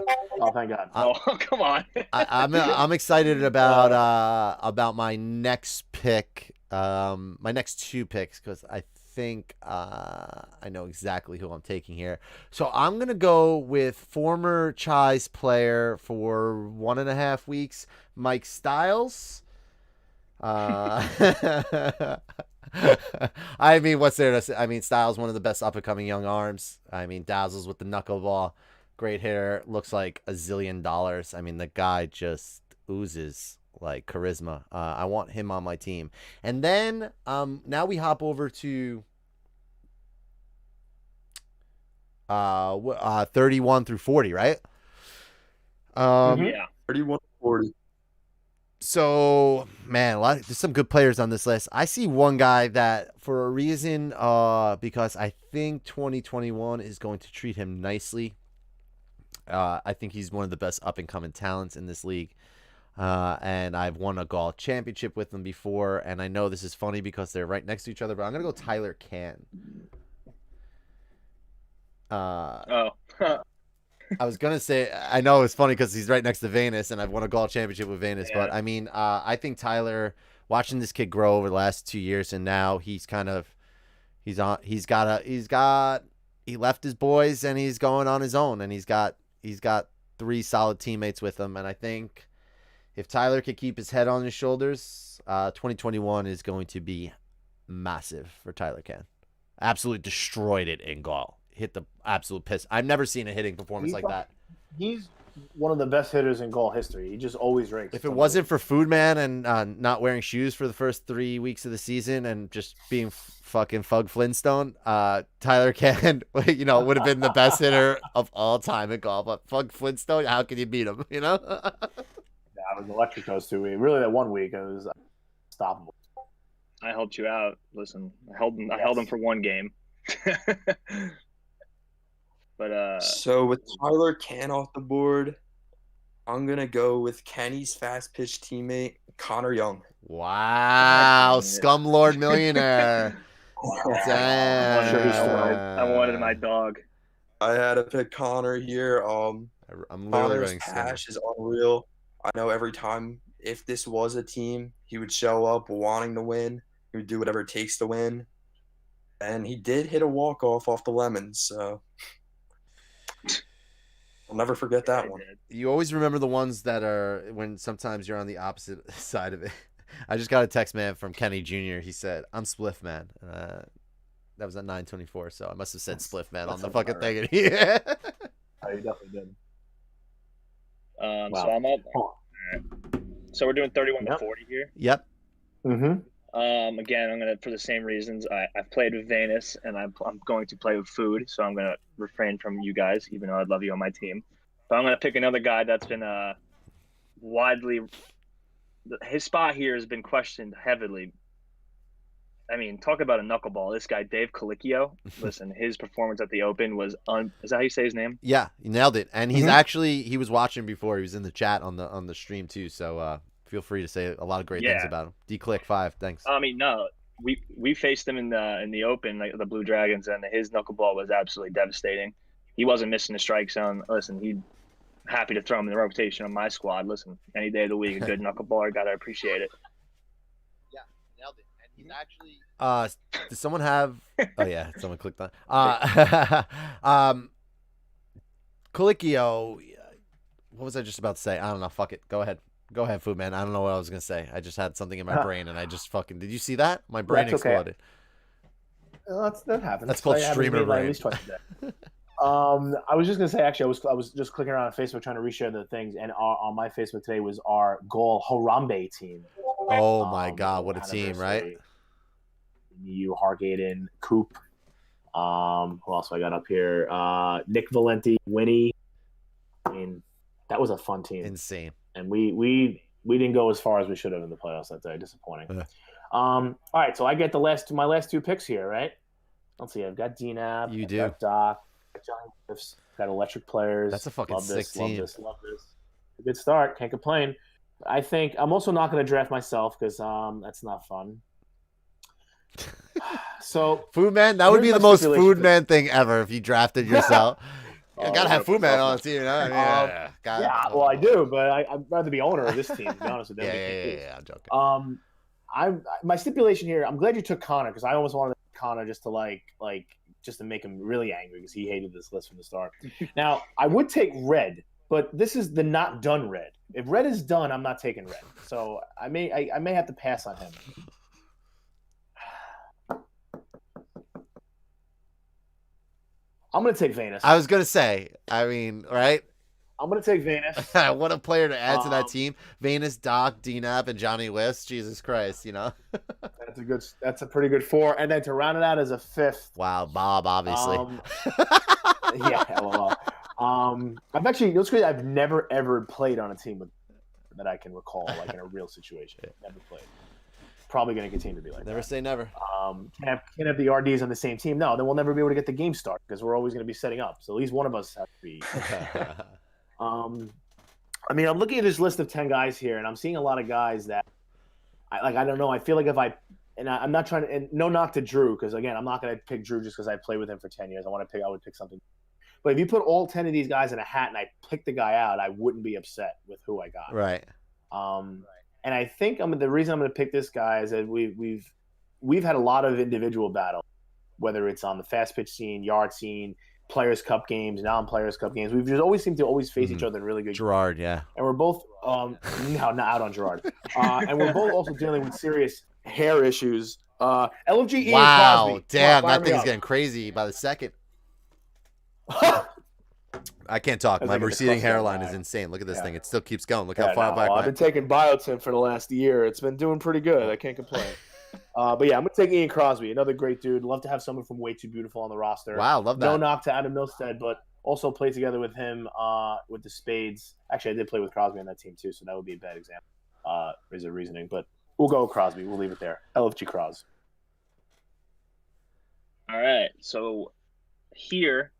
thank God. Oh, come on. I'm excited about my next pick, my next two picks, because I think I know exactly who I'm taking here. So I'm gonna go with former Chai's player for 1.5 weeks, Mike Styles. I mean, what's there to say? I mean, Styles, one of the best up and coming young arms. I mean, dazzles with the knuckleball. Great hitter, looks like $1 zillion. I mean, the guy just oozes like charisma. I want him on my team. And then now we hop over to 31 through 40, right? Yeah. 31-40. So, man, there's some good players on this list. I see one guy that, for a reason, because I think 2021 is going to treat him nicely. I think he's one of the best up-and-coming talents in this league. And I've won a golf championship with them before. And I know this is funny because they're right next to each other, but I'm going to go Tyler Can. I was going to say, I know it's funny because he's right next to Venus, and I've won a golf championship with Venus. Yeah. But, I mean, I think Tyler, watching this kid grow over the last 2 years, and now he's kind of, he left his boys, and he's going on his own, and he's got 3 solid teammates with him. And I think if Tyler could keep his head on his shoulders, 2021 is going to be massive for Tyler Can. Absolutely destroyed it in Gaul. Hit the absolute piss. I've never seen a hitting performance like that. He's one of the best hitters in goal history. He just always rakes. If it wasn't for Food Man and not wearing shoes for the first 3 weeks of the season and just being fucking Fug Flintstone, Tyler Can, would have been the best hitter of all time in golf. But Fug Flintstone, how can you beat him? Yeah, it was electric those 2 weeks. Really, that 1 week, it was unstoppable. I helped you out. Listen, I held him for 1 game. But so with Tyler Can off the board, I'm gonna go with Kenny's fast pitch teammate Connor Young. Wow, Scumlord millionaire. Damn. I wanted my dog. I had to pick Connor here. I'm literally Connor's writing Skinner. passion is unreal. I know every time if this was a team, he would show up wanting to win. He would do whatever it takes to win. And he did hit a walk-off off the Lemons, so I'll never forget Yeah, I that one. did. You always remember the ones that are when sometimes you're on the opposite side of it. I just got a text, man, from Kenny Jr. He said, "I'm Spliff Man." That was at 9:24, so I must have said Spliff Man on the fucking thing. Yeah. Oh, you definitely did. So Wow. I'm up. Huh. So we're doing 31 to Yep. 40 here. Yep. Mm-hmm. Again, I'm gonna for the same reasons. I've played with Venus, and I'm going to play with food. So I'm gonna refrain from you guys, even though I'd love you on my team. But I'm gonna pick another guy that's been widely. His spot here has been questioned heavily. I mean, talk about a knuckleball. This guy, Dave Colicchio. Listen, his performance at the Open was is that how you say his name? Yeah, you nailed it. And he's Mhm. actually he was watching before. He was in the chat on the stream too. So feel free to say a lot of great things Yeah. about him. D-Click5, thanks. I mean, no, we faced him in the Open, like the Blue Dragons, and his knuckleball was absolutely devastating. He wasn't missing the strike zone. Listen, he'd happy to throw him in the rotation on my squad. Listen, any day of the week, a good knuckleballer, gotta appreciate it. Yeah, nailed it. And he's actually does someone have oh yeah, someone clicked on Colicchio, what was I just about to say? I don't know, fuck it. Go ahead, food man. I don't know what I was gonna say. I just had something in my brain and I just fucking did you see that? My brain That's okay. exploded. That happens. That's called That happens streamer to me, like, brain. at least twice a day. I was just gonna say, actually, I was just clicking around on Facebook trying to reshare the things, and on my Facebook today was our goal Harambe team. Oh my god, what a team, right? Anniversary. You, Hargaden, Coop. Who else I got up here? Nick Valenti, Winnie. I mean, that was a fun team, Insane. and we didn't go as far as we should have in the playoffs that day. Disappointing. Yeah. All right, so I get my last two picks here, right? Let's see. I've got DNAB. You I've do. got Doc. Got Johnny Whiffs. Got electric players. That's a fucking love this, sick love team. this. A good start. Can't complain. I think I'm also not going to draft myself because that's not fun. So Food man, that would be here's the my most stipulation food for- man thing ever if you drafted yourself. You gotta have food man on the team, you know? I mean, yeah, well, I do, but I'd rather be owner of this team, to be honest with them. Yeah, I'm joking. My stipulation here. I'm glad you took Connor because I almost wanted Connor just to just to make him really angry because he hated this list from the start. Now I would take Red, but this is the not done Red. If Red is done, I'm not taking Red. So I may have to pass on him. I'm gonna take Venus. I was gonna say, I mean, right? I'm gonna take Venus. What a player to add to that team. Venus, Doc, DNAP, and Johnny Whist. Jesus Christ, you know? That's a pretty good four. And then to round it out as a fifth. Wow, Bob, obviously. Yeah, LOL. I've actually, it's crazy. I've never ever played on a team that I can recall, like in a real situation. Never played. Probably going to continue to be like Never that. say never. Can't have the RDs on the same team. No, then we'll never be able to get the game started because we're always going to be setting up. So at least one of us has to be. I mean, I'm looking at this list of 10 guys here, and I'm seeing a lot of guys that I don't know. I feel like I'm not trying to, and no knock to Drew, because again, I'm not going to pick Drew just because I played with him for 10 years. I would pick something. But if you put all 10 of these guys in a hat and I pick the guy out, I wouldn't be upset with who I got. Right. And I think the reason I'm going to pick this guy is that we've had a lot of individual battles, whether it's on the fast pitch scene, yard scene, Players Cup games, non-Players Cup games. We've just always seemed to face each other in really good Gerard, yeah. And we're both no, not out on Gerard. And we're both also dealing with serious hair issues. LFG Ian Wow, Crosby. damn, Come on, that thing's fire me getting crazy by the second. up. I can't talk. That's My like a receding disgusting hairline guy. is insane. Look at this Yeah. thing. It still keeps going. Look Yeah, how far no, back. I've been taking Biotin for the last year. It's been doing pretty good. I can't complain. But yeah, I'm going to take Ian Crosby, another great dude. Love to have someone from Way Too Beautiful on the roster. Wow, love that. No knock to Adam Milstead, but also play together with him with the Spades. Actually, I did play with Crosby on that team too, so that would be a bad example. Is a reasoning, but we'll go with Crosby. We'll leave it there. LFG Cros. All right, so here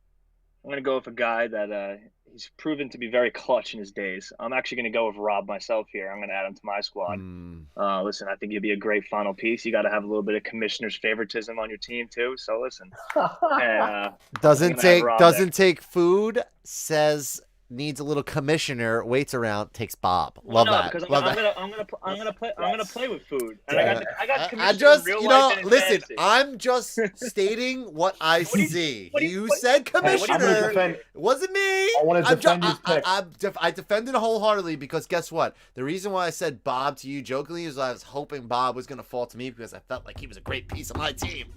I'm gonna go with a guy that he's proven to be very clutch in his days. I'm actually gonna go with Rob myself here. I'm gonna add him to my squad. Hmm. Listen, I think he'd be a great final piece. You got to have a little bit of commissioner's favoritism on your team too. So listen, I'm Doesn't gonna have Rob there. take food. Says needs a little commissioner. Waits around. Takes Bob. Well, Love no, that. because Love that. I'm gonna play with food, and Yeah. I got commissioner I just, in real you life know, and in listen, fantasy. I'm just stating what I see. what do you- You what- said Hey, I'm gonna commissioner. defend. It wasn't me. I want to defend his pick. I defended wholeheartedly because guess what? The reason why I said Bob to you jokingly is I was hoping Bob was going to fall to me because I felt like he was a great piece of my team.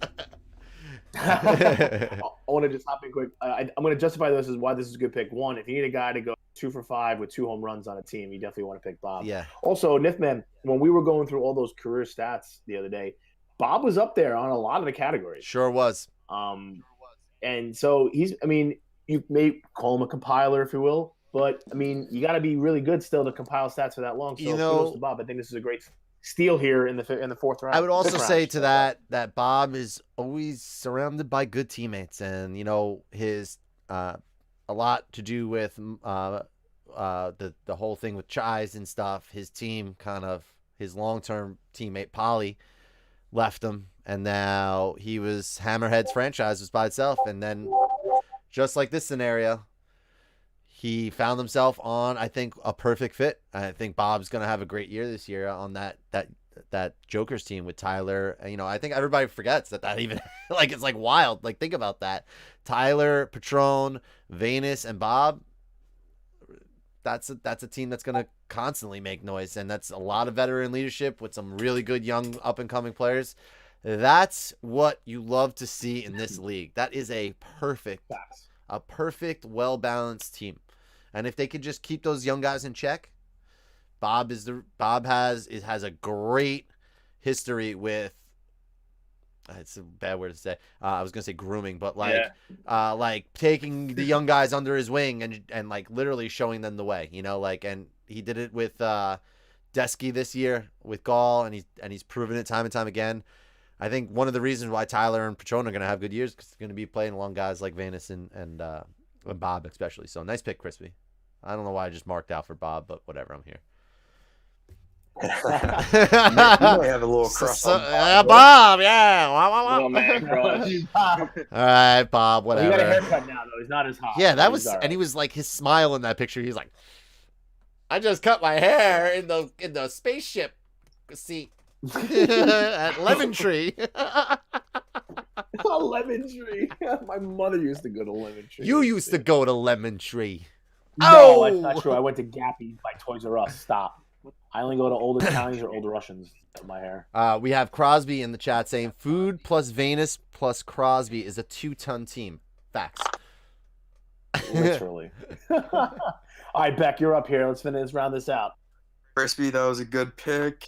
I want to just hop in quick. I'm going to justify this as why this is a good pick. One, if you need a guy to go 2 for 5 with 2 home runs on a team, you definitely want to pick Bob. Yeah. Also, Nifman, when we were going through all those career stats the other day, Bob was up there on a lot of the categories. Sure was. And so you may call him a compiler, if you will, but I mean, you got to be really good still to compile stats for that long. So kudos to Bob. I think this is a great steal here in the fourth round. I would also say round, to that Bob is always surrounded by good teammates, and his a lot to do with the whole thing with Chais and stuff. His team his long-term teammate Polly left him, and now he was Hammerhead's franchise was by itself, and then just like this scenario, he found himself on, I think, a perfect fit. I think Bob's going to have a great year this year on that Joker's team with Tyler. I think everybody forgets that even it's like wild. Like, think about that. Tyler, Patron, Venus, and Bob. That's a team that's going to constantly make noise, and that's a lot of veteran leadership with some really good young up and coming players. That's what you love to see in this league. That is a perfect, well-balanced team. And if they could just keep those young guys in check, Bob has a great history with. It's a bad word to say. I was gonna say grooming, but like taking the young guys under his wing and like literally showing them the way. And he did it with Desky this year with Gall, and he's proven it time and time again. I think one of the reasons why Tyler and Patron are gonna have good years because they're gonna be playing along guys like Venus and Bob especially. So nice pick, Crispy. I don't know why I just marked out for Bob, but whatever. I'm here. You might have a little crush on Bob. Bob, yeah. Little man crush. All right, Bob, whatever. He got a haircut now, though. He's not as hot. Yeah, He's all right. and he was like his smile in that picture. He's like, I just cut my hair in the spaceship seat at Lemon Tree. Lemon Tree. My mother used to go to Lemon Tree. You used to go to Lemon Tree. No, that's not true. I went to Gappy by Toys R Us. Stop. I only go to old Italians or old Russians with my hair. We have Crosby in the chat saying food plus Venus plus Crosby is a 2-ton team. Facts. Literally. All right, Beck, you're up here. Let's round this out. Crispy, that was a good pick.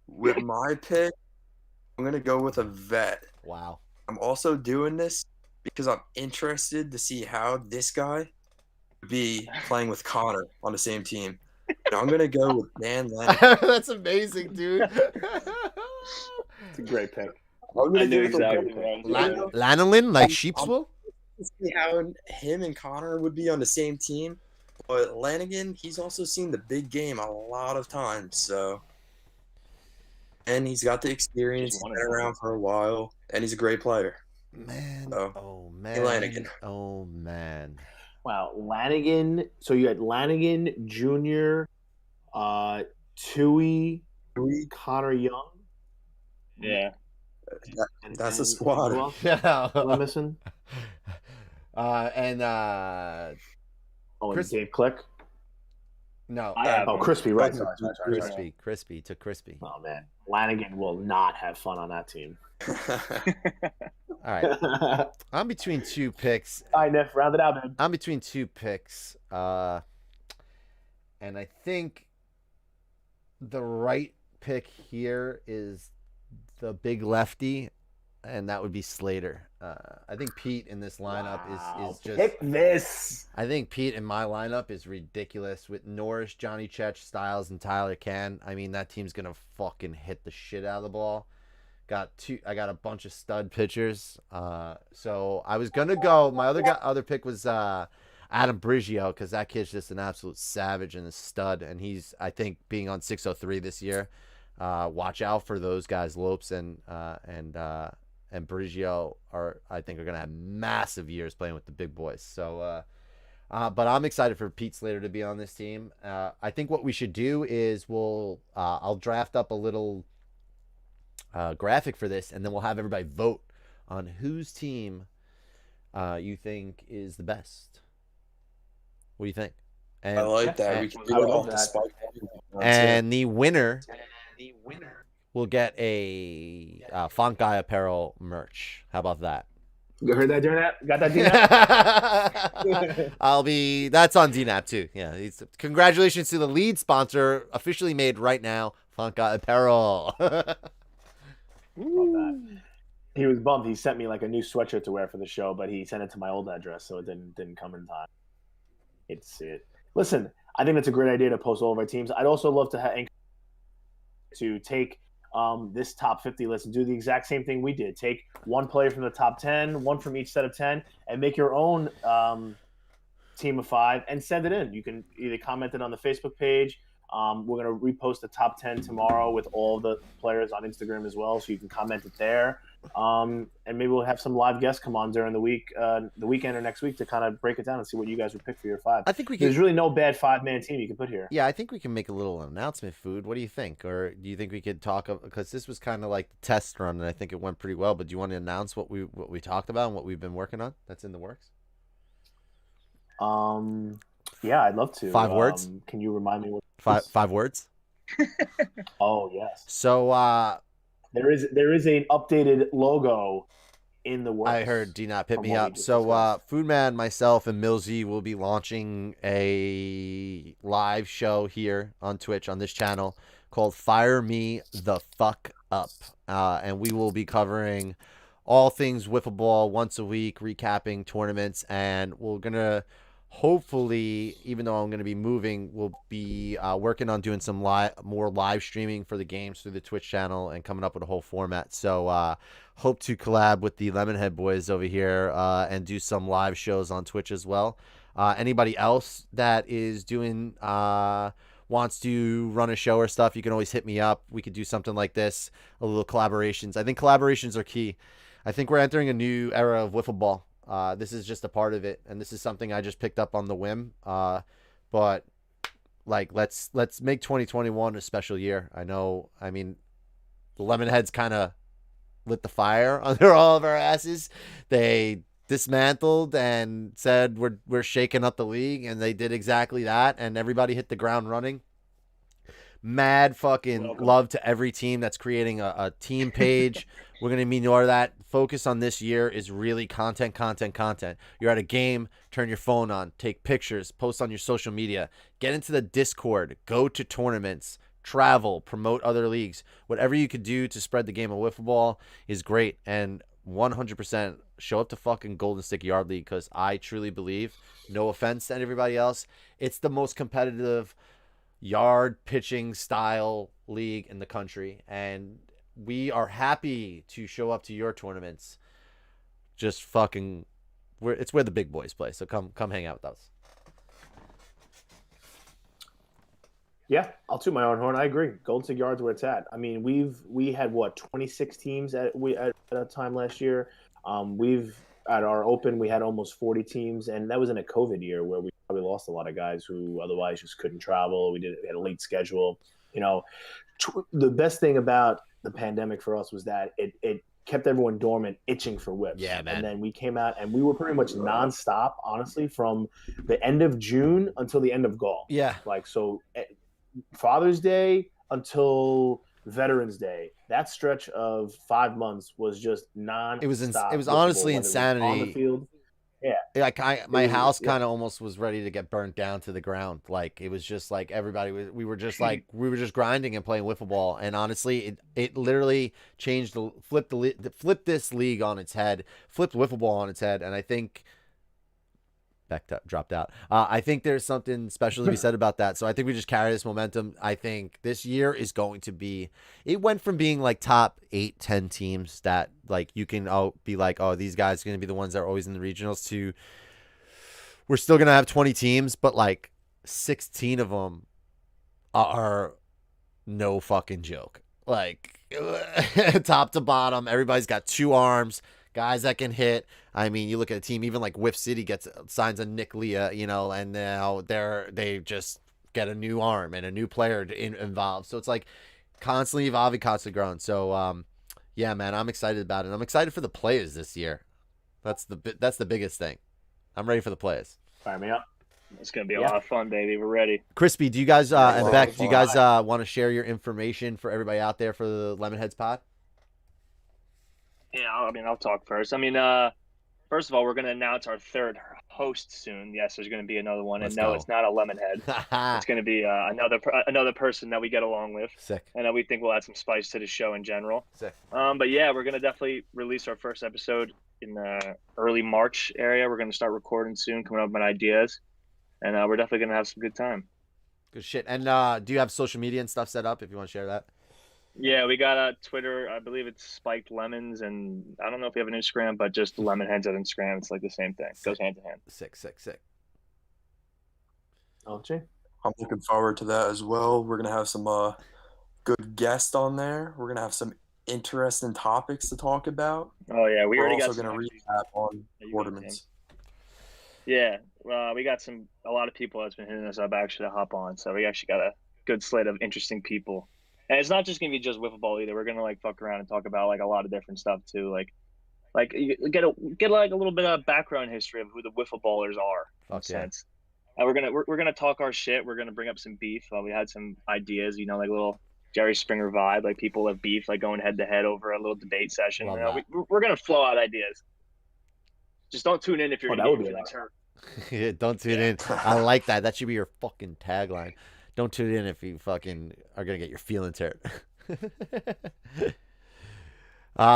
With my pick, I'm gonna go with a vet. Wow. I'm also doing this because I'm interested to see how this guy would be playing with Connor on the same team. And I'm gonna go with Dan Lennon. That's amazing, dude. It's a great pick. I knew exactly what I was doing. Lanolin, like sheepswool? See how him and Connor would be on the same team. But Lanigan, he's also seen the big game a lot of times, so. And he's got the experience, he's been around for a while, and he's a great player. Man. So, Oh, man. Lanigan. Oh, man. Wow, Lanigan. So you had Lanigan, Junior, Tui, Connor Young. Yeah. That's a squad. Who else Yeah. am I missing? Chris- Dave Click. No. I have him. Crispy, right? Sorry. Crispy to Crispy. Oh man, Lanigan will not have fun on that team. All right. I'm between two picks. All right, Neff, round it out, man. I'm between two picks. And I think the right pick here is the big lefty, and that would be Slater. I think Pete in this lineup is just. Pick this. I think Pete in my lineup is ridiculous with Norris, Johnny Chech, Styles, and Tyler Can. I mean, that team's gonna fucking hit the shit out of the ball. I got a bunch of stud pitchers. So I was gonna go. My other pick was Adam Brigio, because that kid's just an absolute savage and a stud, and he's, I think, being on 603 this year. Watch out for those guys. Lopes and Brigio I think are gonna have massive years playing with the big boys. So. But I'm excited for Pete Slater to be on this team. I think what we should do is I'll draft up a little graphic for this, and then we'll have everybody vote on whose team you think is the best. What do you think? And, I like that. And, we can do it off the spike. And the winner will get a Font Guy Apparel merch. How about that? You heard that, DNAP? Got that, DNAP? That's on DNAP too. Yeah. Congratulations to the lead sponsor, officially made right now, Font Guy Apparel. He was bummed. He sent me like a new sweatshirt to wear for the show, but he sent it to my old address, so it didn't come in time. Listen, I think that's a great idea to post all of our teams. I'd also love to take this top 50 list and do the exact same thing we did. Take one player from the top 10, one from each set of 10, and make your own team of 5 and send it in. You can either comment it on the Facebook page. We're going to repost the top 10 tomorrow with all the players on Instagram as well, so you can comment it there. And maybe we'll have some live guests come on during the weekend or next week to kind of break it down and see what you guys would pick for your 5. I think There's really no bad 5-man team you can put here. Yeah, I think we can make a little announcement, Food. What do you think? Or do you think we could talk, because this was kind of like the test run, and I think it went pretty well, but do you want to announce what we talked about and what we've been working on that's in the works? Yeah, I'd love to. 5 words? Can you remind me what 5 words? Oh, yes. So there is an updated logo in the works. I heard D-Not hit me up. So Foodman, myself, and Millsy will be launching a live show here on Twitch on this channel called Fire Me the Fuck Up. And we will be covering all things wiffle ball once a week, recapping tournaments, and we're going to hopefully, even though I'm going to be moving, we'll be working on doing some more live streaming for the games through the Twitch channel and coming up with a whole format. So hope to collab with the Lemonhead boys over here and do some live shows on Twitch as well. Anybody else that is doing wants to run a show or stuff, you can always hit me up. We could do something like this, a little collaborations. I think collaborations are key. I think we're entering a new era of wiffle ball. This is just a part of it, and this is something I just picked up on the whim. But like, let's make 2021 a special year. I mean, the Lemonheads kind of lit the fire under all of our asses. They dismantled and said we're shaking up the league, and they did exactly that, and everybody hit the ground running. Mad fucking love to every team that's creating a team page. We're going to mean more of that. Focus on this year is really content. You're at a game, turn your phone on, take pictures, post on your social media, get into the Discord, go to tournaments, travel, promote other leagues. Whatever you could do to spread the game of wiffle ball is great. And 100% show up to fucking Golden Stick Yard League, because I truly believe, no offense to everybody else, it's the most competitive yard pitching style league in the country, and we are happy to show up to your tournaments. Just fucking, it's where the big boys play, so come hang out with us. Yeah, I'll toot my own horn. I agree. Golden State Yard's where it's at. I mean, we had 26 teams at a time last year. We've at our open we had almost 40 teams, and that was in a COVID year where we probably lost a lot of guys who otherwise just couldn't travel. We had a late schedule. The best thing about the pandemic for us was that it kept everyone dormant, itching for whips. Yeah, man. And then we came out and we were pretty much nonstop, honestly, from the end of June until the end of golf. Yeah. Like, so Father's Day until Veterans Day, that stretch of 5 months was just non-stop. It was honestly insanity. On the field. Yeah. Like my house kind of almost was ready to get burnt down to the ground. Like, it was just like we were just grinding and playing wiffle ball. And honestly, it literally changed flipped this league on its head, flipped wiffle ball on its head. And I think Beck dropped out. I think there's something special to be said about that. So I think we just carry this momentum. I think this year is going to be. It went from being like top 8, 10 teams that like you can be like, oh, these guys are going to be the ones that are always in the regionals. To we're still going to have 20 teams, but like 16 of them are no fucking joke. Like top to bottom, everybody's got 2 arms. Guys that can hit. I mean, you look at a team, even like Whiff City signs a Nick Leah, you know, and now they just get a new arm and a new player involved. So it's like constantly evolving, constantly growing. So yeah, man, I'm excited about it. I'm excited for the players this year. That's the biggest thing. I'm ready for the players. Fire me up. It's gonna be a lot of fun, baby. We're ready. Crispy, do you guys and Beck, do you guys want to share your information for everybody out there for the Lemonheads pod? Yeah, I mean, I'll talk first. I mean, first of all, we're going to announce our 3rd host soon. Yes, there's going to be another one. Let's and no, go. It's not a Lemonhead. It's going to be another person that we get along with. Sick. And we think we'll add some spice to the show in general. Sick. But yeah, we're going to definitely release our first episode in the early March area. We're going to start recording soon, coming up with ideas. And we're definitely going to have some good time. Good shit. And do you have social media and stuff set up if you want to share that? Yeah, we got a Twitter. I believe it's Spiked Lemons, and I don't know if we have an Instagram, but just Lemonheads on Instagram. It's like the same thing. It goes hand to hand. Sick. Oh, Jay. I'm looking forward to that as well. We're gonna have some good guests on there. We're gonna have some interesting topics to talk about. Oh yeah, We're already also got gonna some recap on Yeah, you got tournaments. Yeah, we got a lot of people that's been hitting us up actually to hop on. So we actually got a good slate of interesting people. And it's not just gonna be just wiffle ball either. We're gonna like fuck around and talk about like a lot of different stuff too. Like you get like a little bit of background history of who the wiffle ballers are. In a sense. And we're gonna talk our shit. We're gonna bring up some beef. We had some ideas, you know, like a little Jerry Springer vibe. Like people have beef, like going head to head over a little debate session. You know, we're gonna flow out ideas. Just don't tune in if you're gonna get your feelings hurt. Yeah, don't tune in. I like that. That should be your fucking tagline. Don't tune in if you fucking are gonna get your feelings hurt.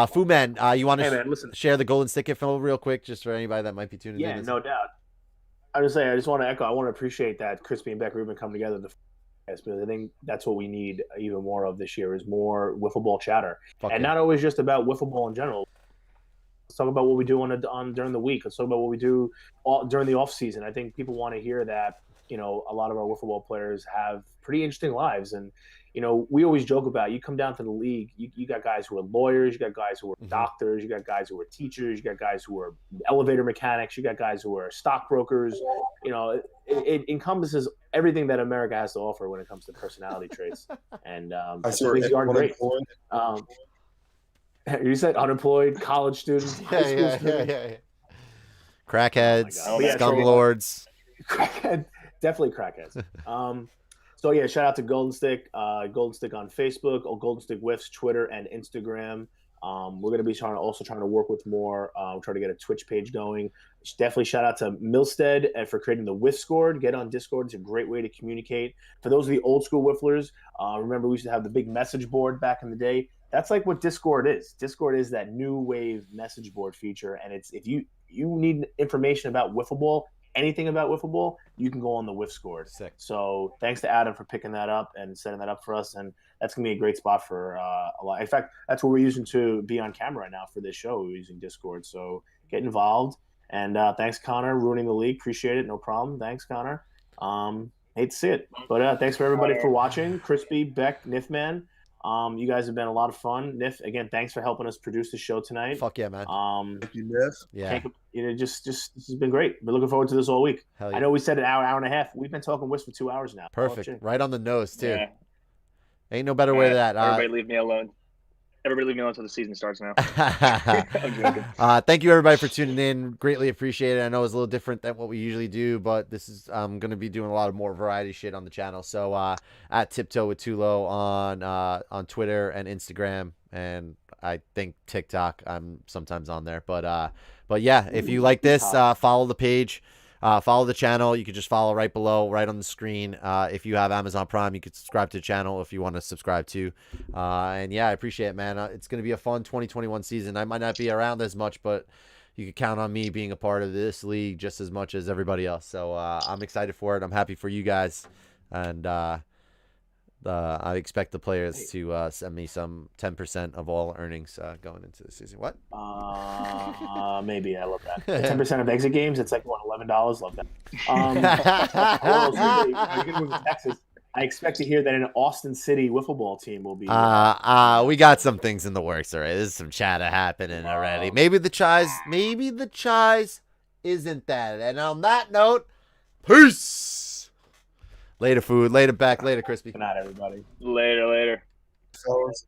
Fu Man, you want to share the golden stick info real quick, just for anybody that might be tuning in? Yeah, no doubt. I just want to echo. I want to appreciate that Crispy and Beck Rubin come together because I think that's what we need even more of this year is more wiffle ball chatter, not always just about wiffle ball in general. Let's talk about what we do on during the week. Let's talk about what we do during the off season. I think people want to hear that. You know, a lot of our wiffle ball players have pretty interesting lives, and you know, we always joke about you come down to the league, you got guys who are lawyers, you got guys who are doctors, you got guys who are teachers, you got guys who are elevator mechanics, you got guys who are stockbrokers. You know, it encompasses everything that America has to offer when it comes to personality traits, and things are great. You said unemployed, college students, yeah. Crackheads, scumlords. Crackhead, definitely crackheads. So yeah, shout out to Golden Stick on Facebook, or Golden Stick Whiffs, Twitter and Instagram. We're going to be trying to work with more. Try to get a Twitch page going. Definitely shout out to Milstead and for creating the Whiff Scored. Get on Discord. It's a great way to communicate. For those of the old school Whifflers, remember we used to have the big message board back in the day. That's like what Discord is. Discord is that new wave message board feature, and it's if you need information about wiffle ball, anything about wiffle ball, you can go on the Whiff Scored. Sick. So thanks to Adam for picking that up and setting that up for us, and that's gonna be a great spot for a lot. In fact, that's what we're using to be on camera right now for this show. We're using Discord, so get involved. And thanks, Connor, ruining the league. Appreciate it. No problem. Thanks, Connor. Hate to see it, but thanks for everybody for watching. Crispy, Beck, Nifman. You guys have been a lot of fun. Nif, again, thanks for helping us produce the show tonight. Fuck yeah, man. Thank you, Nif. Yeah. Just this has been great. We're looking forward to this all week. Hell yeah. I know we said an hour and a half. We've been talking Whist for 2 hours now. Perfect. Right on the nose, too. Yeah. Ain't no better way to that. Everybody leave me alone. Everybody leave me alone until the season starts now. I'm joking. Thank you, everybody, for tuning in. Greatly appreciate it. I know it's a little different than what we usually do, but this is I'm going to be doing a lot of more variety shit on the channel. So at Tiptoe with Tulo on Twitter and Instagram, and I think TikTok. I'm sometimes on there. But yeah, if you like this, follow the page. Follow the channel. You can just follow right below, right on the screen. If you have Amazon Prime, you can subscribe to the channel if you want to subscribe to. And yeah, I appreciate it, man. It's going to be a fun 2021 season. I might not be around as much, but you can count on me being a part of this league just as much as everybody else. So I'm excited for it. I'm happy for you guys, and I expect the players to send me some 10% of all earnings going into the season. What? Maybe. I love that. 10% of exit games. It's like what, $11. Love that. You're gonna move to Texas. I expect to hear that an Austin City wiffle ball team will be. We got some things in the works already. There's some chatter happening already. Maybe the Chies isn't that. And on that note, peace. Later, food. Later, back. Later, crispy. Good night, everybody. Later. Fellas.